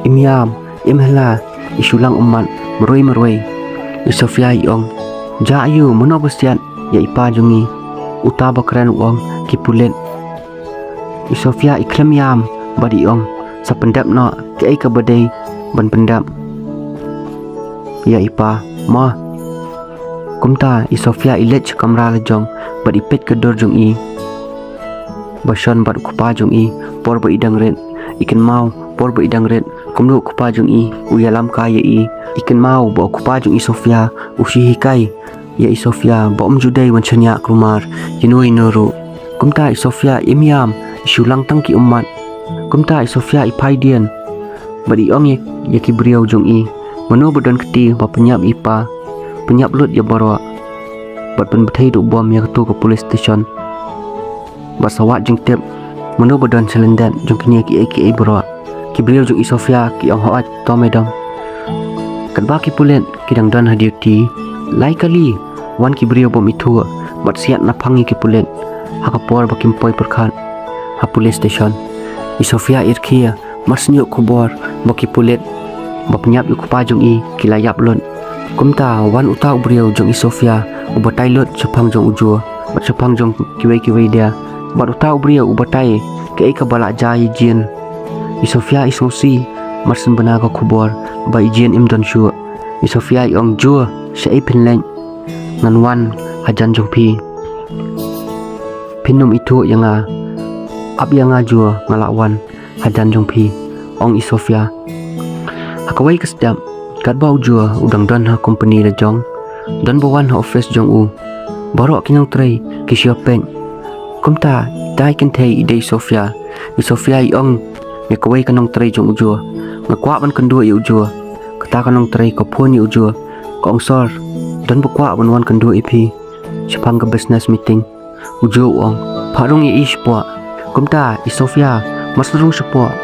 imyam imhla isulang umman meroi isofia iong ja ayu monobasian ya ipa jongi uta bakren uang kipulen isofia iklem yam badi ong sa pendap no ke ka badai ban pendap ya ipa ma kumta isofia ilet kamra la jong badi pet ke dor jong i basan bad kupa jong i por ba idang ren ikan mau por ba idang ren kumlu kupa jong i uyalam kaya i ikan mau ba kupa jong isofia usi hikai ya i Sofia bom judai wan chanya krumar yinoi noru kumta i Sofia imiam isulang tangki umat kumta i Sofia i paidian badi ong ya ki beriau jong i mano badan keti ba penyap ipa penyap lut ya barwa bat pen bethai du bom ya ketu ke police station basawat jeng tep mano badan selendan jong kini ki barwa ki beriau jong i Sofia ki ong hoat to medam kat ba ki pulen kidang dan ha duty lai kali wan ki beriau bom itu bat siat na phangi ki pulen ha kapor ba kim poi perkhan ha police station i Sofia irkhia masnyo khobor ba ki pulet ba penyap yu kupa jong i kilayap lon kumta wan uta beriau jong i Sofia ubatai lot chapang jong ujua bat chapang jong kiwei dia bat uta beriau ubatai ke ka bala jai jin i Sofia isosi marsen bana ka khobor ba ijin imdon shu i Sofia ong jua sei pinleng ngan wan hajan jong pi pinum itu yanga ab yanga jua ngalawan hajan jong pi ong i Sofia hakawai kasdam kat bau jua udang dan ha company da jong dan bawan ha office jong u barok kinang tray ki shopping kumta dai kan thei i Sofia i Sofia ong me kawai kanong tray jong ujua ngakwa ban kandu i ujua kata kanong tray ko phone i ujua ko ong sor dan bukwa ban wan kandu i pi chapang ka business meeting ujua ong pharung i ispwa kumta i Sofia masrung support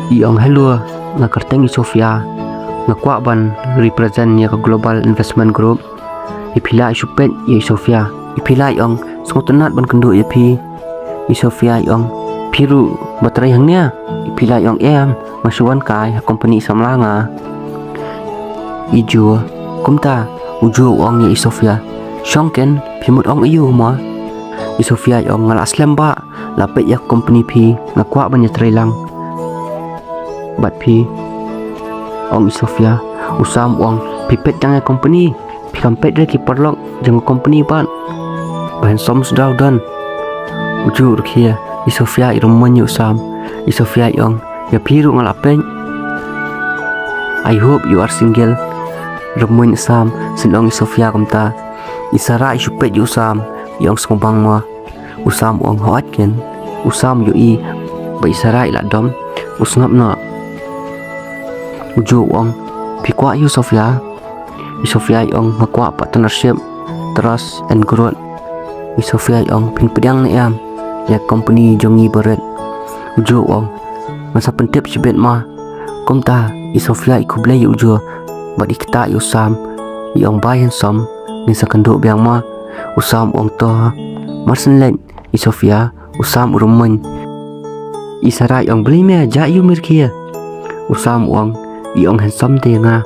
i ong hello nga karteng i Sofia ngakwa ban represent ya ka global investment group ipila i supet i Sofia ipila i ong sngotenat ban kendu i pi i Sofia i ong piru baterai hangnya ipila i ong masuan kai ha company samlanga i ju kumta uju ong i Sofia shongken pimut ong iu ma i Sofia i ong ngala aslam ba lapet ya company pi ngakwa ban ya trailang bat pi ong i Sofia usam ong pipet jangan company pi kampet re ki perlok jang company ban bahan som sudah dan ujur kia i Sofia i rumah usam i Sofia ong ya piru ngalapen I hope you are single rumah usam sinong i Sofia kumta i sara i supet usam yang sengobang ma usam ong hoat ken usam yu i ba isara ila dom usngap na uju ong pikwa yu Sofia i Sofia ong makwa partnership trust and growth i Sofia ong pin pedang na ya company jongi beret uju ong masa pentip sibet ma kumta i Sofia i kublai uju ba dikta yu sam ong bayan som ni sakando biang ma usam ong to marsen len i Sofia usam urumman i sarai ong beli me ja yu mirkia usam ong i ong handsome de nga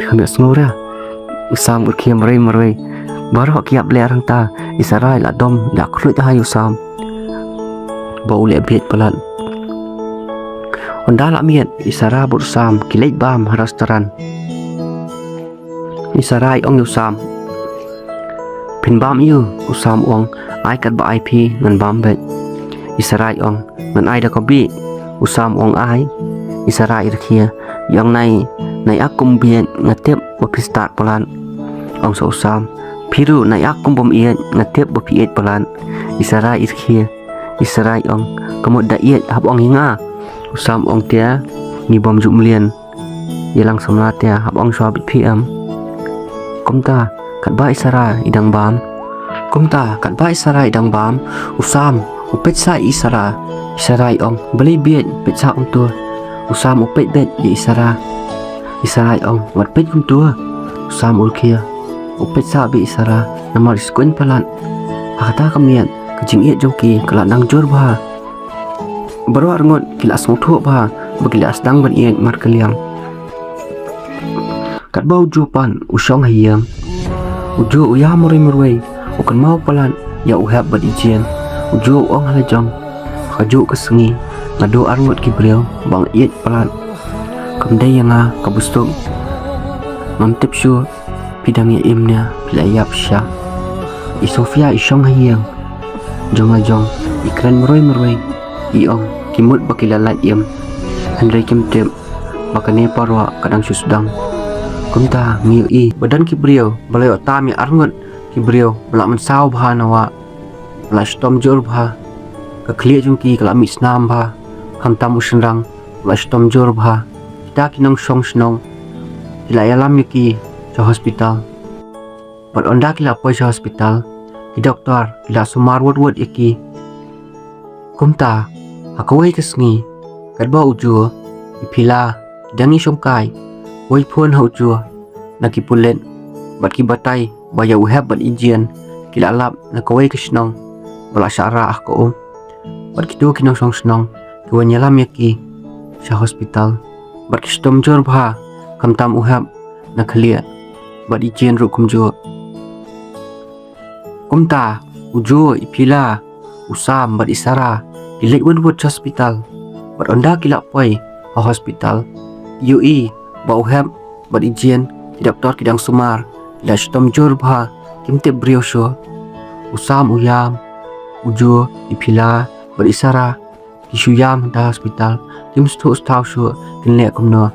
kami snora usam urkia marai barok kiap le arang ta i sarai la dom la khlut ha usam bau le biet palat onda la miet i sara bur sam kilait bam restoran i sarai ong usam pin bam yu usam ong ai kat ba IP ngan bam bet isarai ong ngan ai da kobi usam ong ai isarai irkhia yang nai akum bien ngatep ba pistat polan ong so usam piru nai akum bom iet ngatep ba piet polan isarai irkhia isarai ong kamot da iet hab ong hinga usam ong tia ni bom jumlian yelang samla tia hab ong so bit pm komta kat ba isara idang bam kumta kat ba isara idang bam usam upet sa isara ong beli biet pet sa tu usam upet bet di isara ong wat pet tu usam ulkia upet sa bi isara namar iskuen palan akata kamian kejing iet jongki kala nang jor ba baru arngot kila asmutho ba bagila asdang ban iet mar kaliang kat bau jupan usong hayang uju uya murai ukan mau palan ya uhab bad ijian uju ong halajong kaju kesengi ngadu arngot ki beliau bang iet palan kamdai yang kabustung mamtip syu pidang ya imnya pilayap sya i Sofia isong hayang jong ikran murai iong kimut bakilalat im handai kimtip bakane parwa kadang susdang Kumta ngi badan ki brio balai ota mi arngot ki brio bala mensau bha nawa bala stom jor bha ka khlia jung ki kala mi snam bha kam tam usrang bala stom jor bha kita ki nong song snong ila yalam ki cho hospital but onda ki la poi cho hospital ki doktor ki la sumar wot iki kumta akawai kasngi kadba ujo ipila dangi songkai wai phun hau chua nakipulen bat ki batai baya uhab bat ijian kila lap nakawai kisnong bala syara ko bat kitu kinong song snong tuanya lam yaki sa hospital bat kistom jor bha kamtam uhab nakhalia bat ijian ru kumjo kumta ujo ipila usam bat isara dilek wot hospital bat onda kila poi hospital UI ba uhab bat ijian ki doktor kidang sumar la stom jor bha kimte brio sho usam uyam ujo ipila bat isara ki shuyam da hospital kim sto stau sho kinle kumno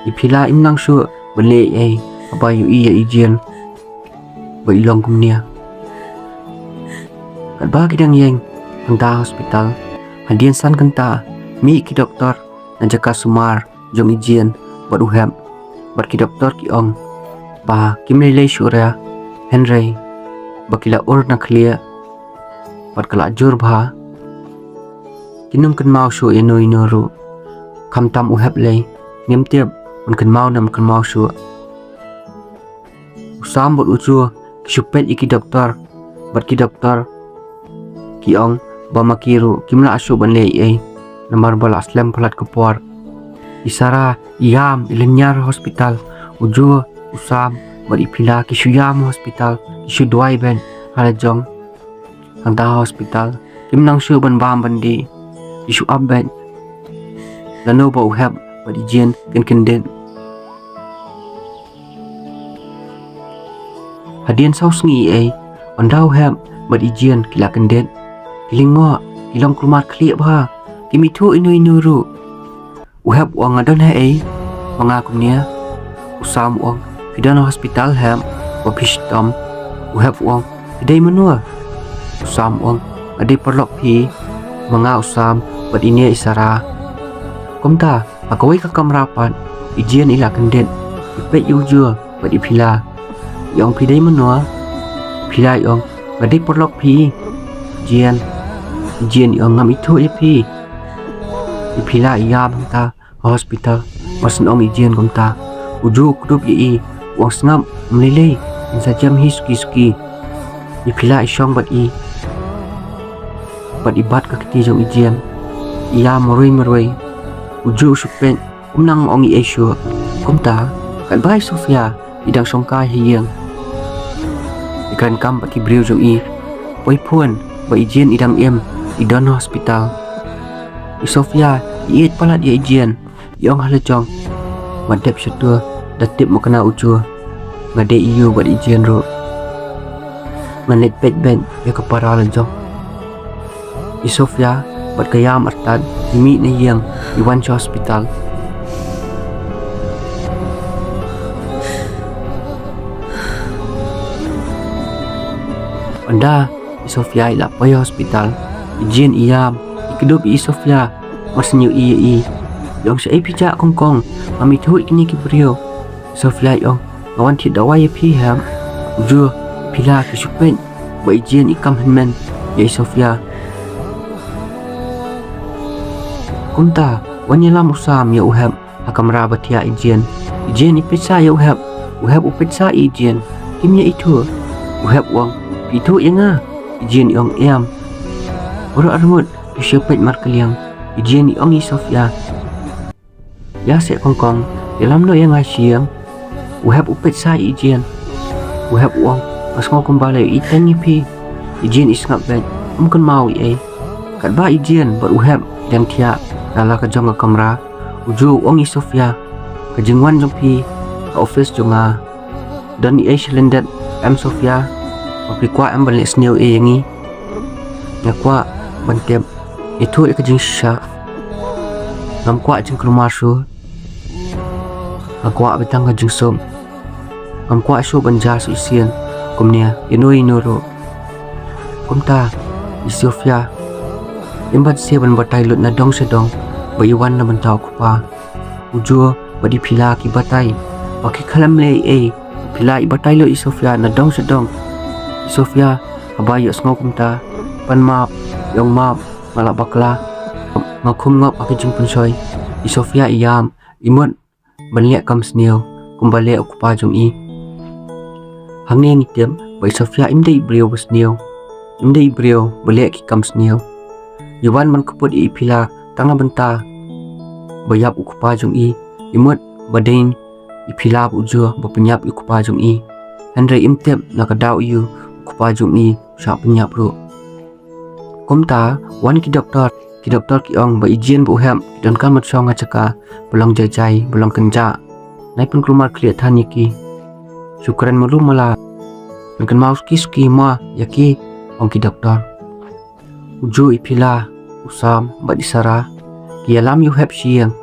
ipila imnang sho bele ba UI ya ijian ba ilong kumnia kat ba kidang yeng da hospital hadian san kanta mi ki doktor na jaka sumar jong ijian bat uhab bat ki doktor ki ong ba kimlele syura henry bakila ur na khlia bat kala jur bha kinum kan mau shu eno inoru kamtam uhab le ngem tiap un kan mau nam kan mau shu usam bot uju supet iki doktor bat ki doktor ki ong ba makiru kimla asu banle namar bala aslam phalat kapor isara iam ilenyar hospital ujo usam bari phila ki suyam hospital ki sudwai ben hala jong anda hospital kimnang su ban bam bandi ki su abben lano ba uhab bari jen ken den hadian saus ngi anda uhab bari jen kila ken den kilingmo kilong krumat khli bha kimithu inu ru uhab wang adon wanga kumnia usam wang pidan hospital ham wa pistom uhab wang idai menua usam wang ade perlok pi wanga usam bat ini isara komta akawai ka kamrapan ijian ila kenden ipet yujua bat ipila yong pidai menua pila yong ade perlok pi jian yong ngam itu pi ipila iya bangta hospital masen ong ijian komta uju kudup yi wang sngam mlele insa jam hiski ipila isyong bat ibat ka kiti jong ijian iya moroi uju supen umnang ong isyo komta kan bai sofia idang songkai hiyang ikan kam bat ki briu jong poi pun ba ijian idang idon hospital Sofia iit pala dia ijian yong halajong madep syutur datip mo kena ujo ngade iyo bat ijian ro manet pet ben ya kepara halajong Sofia bat kayam artad imi na yang iwan sa hospital anda Sofia ila pa hospital ijian iyam ikudup Sofia masnyu yong sa pija kongkong mami thu kini ki brio Sofia yong ngawan thi dawai pi ham ju pila ki supen ba ijian ikam henmen ya Sofia kumta wanyala musam ya uhab akamra batia ijian ipetsa ya uhab upetsa ijian kimnya itu uhab wang itu yanga ijian yong ora armut syepet markeliang ijian ong Sofia ya se kongkong dalam no yang asyang uhab upet sa ijian uhab wong pas ngo kembali itan pi ijian isngap ben mungkin mau kat ba ijian ber uhab dan tia dala ka jong ka kamera uju ong Sofia ka jengwan jong pi ka office jonga dan silendet Sofia aplikwa balik snew yangi nakwa bantep itu ikajing sya ngam kwa jeng rumah su Agwa betang ka jingsom. Amkwa iso banja su isian. Kumnia inoi noro. Kumta Sofia. Imbat siaban batai lut na dong sedong. Bayiwan na bantau kupa. Ujua badi pila ki batai. Paki kalam le pila i batai lut Sofia na dong sedong. Sofia habayo ngau kumta. Pan map yang map malak bakla. Ngakum ngap aki jingpun soy. Sofia iyam imut banliak kam sniu. Kumbale okupa jong i. Hangnya ngitem bai Sofia imdai brio besniu. Imdai brio baliak ki kam sniu. Yuban man kaput i pila tanga benta. Bayap ukupa jong i. Imut badain i pila ujua bapenyap ukupa jong i. Andre imtep nakadau yu ukupa jong i syak penyap ru. Kumta wan ki doktor ki ong ba ijien bu hem don kan mat song ngacaka belong jajai belong kenja. Nai pun kelumar kliat tanya ki. Syukuran mulu mala. Mungkin mau ski ma yaki ong ki doktor. Uju ipila usam ba disara. Ki alam yu hep siang.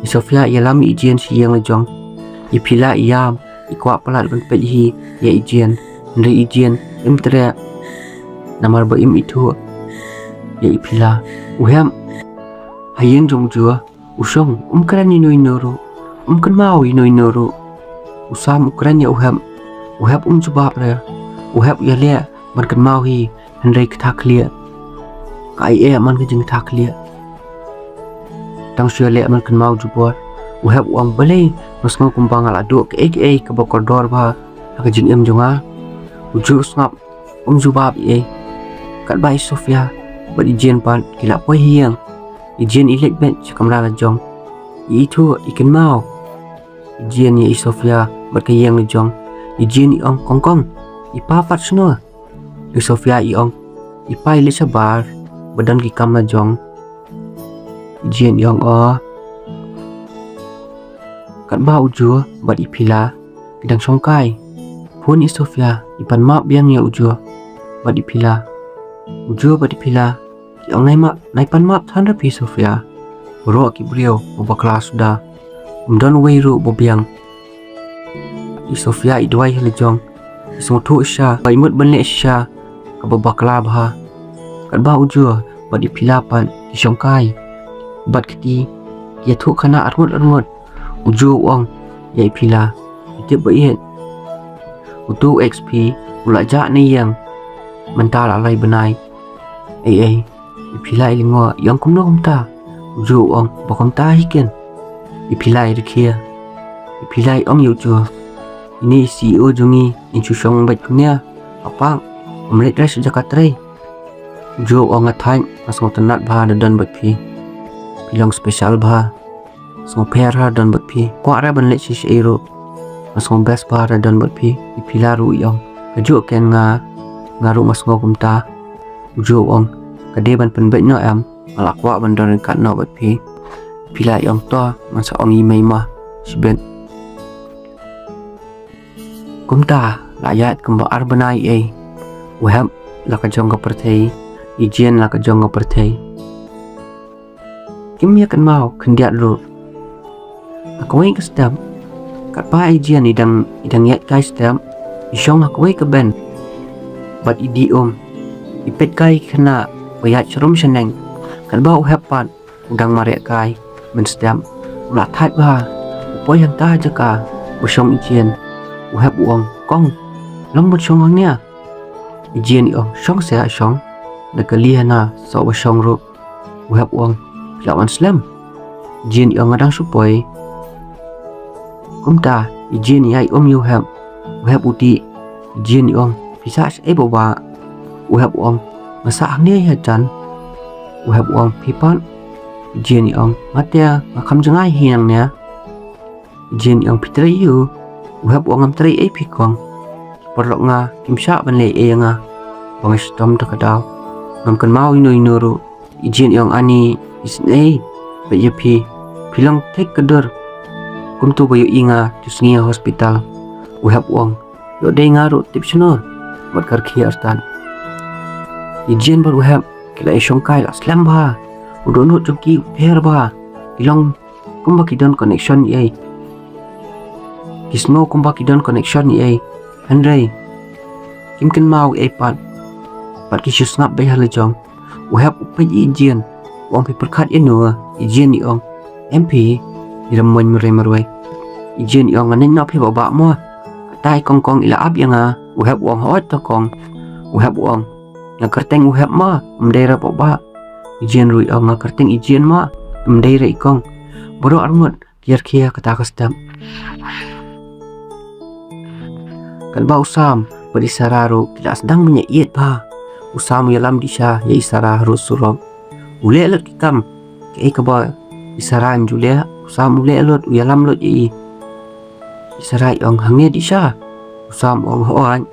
Sofia ialam ijien siang lejong. Ipila iam ikwa pelat ban peji ya ijien. Ndri ijien imtre namar ba im itu. Ya ipila uhem hayeng jong jua usong umkran inoi noru. Umkan mau inoi noru. Usam ukran ya uhem jubab le uhep ya le man kan mau hi hendai ketak lia kai man ke jeng tak lia tang syua le man kan mau jubor uhep uang balai mas ngau kumbang ala duk ke ke bokor dor ba ka jeng jonga uju ngap jubab kat bai Sofia bad ijien pan kila poi hiang ijien ilek ben kamra la jong itu ikan mau ijien ya Sofia bad ka yang jong ijien iong kongkong ipafat sno Sofia iong ipai le sabar badan ki kam la jong ijien iong kat ba uju bad ipila kidang songkai pun Sofia ipan map biang ya uju bad ipila bad ipila ki ong nai pan map thandra pi Sofia ro ki brio ba kelas sudah don weiru bobiang Sofia idwai helejong ismutu isya baimut benle isya kababakla bha kadba ujua badi pilapan isongkai bat kiti ya thu khana armut uju wong ya pila itip baien utu XP ulaja ni yang mental alai benai ipila ilingo yang kumno kumta uju wong bakomta hiken ipila irkia ipila ong yuju ini CEO jungi insusong baik punya apa omlet rice sejak katrai jo ong athai asong tenat bha dan bat phi pilong special bha so pera dan bat phi kwa ra ban le si ero asong best bha dan bat phi ipilaru yong kajo ken ngaru masngo kumta jo ong kade ban pen bet no am alakwa ban dan kat no bat phi pila yong to masa ong i mai ma siben kumta layat kumba arbanai waham laka jong perthei ijien laka jong perthei kimya kan mau kendiat lu aku ke stem kat pa ijien idang yat kai stem isong aku ke ben bat idiom ipet kai kena bayat serum seneng kan bau hepat udang marek kai men stem ulah that ba upoi yang ta jaka busong ijien uhap uang kong long bot song nia ijien iong song se song na kaliana so ba song ru uhap uang lawan slam ijien iong adang supoi kumta ijien yai yu uhap uti ijien iong pisas boba uhap uang masa nia ya chan uhap uang pipan ijien iong matia makam jengai hiang nia ijien iong pitrai yu uhap uang am teri pikong perlok nga kimsya ban le nga bang stom takadaw ngam kan mau ino ru ijin yang ani isne ba yepi pilang tek kader kumtu bayu inga tusngia hospital uhap uang yo de ngaru tipsno mat kar khi artan ijin bar uhap kila isong kai la slam ba udono jongki per ba pilang kumba kidon connection Kismo kumba kidon connection ni ay. Henry. Kim kan mau ay pat. Pat ki snap bay halajong. Uhap upay ijian. Wang pi perkat ino ijian ni ong. MP iramon merai. Ijian ni ong anin na pi baba mo. Tai kong ila ab yang uhap wang hot to kong. Uhap wang. Ngakerteng uhap ma mdaira baba. Ijian rui ong ngakerteng ijian ma mdaira ikong. Boro armut kiar kia kata kastam. Kalba usam beri sararu tidak sedang menyait ba. Usam yalam disha ya isara harus suram. Ule alat kikam ke kaba isaram julia usam ule alat yalam lot i. Isara yang hangnya disha usam ong hoan.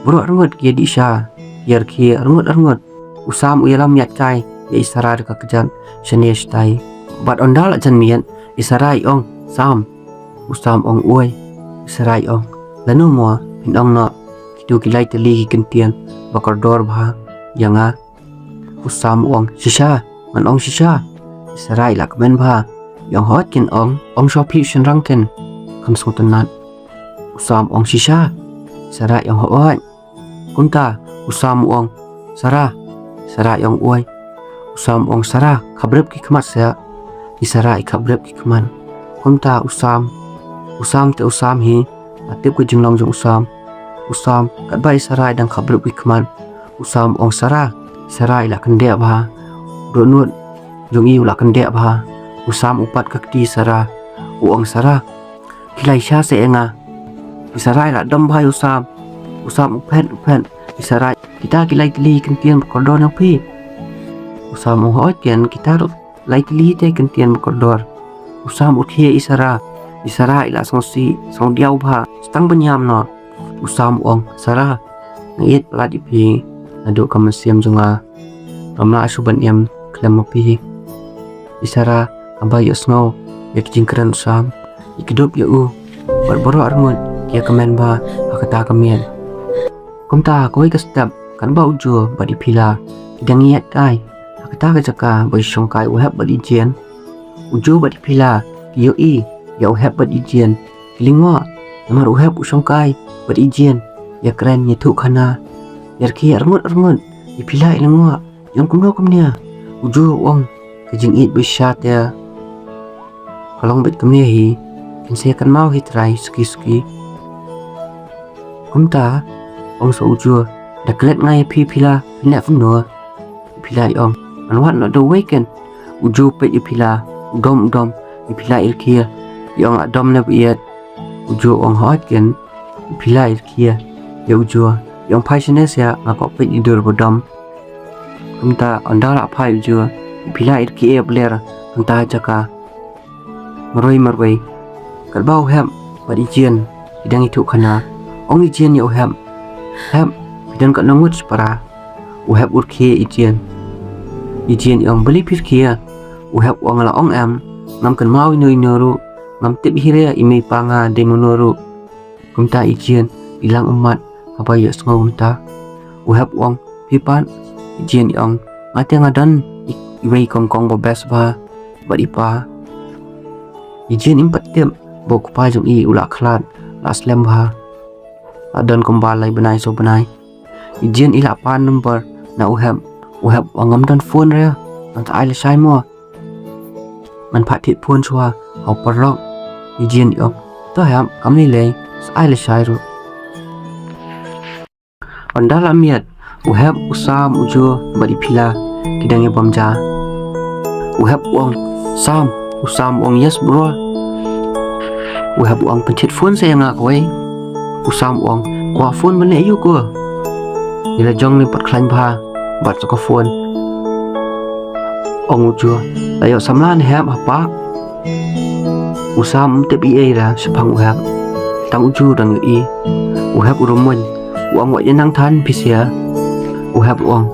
Bro arngot kia disha yar kia arngot usam yalam yat kai ya isara dekat kejan shenesh tai. Bat ondal jan mian isara ong sam usam ong uai isara ong lanu mo pinong na kitu kilai teli kentian bakar dor bah yang usam ong shisha man ong shisha isarai lak men bah yang hot kin ong shopi shin rangken kam sutanat usam ong shisha sara yang hot kunta usam ong sara yang uai usam ong sara kabrep ki kmat sa isara kabrep ki kman kunta usam te usam hi atip ko jinglong jong usam kat bai sarai dang khabruk wikman usam ong sarai la kende ba ronut jong iu la kende ba usam upat kakti sara uong sara kilai sha se enga isarai la dom bai usam upen isarai kita kilai tli kentian kordon yang pi usam ong hot ken kita lai tli te kentian kordor usam uthie isara ila song diau ba stang benyam no usam ong sara ngit plat ipi adu kamasiam jonga ramla asuban yam klem pi isara aba yosno yak jingkran usam ikidop ya berboro armut kia kemen ba akata kamian kumta koi kastap kan ba ujo badi pila idang yat kai akata ka jaka bai shong kai uhap badi jian ujo badi pila yo ya uhap bad ijian kilingwa namar uhap usong kai bad ijian ya keren nyetu khana yar ki arngut ipila ilangwa yang kumno kumnia uju wong kejing it bishat ya kalong bet kumnia hi kinse kan mau hitrai ski kumta ong so uju daklet ngai pila pina funo pila ong anwat no do weekend uju pet ipila udom ipila ilkia yang adom na biat ujo ong hot ken pila ilkia ya ujo yang passionate ya ngakok pet idur bodom kumta andala pai ujo pila ilkia bler kumta jaka maroi kalbau hem badi jian idang itu khana ong ijian ya hem bidan ka nangut para uhap urkie ijian yang beli pirkia uhap ong la ong am ngam kan mau inu ngam tip hiria imi panga demonoro kumta ijian ilang umat apa ya sengaw kumta uhap wang pipan ijian yang ngate ngadan iwei kongkong bobes ba badipa ijian impat tim bok pa jong i ula khlat las lem ba adan kumbalai benai so benai ijian ila pan number na uhap wangam dan phone ria anta ai le sai mo man phat thit phone chwa au parok ijian yong to ham kamni le ai le sai ru ondala miat uhap usam ujo badi pila kidang bamja uhap wong usam wong yes bro uhap wong pencet phone saya ngak wei usam wong kwa phone mane yu ko ila jong ni pat klan ba bat ko phone ong ujo ayo samlan ham apa usam te bi era sepang uhap tang uju dang i uhap urumon uang wa yenang than pisia uhap uang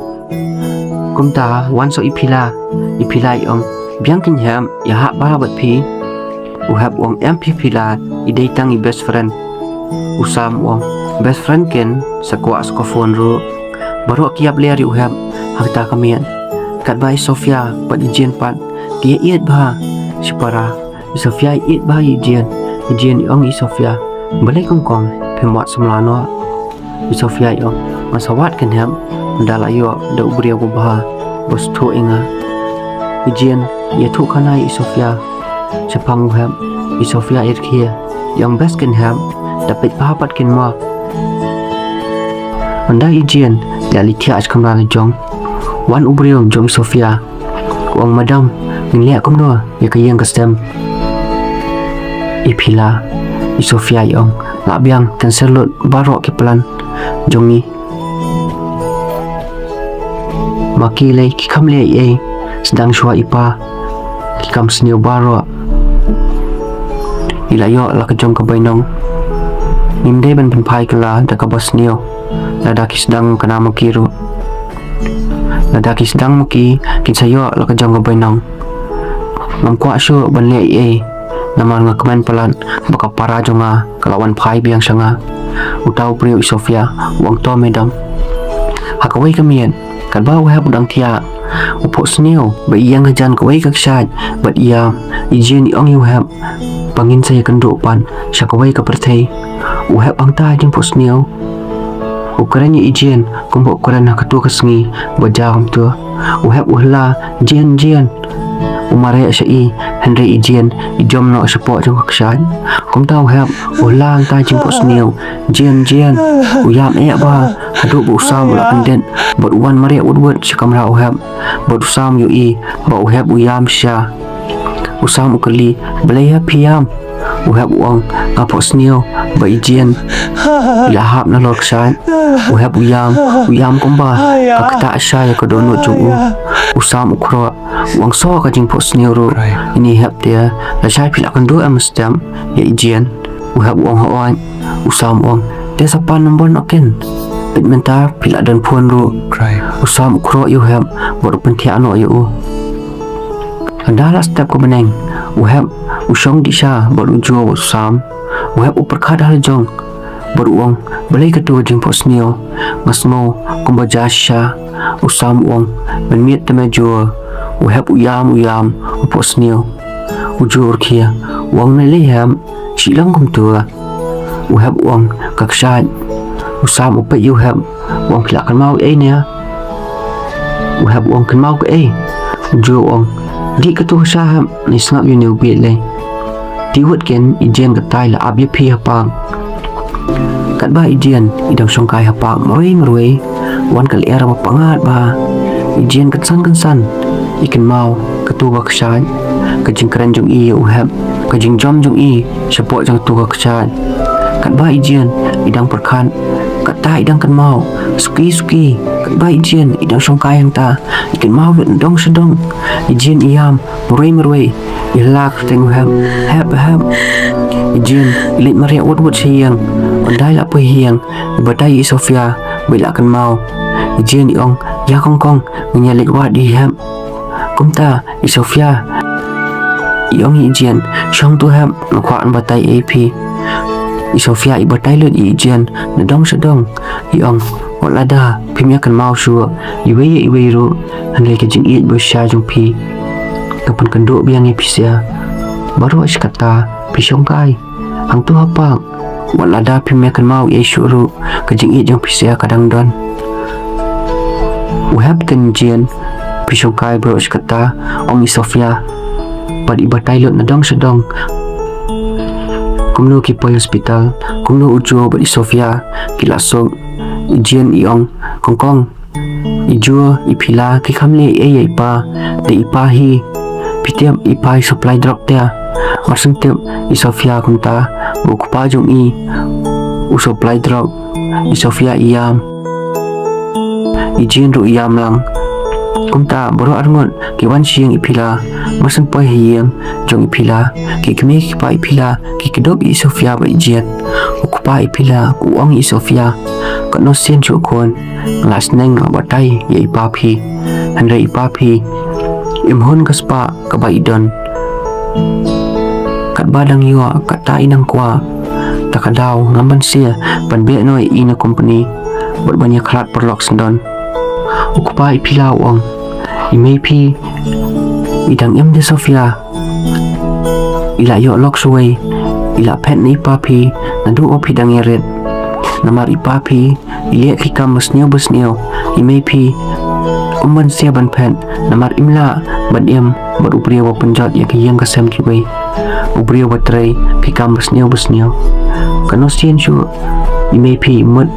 kumta wan so ipila ong biang kin ham ya ha ba bat pi uhap uang mp pila idei tang i best friend usam uang best friend ken sakwa sko phone ro baru kiap leri uhap hakta kamian kat bai Sofia pat ijen pat kia iet ba sipara Sofia it ba ijen Ijian iong i Sofia balai kongkong pemuat semlano i Sofia iong masawat kan ham ndala yo da ubria go bah bos thu inga Ijian ya thu khana i Sofia chapang ham i Sofia irkhia yang best kan ham dapat pahapat kan ma anda Ijian ya lithia as kamra jong wan ubria jong Sofia uang madam ngeliat kumno ya kayang custom ipila i Sofia yong la biang kan serlut barok ke pelan jongi maki lei ki kam le e sedang shua ipa ki kam sneu barok ila yo la ka jong ka bainong nimde ban pai kala da ka bas neo la da ki sedang kana makiru la da ki sedang maki kin sayo la ka jong ka bainong ngam kwa shu ban le e naman nga kaman palan baka para jonga kalawan pai biang sanga utau priu i Sofia wang to medam hakawai kamien kan ba wa budang tia upo sneo ba iyang hajan kawai kaksad bat iya Ijian iong yu hab pangin saya kendo pan syakawai ka perthai u hab angta jing po sneo ukurannya Ijian kumbo ukuran ha ketua kesngi bajam tu u hab uhla jian umare syai Henry Ijian ijom no support jong kaksad kum tau hab ulang ta jing po sneo jian uyam e ba hadu bu sam la kenden bot wan mare udwet sikamra u hab bot sam yu i ba u hab uyam sya usam ukali belaya piam u hab uang ngapo sneo ba Ijian ila hab na lok syan u hab uyam kumba kakta sya ya kodono jong usam ukro uang so ka jing po sneo ro ini hab dia la syai pila kan do amstam ya Ijian u hab uang hawan usam uang dia sapan nombor noken pigmenta pila dan puan ro usam ukro yu hab bot pentia no yu andala step ko beneng u hab usong di sha bot ujo usam u hab uperkhat hal jong bot uang belai ketua jing po sneo ngasno kumbaja sha usam uang benmiet temejo u hab uyam upo sneo ujur kia uang na leham silang kum tua u hab uang kaksad usam upe yu hab uang pila kan mau e nia u hab uang kan mau ke e ujur uang di ketua saham ni snap yu neu biet le diwet ken Ijian katai la abye pi hapang kat ba Ijian idang songkai hapang merui wan kal era mapangat ba Ijian kensan ikan mau ketua kaksad kajing keren jong i u hab kajing jom jong i support jong tu kaksad kat ba Ijian idang perkan kata idang kan mau suki kat ba Ijian idang songkai yang ta ikan mau dong sedong Ijian iam merui ilak tengok hab Ijian ilit maria wot siang ondai la pu hiang badai i Sofia bila kan mau Ijian iong ya kongkong menyalik wa di hab kumta i Sofia iong Ijian syong tu hab nakwaan batai AP i Sofia i batai lut Ijian na dong sedong iong walada pimya kan mau shu iwe ru hanle ke jing iet bosya jong pi kapan kenduk biang i pisia baru as kata pisong kai hang tu hapang walada pimya kan mau i syuru ke jing iet jong pisia kadang don u hab kan Ijian pisong kai bro as kata ong i Sofia pad i batai lut na dong sedong kumno ki poi hospital kumno ujo ba i Sofia kilasong Ijian iong kongkong ijo ipila ki khamle e ipa de ipa hi pitiam ipa supply drop dia masang tip i Sofia kunta bukupa jong i u supply drop i Sofia iam Ijian ru iam lang kumta boro arngon ki wan siang ipila masang pai hiang jong ipila ki kemi ki pa ipila ki kedop i Sofia ba Ijian ukupa ipila ku ong i Sofia kano sen chukon nglas neng batai ye ipapi handa ipapi imhon kaspa kabaidon kat badang yua kata inang kwa takadaw ngaman siya panbe no ina company bot banyak klat perlok sendon ukupa ipila wong imepi idang em de Sofia ila yo lok suway ila pet ni papi nadu opi dangiret namar ipapi ilia kikam besnio imepi umban sia ban pet namar imla ban im bar upria wa penjat ya kiyang kasem kibai upria wa trai kikam besnio kano sien shu imepi mut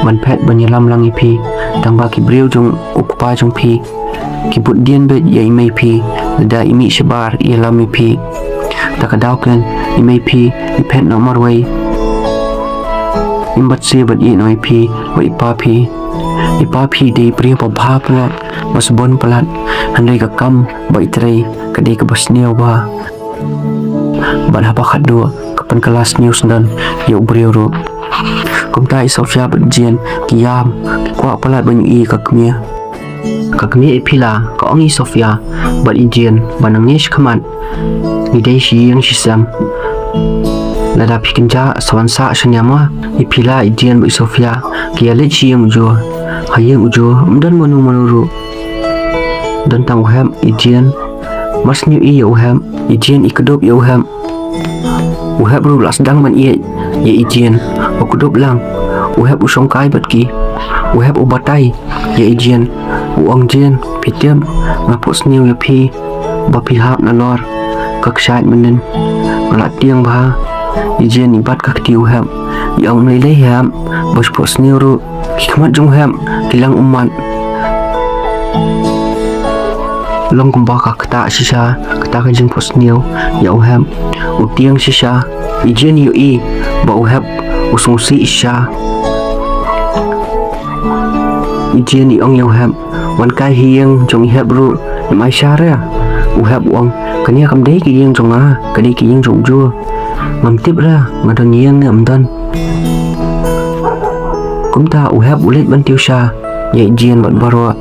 ban pet ban yalam lang ipi tang ba ki breu jong ukpa jong pi kibut dien bet ya imepi da imi shabar yalam ipi takadauken imepi ipet nomor wei imbat se bat i noi pi wa ipapi de pria pa bha plat mas bon plat handai ka kam ba itrai ka de ka basneu ba ban haba khadu kapan kelas news dan ya ubreu ro kum tai sofia bat jien kiam kwa plat ban i ka kmia ipila ka ongi sofia bat i jien banang nish khaman ni dei shi yang shisam lada pikinja sawansa shanyama ipila idian bu sofia kia le chi yang ujo hayang ujo mdan manuru dan tang ham idian mas new i ham idian ikadop ham uhab ru las dang man ye idian okudop lang uhab usong kai batki uhab ubatai ye idian uang jen pitiam ngapos new ya pi bapi hap na lor kaksait menen malat tiang ba ijen ibat kak tiu ham yang nai le ham bos pos niru khmat jung ham kilang umman long kumba ka kata sisa kata ka jing pos niu ya ham utiang sisa ijen yu i ba uhab usung si isha ijen i ong ya ham wan kai hiang jong hab ru mai shara uhab wang kania kam dei ki yang jong a kadi ki yang jong ju ngam tip ra ngadon yang ne amdan kumta uhab ulet ban tiusha ye jien ban baro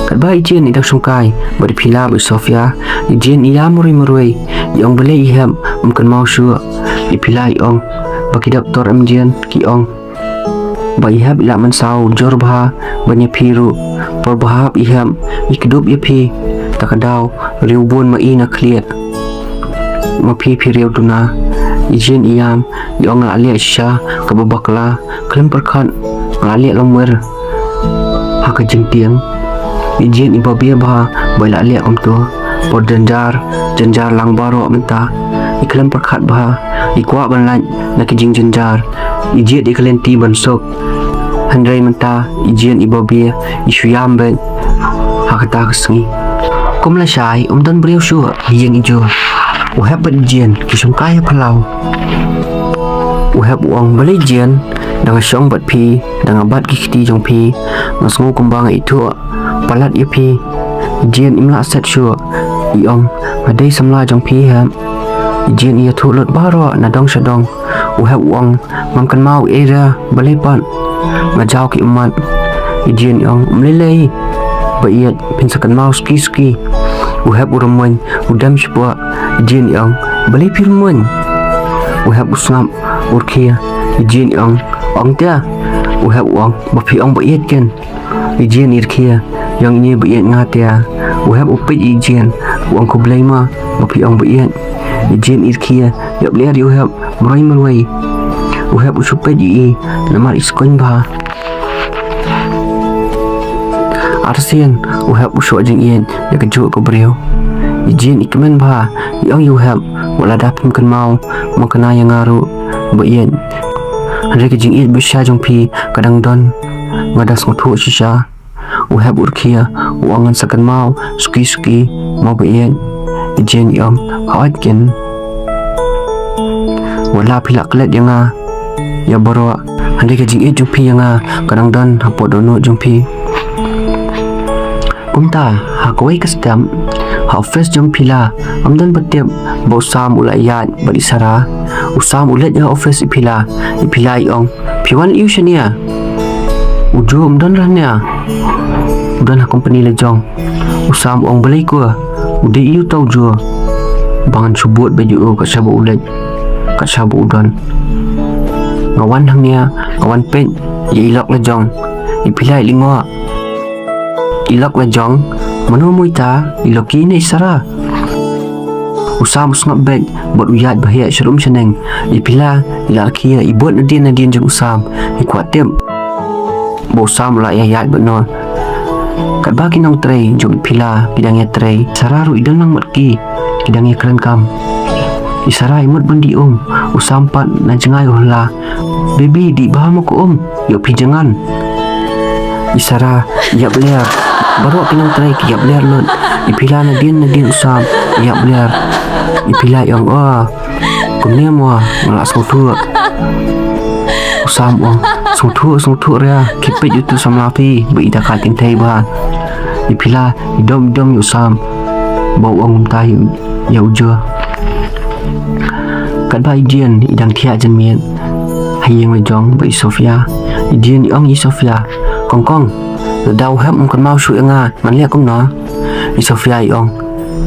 kat ba jien idak sungkai bar phila bu sofia jien iya murui yong bele iham mungkin mau shu iphila iong baki doktor am jien ki ong ba ihab ila man sau jor bha banya phiru por bahab iham ikdup ye phi takadau riubun ma ina clear ma phi riu duna ijen iam yong alia sha kababakla klem perkhan alia lomwer haka jengtiang ijen ibabia ba baila alia omto por janjar lang baro menta iklem perkhat ba ikwa banlan nakijing janjar ijet iklen ti bansok handrai menta ijen ibabia isuyam ben hakata kesengi kumla shai umdan breu shu yang ijo uhab jien kisum kaya palau uhab uang beli jien dengan syong bat pi dengan bat kiti jong pi ngasngu kumbang itu palat ye pi jien imla set shu iong adai samla jong pi ham jien ia thulut baro na dong sadong uhab uang mamkan mau era beli pan ngajau ki umat jien iong mlelei bayat pinsakan mau ski uhab urumwan udam shpua jin yang beli firman uhab usngam urkia jin yang ong tia uhab uang bapi ong bayat ken jin irkia yang ni bayat ngatia uhab upit jin uang ko blema bapi ong bayat jin irkia yap liar uhab merai merwai uhab usupet ji namar iskon ba arsian uhab usuk jing ien ya kejuk ko breu ijin ikmen ba yang uhab wala dapim kan mau makana yang ngaru bayen andre ke jing it bisha jong pi kadang don ngadas ngothu shisha uhab urkhia uangan sakan mau suki mau bayen ijin yang hawat ken wala pilak klet yang ya baro andre ke jing it jong pi yang kadang don hapodono jong pi kumta hakoi kastam ha office jong pila amdan batiam bo sam ulayat barisara usam ulet ya office ipila iong piwan iushania ujo amdan rania udan ha company le jong usam ong belai ko udi iu tau jo bangan subut baju ka sabu ulet ka sabu udan ngawan hangnia ngawan pen ye ilok le jong ipila lingo ilok le jong manu muita iloki ne isara Usam usngap beg bot uyat bahaya syurum seneng. Ipila ila kia ibot nadin jeng Usam. Ikuat tem. Bo Usam la yat benon. Kat bagi nong tray jong ipila kidangnya tray. Sararu idang nang matki kidangnya keren kam. Isarai mut bendi Usam pat na jengai uhla. Baby di bahama ko yuk pi jangan. Isara ya beler. Baru kinang tray ki ya beler lot. Ipila nadin Usam ya beler. Ipila yang kunia mo ngalak sungtu. Usam sungtu ria kipet yutu samlapi beida katin tay ba. Ipila idom Usam bau tayu ya ujur. Kat ba idian idang tiak jen miet. Hayeng lejong ba Sofia. Idian Sofia. Kong đau hấp con mau sụi nga man liak cũng nó Sofia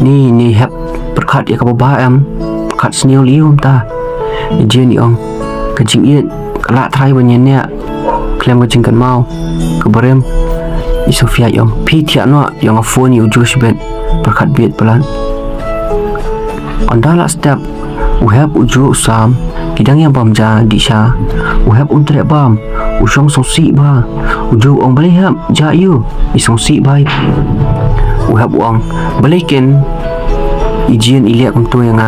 ni hấp berkat ya kababa berkat senior lium ta ijen kajing iet kala trai banyennya klem kajing kan mau kebarem Sofia pi tiak no phone ujus bet berkat bet pelan andala step uhap uju Usam kidang yang bamja disha uhap untre bam usong songsi ba uju balai hap jayu isongsi bai uhap balikin ijian iliak kum tu yang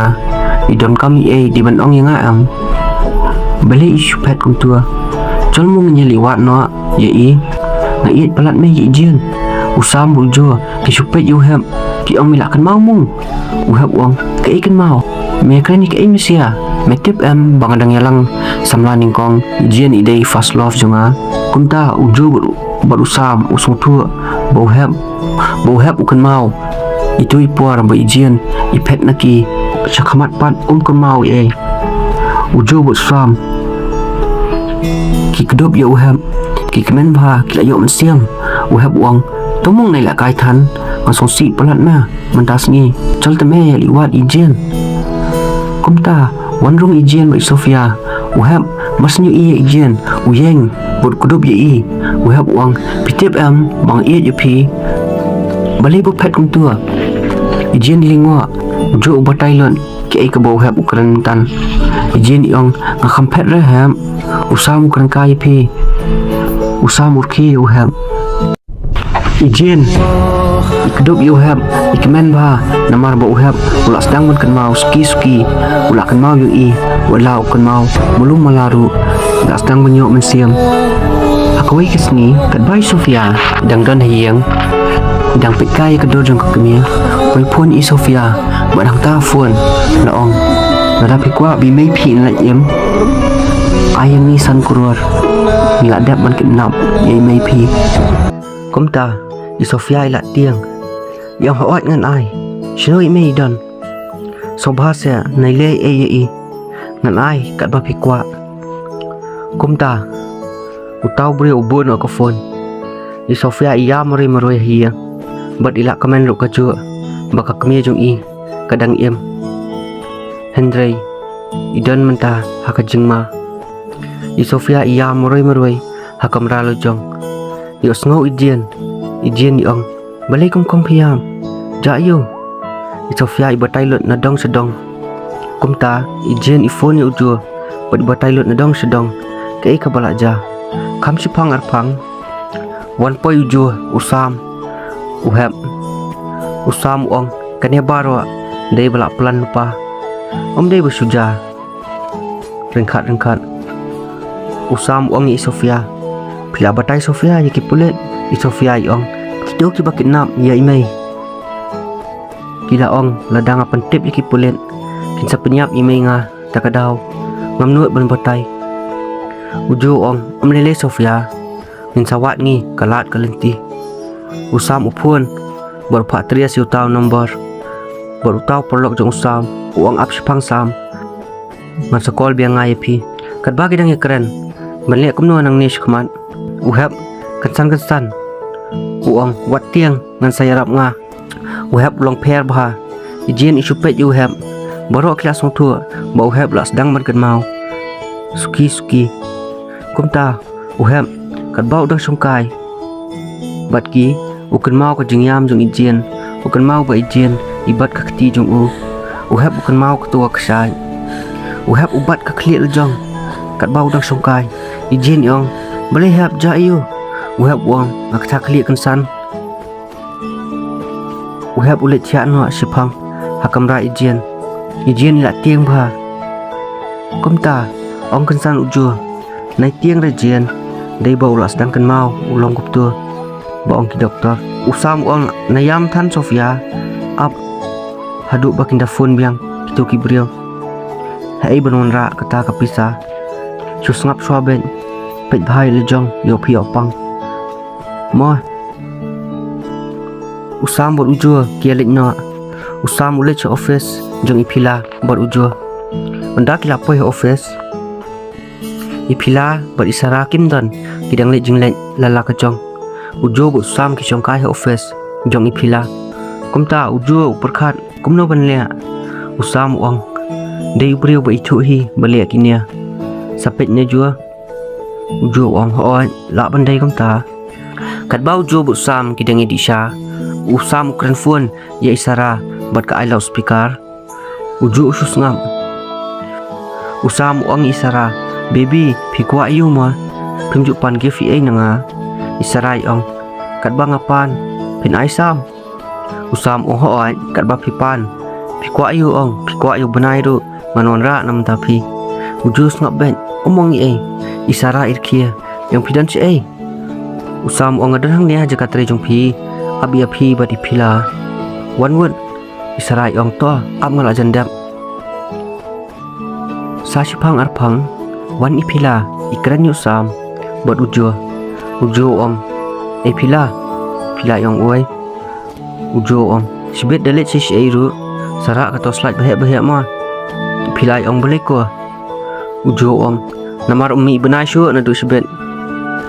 idon kami di ban yang balai isu pet kum tu jol mung nyeliwat no ngait pelat me ijian Usam uju kisupet uhap ki milakan mau mung uhap keikan mau mereka ni kei mesia metip bangadang yalang samla ningkong ijian idei fast love jonga kumta uju Usam usung tu bau hep ukan mau itu ipuar ba ijian ipet naki chakamat pat kan mau uju Usam ki kedop ya uhap ki kemen ba ki layo mensiam uhap tomong nai la kai than ngasong si pelat na mentas ni chal teme liwat ijian kumta wanrung ijian ba Sofia uhap masnyu ijian uyeng bot kudup uhap pitip bang iet pi balai bo pet kum tua ijian lingwa uju batailon ki ka bo uhap ukran tan ijian ngakam pet reham Usam ukran kai pi Usam urki uhap ijian ikudup uhap ikemen ba namar ba uhap ulak sedang kan mau ski ulak kan mau walau kan mau belum malaru ulak sedang menyok mensiam aku kesni kat bai Sofia dang don hayang dang pikai kedor jong kemia koi pun Sofia badang ta phone laong nada pikwa bi mai phi la yem ayam ni san kuror ngila dap man kinap yai mai phi komta Sofia ila tiang yang hoat ngan ai shinoi mei don sobhasya naile ngan ai kat ba pikwa kumta utau bri ubun ko phone Sofia iya maroi hiya bat ila komen ru ka ju baka kemia jong kadang Hendrei idon menta haka jingma Sofia iya maroi hakamra lo jong sngo ijian balai kong piam jayo Sofia ibatailot na dong sedong kumta ijian phone uju bat batailot na dong sedong kei kabalaja kam sipang arpang 1 poi uju Usam uhap Usam kania baro dei balak pelan lupa dei bersuja rengkat Usam Sofia pila batai Sofia yaki pulet Sofia kido ki bakit nap ya imei kila ladang apan tip yaki pulet kinsa penyap imei nga takadaw mamnuat ban batai uju amlele Sofia kinsa wat ngi kalat kalenti Usam upun berpak tria siu tau nombor berutau perlok jong Usam ap sipang sam man sekol biang ngai pi kat bagi dang keren menliak kumno nang nish khamat uhap kensan wat tiang ngan sayarap nga uhap long pair bah ijian isupet uhap baro kelas song tu ba uhap las dang man kan mau suki kumta uhap kat bau dang songkai batki ukan mau ka jingyam jong ijian ukan mau ba ijian ibat ka kati jong Uhap bukan mau ketua kesai. Uhap ubat ke klik lejong. Kat bau dang songkai. Ijin yong. Boleh hap jaiyo. Uhap wong ngak tak klik kensan. Uhap ulit tiak nuak sipang. Hakamra ijin. Ijin la tiang ba. Komta ong kensan ujur. Nai tiang rejien. Dei bau las dang kan mau ulong kuptur. Baong ki doktor. Usam ong nayam tan Sofia. Ap haduk bakinda phone biang kitu ki brio. Hai banon ra kata kapisa. Chus ngap swaben. Pet bhai lejong yo pi opang. Mo. Usam bot ujur kia lik no. Usam ulet cho office jong ipila bot ujur. Benda kila poi office. Ipila bot isara kim don kidang lik jing len lala kejong. Ujur bot usam ki chong kai office jong ipila. Kumta ujur perkat kumno ban le. Usam ong. Dei brio ba itu hi balik kinia. Sapetnya jua. Ujur ong hoan la bandai kumta. Kat bau ujur bot usam kidang edisha. Usam ukran phone ya isara bat ka I loudspeaker. Ujur usus ngam. Usam ong isara. Baby pikwa ayu ma. Pimjuk pan give ai nanga. Isarai ong. Kat bang apan. Pin ai sam. Usam ong hoan kat ba pipan. Pikwa ayu ong. Pikwa ayu benai ru. Manon ra nam tapi. Ujur ngap ben. Omong ai. Isara irkia. Yang pidan si ai. Usam ong adan hang nia jaga tere jong pi. Abi api badi pila. One word. Isarai ong to. Ab ngala jandap. Sashipang arpang. Wan ipila. Ikran yusam. Bot ujur. Ujur ong. Pila. Pila yong uai. Ujur ong. Sibet dalit si airu. Sarak atau slide bahek-bahek ma. Pila yong boleh ko. Ujur ong. Namar umi benai syuk na du sibet.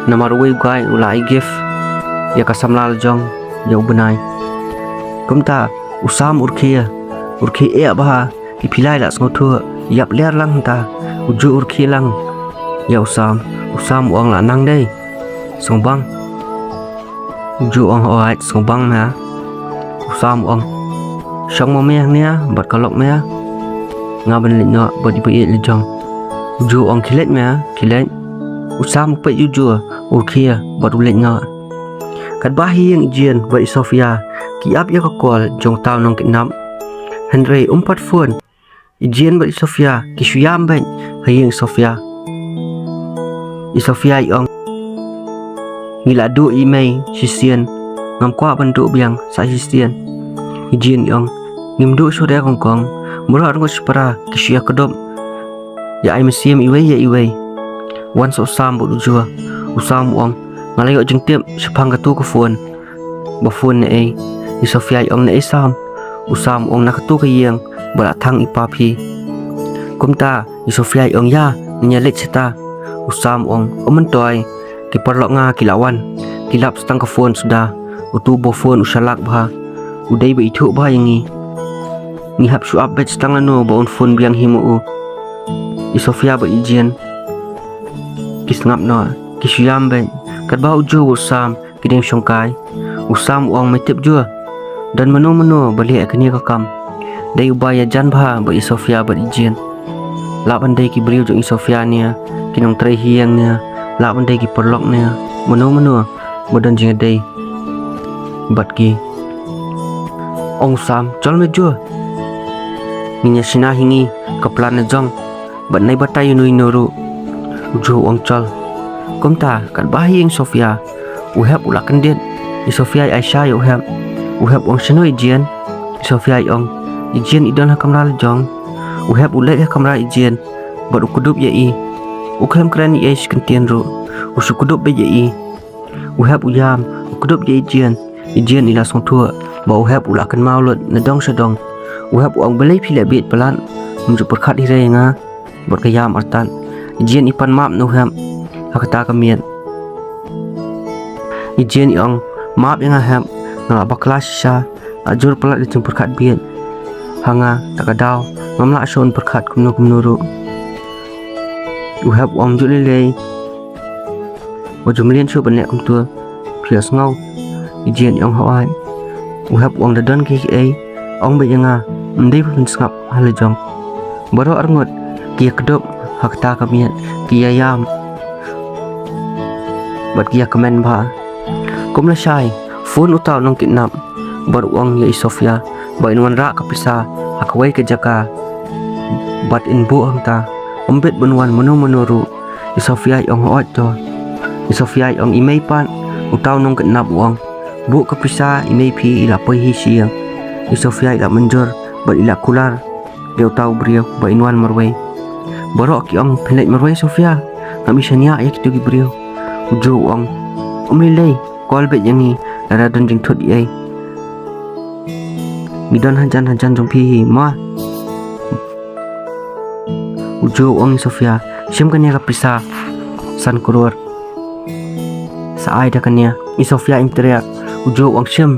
Namar uai gai ulai gift. Ya kasam lal jong. Ya benai. Kumta. Usam urkia. Urki baha. Ipilai lak sengotu. Yap liar lang ta. Ujur urki lang. Ya usam. Usam uang la nang dei. Songbang. Ujur uang hoat songbang na. Usam uang. Syong mo meh nia. Bat kalok meh. Ngaban lit no. Bat ibayit lejong. Ujur uang kilet meh. Kilet. Usam upet ujur. Urkia. Bat ulit no. Kat bahi yang ijian. Bat Sofia. Kiap ya kakol. Jong tau nong kitnam. Henry umpat phone. Ijian bat Sofia. Kisuyam ben. Hayang Sofia. Sofia iong. Ngila du email sisian. Ngam kwa banduk biang sa sisian. Ijian iong. Ngim du sudah kongkong. Murah orang separa. Kisuya kedop. Ya ai mesim iwei ya iwei. Wan so sam bot ujua. Usam uang. Ngalayok jeng tiap sepang katu ke phone. Ba phone na ai. Sofia iong na isam. Usam uang na katu ke yang. Beratang ipapi. Kumta. Sofia iong ya. Nyalit seta. Usam ong omentoy kiperlok nga kilawan kilap setang ke phone sudah utu bo phone usalak bah udai be itu bah yangi ngihap su update setang anu ba on phone biang himu u Sofia ba ijian kisngap no kisuyam ben kat ba ujo usam kideng songkai usam uang metip jua dan menu balik akni kakam dai ubaya jan bah ba Sofia ba ijian la bandai ki beriu jong Sofia nia kinong tray hiang nia la bandai ki perlok nia menu modan jing dai bat ki ong sam chol me jo ninya sina hingi kaplan na jong bat nai batai nui noru jo ong chol komta kat bahi ing Sofia uhap ula kendet Sofia Aisyah yo uhap ong senoi jian Sofia ong ijian idon ha kamra jong uhap ulai ha kamra ijian bat ukudup ya i ukam kran ye skentian ro usukudup be ye uhap uyam ukudup ye ijian ila song tua ba uhap ulakan maulot nadong sedong uhap uang belai pila bet pelan menjuk perkat hire nga berkayam artan ijian ipan map no ham hakata kamian ijian yang map yang ham na baklas sha ajur pelat di perkat bet hanga takadau mamla son perkat kumno ro uhap om julile wajumlian shu banyak tua pias ngau ijian yang hawai uhap uang dadon ki ai ong be yanga Mendai pun sengap halajong. Baru arngut kia kedop hakta kamian kia yam. Bat kia komen ba. Kumla syai phone utau nong kidnap. Baru uang ya Sofia. Ba inwan rak kapisa hakwai ke jaka. Bat in bu hangta. Ombet benuan menuru. Sofia yang hoat to. Sofia yang imei pan utau nong kidnap uang. Bu kapisa imei pi ila poi hi siang. Sofia ila menjur bat ila kular. Dia tahu beliau ba inwan marwai. Baru ki ong penek marwai Sofia. Kami syania ya kitu gi beliau. Ujo ong omlilei kol bet yang ni ada don jing thot ai. Midon hajan jong pi ma. Ujo ong Sofia sim kan ya kapisa san kurur. Saai dah kan ya Sofia interiak ujo ong sim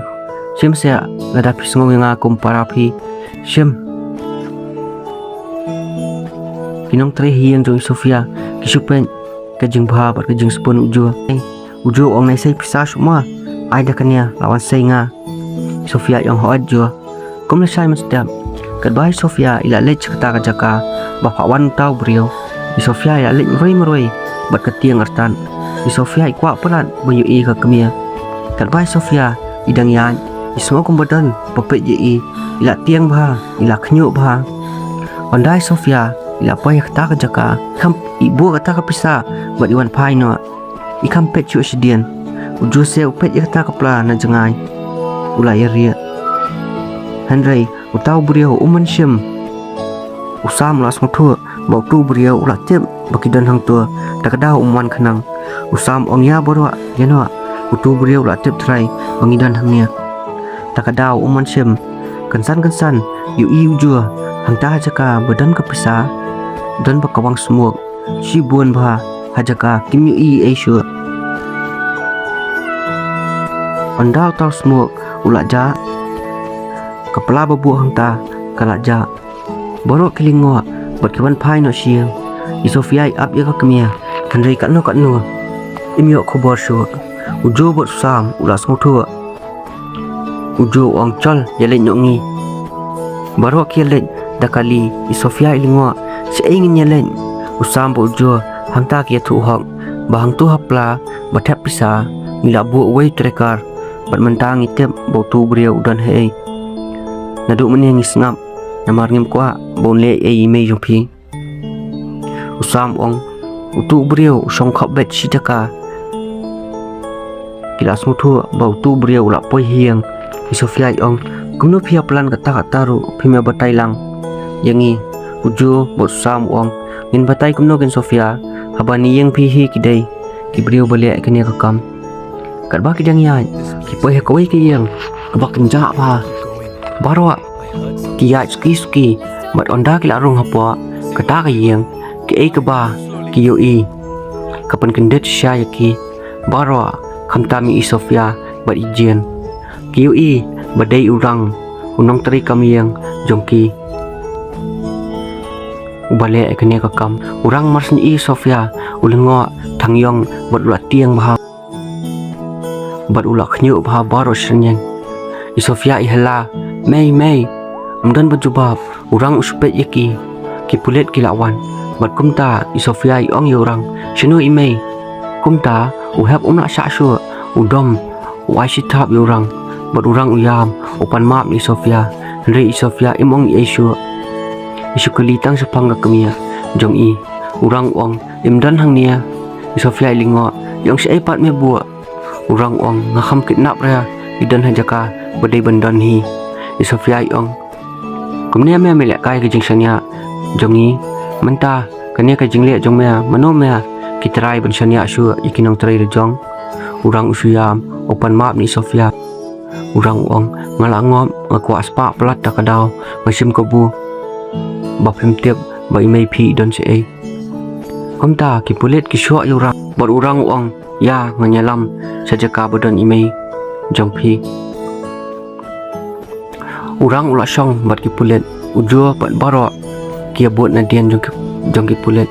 saya lada pisngong yang aku parapi sim kinong tre hian jong Sofia kisupen kajing bha bar kajing spon ujo ong nai sai pisa semua ai dah kan ya lawan sai nga Sofia yang hoat jo kom le sai mesti kadbai Sofia ila lech kata kajaka bapak wan tau brio Sofia ila lech meroi bat ketiang artan Sofia ikwa pelan banyu i ka kemia kadbai Sofia idang yan semua kumbadan papet je ila tiang bha ila khnyu bha ondai Sofia ila pay kata kajaka kam ibu kata kapisa bat iwan pai no ikam pet chu sidian ujo se upet kata kapla na jangai ulai ria Henry utau buriau uman sim usam las motu bau tu buriau ulat tip bakidan hang tua takadau umwan khanang usam ongya borwa yano utu buriau ulat tip trai bangidan hangnya takadau uman sim kensan yu ujo hangta jaka badan kapisa dan bakawang semua si buan bah hajaka kim yu aisyu andal tau semua ulak ja kepala babu hangta kalak ja baru kilingo berkiwan pai no siang Sofia up ya kemia Henry kat no imyo khobor shu ujo bot sam ulas ngotu ujo ong chol yale nyongi baru kilen dakali Sofia ilingo si ingin yalen usam bo ujo hangta kia tu hok bahang tu hapla bathap pisa ngila bu away trekar bat mentang itep bo tu brio dan hei nadu meneng isngap namar ngim kwa bon le e ime jompi usam ong utu brio song khap bet sidaka kilas mutu bau tu brio la poi hiang Sofia ong kumno phia plan kata ru phimya batai lang yangi ujo bot sam ong ngin batai kumno gen Sofia habani yang phi hi kidai ki brio bale kania kakam kadba kidang yan ki poi he koi ki yang kabak kenja ba barwa ki ya ski mat onda ki la rong hapwa kata ka yang ki e ka ba ki yo i kapan kendet sya ki barwa khamtami Sofia bat ijen ki yo i badai urang unong teri kami yang jongki ubale kania kakam urang marsni Sofia ulengo thangyong bat ulat tiang bah bat ulak nyu bah baro srenyeng Sofia ihla mei amdan bajubab urang uspet yaki ki pulet kilawan bat kumta Sofia ong yorang shinu imei kumta uhap una sashu udom waisitap yorang bat urang uyam upan map ni Sofia Henry Sofia imong Yesu isukuli tang sepang kemia jong i urang ong imdan hang nia Sofia lingo yang si ipat me buat urang ong ngaham kidnap ria idan hajaka badai bandan hi Sofia ong kumnia me melek kai ke jingsanya jong i menta kania ke jingle jong me mano me kitrai ban sanya su ikinong trai rejong urang usuyam opan map ni Sofia urang ong ngalangom ngakwa aspa pelat takadau masim kobu bapim tiap bai mai phi don se ai komta ki pulet ki sho yurang bar urang ong ya nganyalam sajaka badan imei jongphi urang ula song bat ki pulet ujo bat baro ki abot na dian jong ki pulet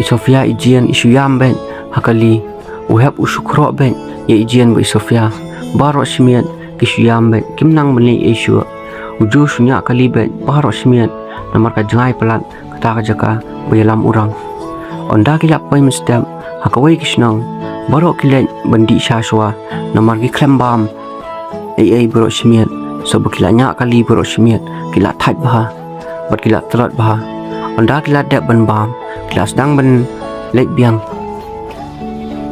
Sofia ijian isuyam ben hakali uhap usukro ben ya ijian ba Sofia baro simiat kisuyam ben kimnang beli isu uju sunya kalibet baro simiat namar ka jangai pelat kata ka jaka bayalam urang onda kilap pai mestem hakawai kisnang baro kilet bandi syaswa namar ki klembam ai baro simiat so bakilanya kali baro simiat kila that bah bat kila terat bah onda kila dep ban bam kila sedang ban lek biang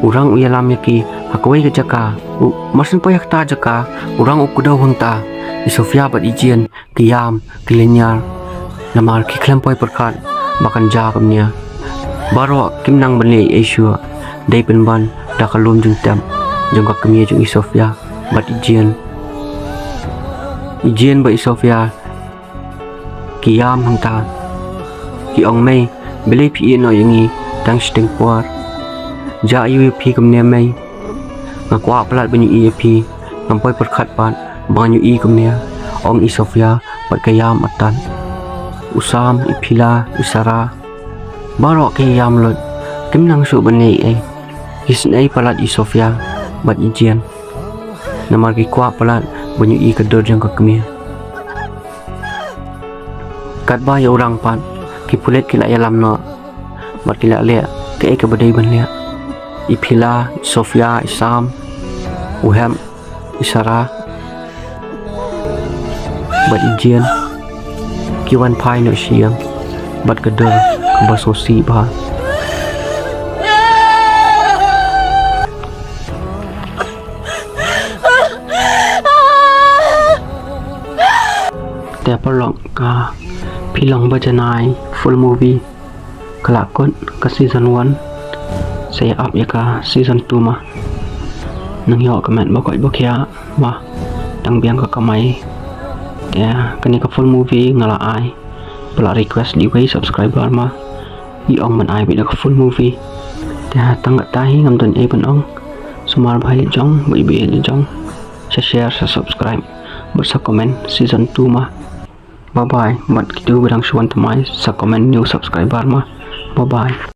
urang uyalam yaki hakawai ka jaka masin payak ta jaka urang ukudau hangta di Sofia bat ijian kiyam kilenyar namar ki klempoi perkat bakan jakamnya baro kimnang benle Asia dai penban da kalum jung tem jung ka kemia jung Sofia bat ijian ba Sofia kiyam hangta ki ong mai bele pi no yangi tang sting puar ja yu pi kemne mai ngakwa pelat banyu pi ngampoi perkat pan banyu kumnia ong Sofia pat kayam atan usam ipila isara baro kayam lot kimnang su bane hisnai palat Sofia bat ijian namar ki kwa palat banyu kedor jang kakmia kat ba ya orang pan ki pulet kila yalam no bat kila le ke badai ban le ipila Sofia isam uhem isara bat ijian kiwan pai no siang bat kedor basosi ba Interpersonal ka Phi Long Bajanai full movie kelakon ke season 1 saya up ya ka season 2 mah nang yo comment bakoi bokia mah tang biang ka kamai ya kani ka full movie ngala ai pela request di way subscriber mah i ong man ai bi ka full movie ya tang tahi ngam ton e ban ong sumar bhai jong bai bi jong share subscribe sa comment season 2 mah bye bye mat kitu berang suan temai sa comment new subscriber mah bye bye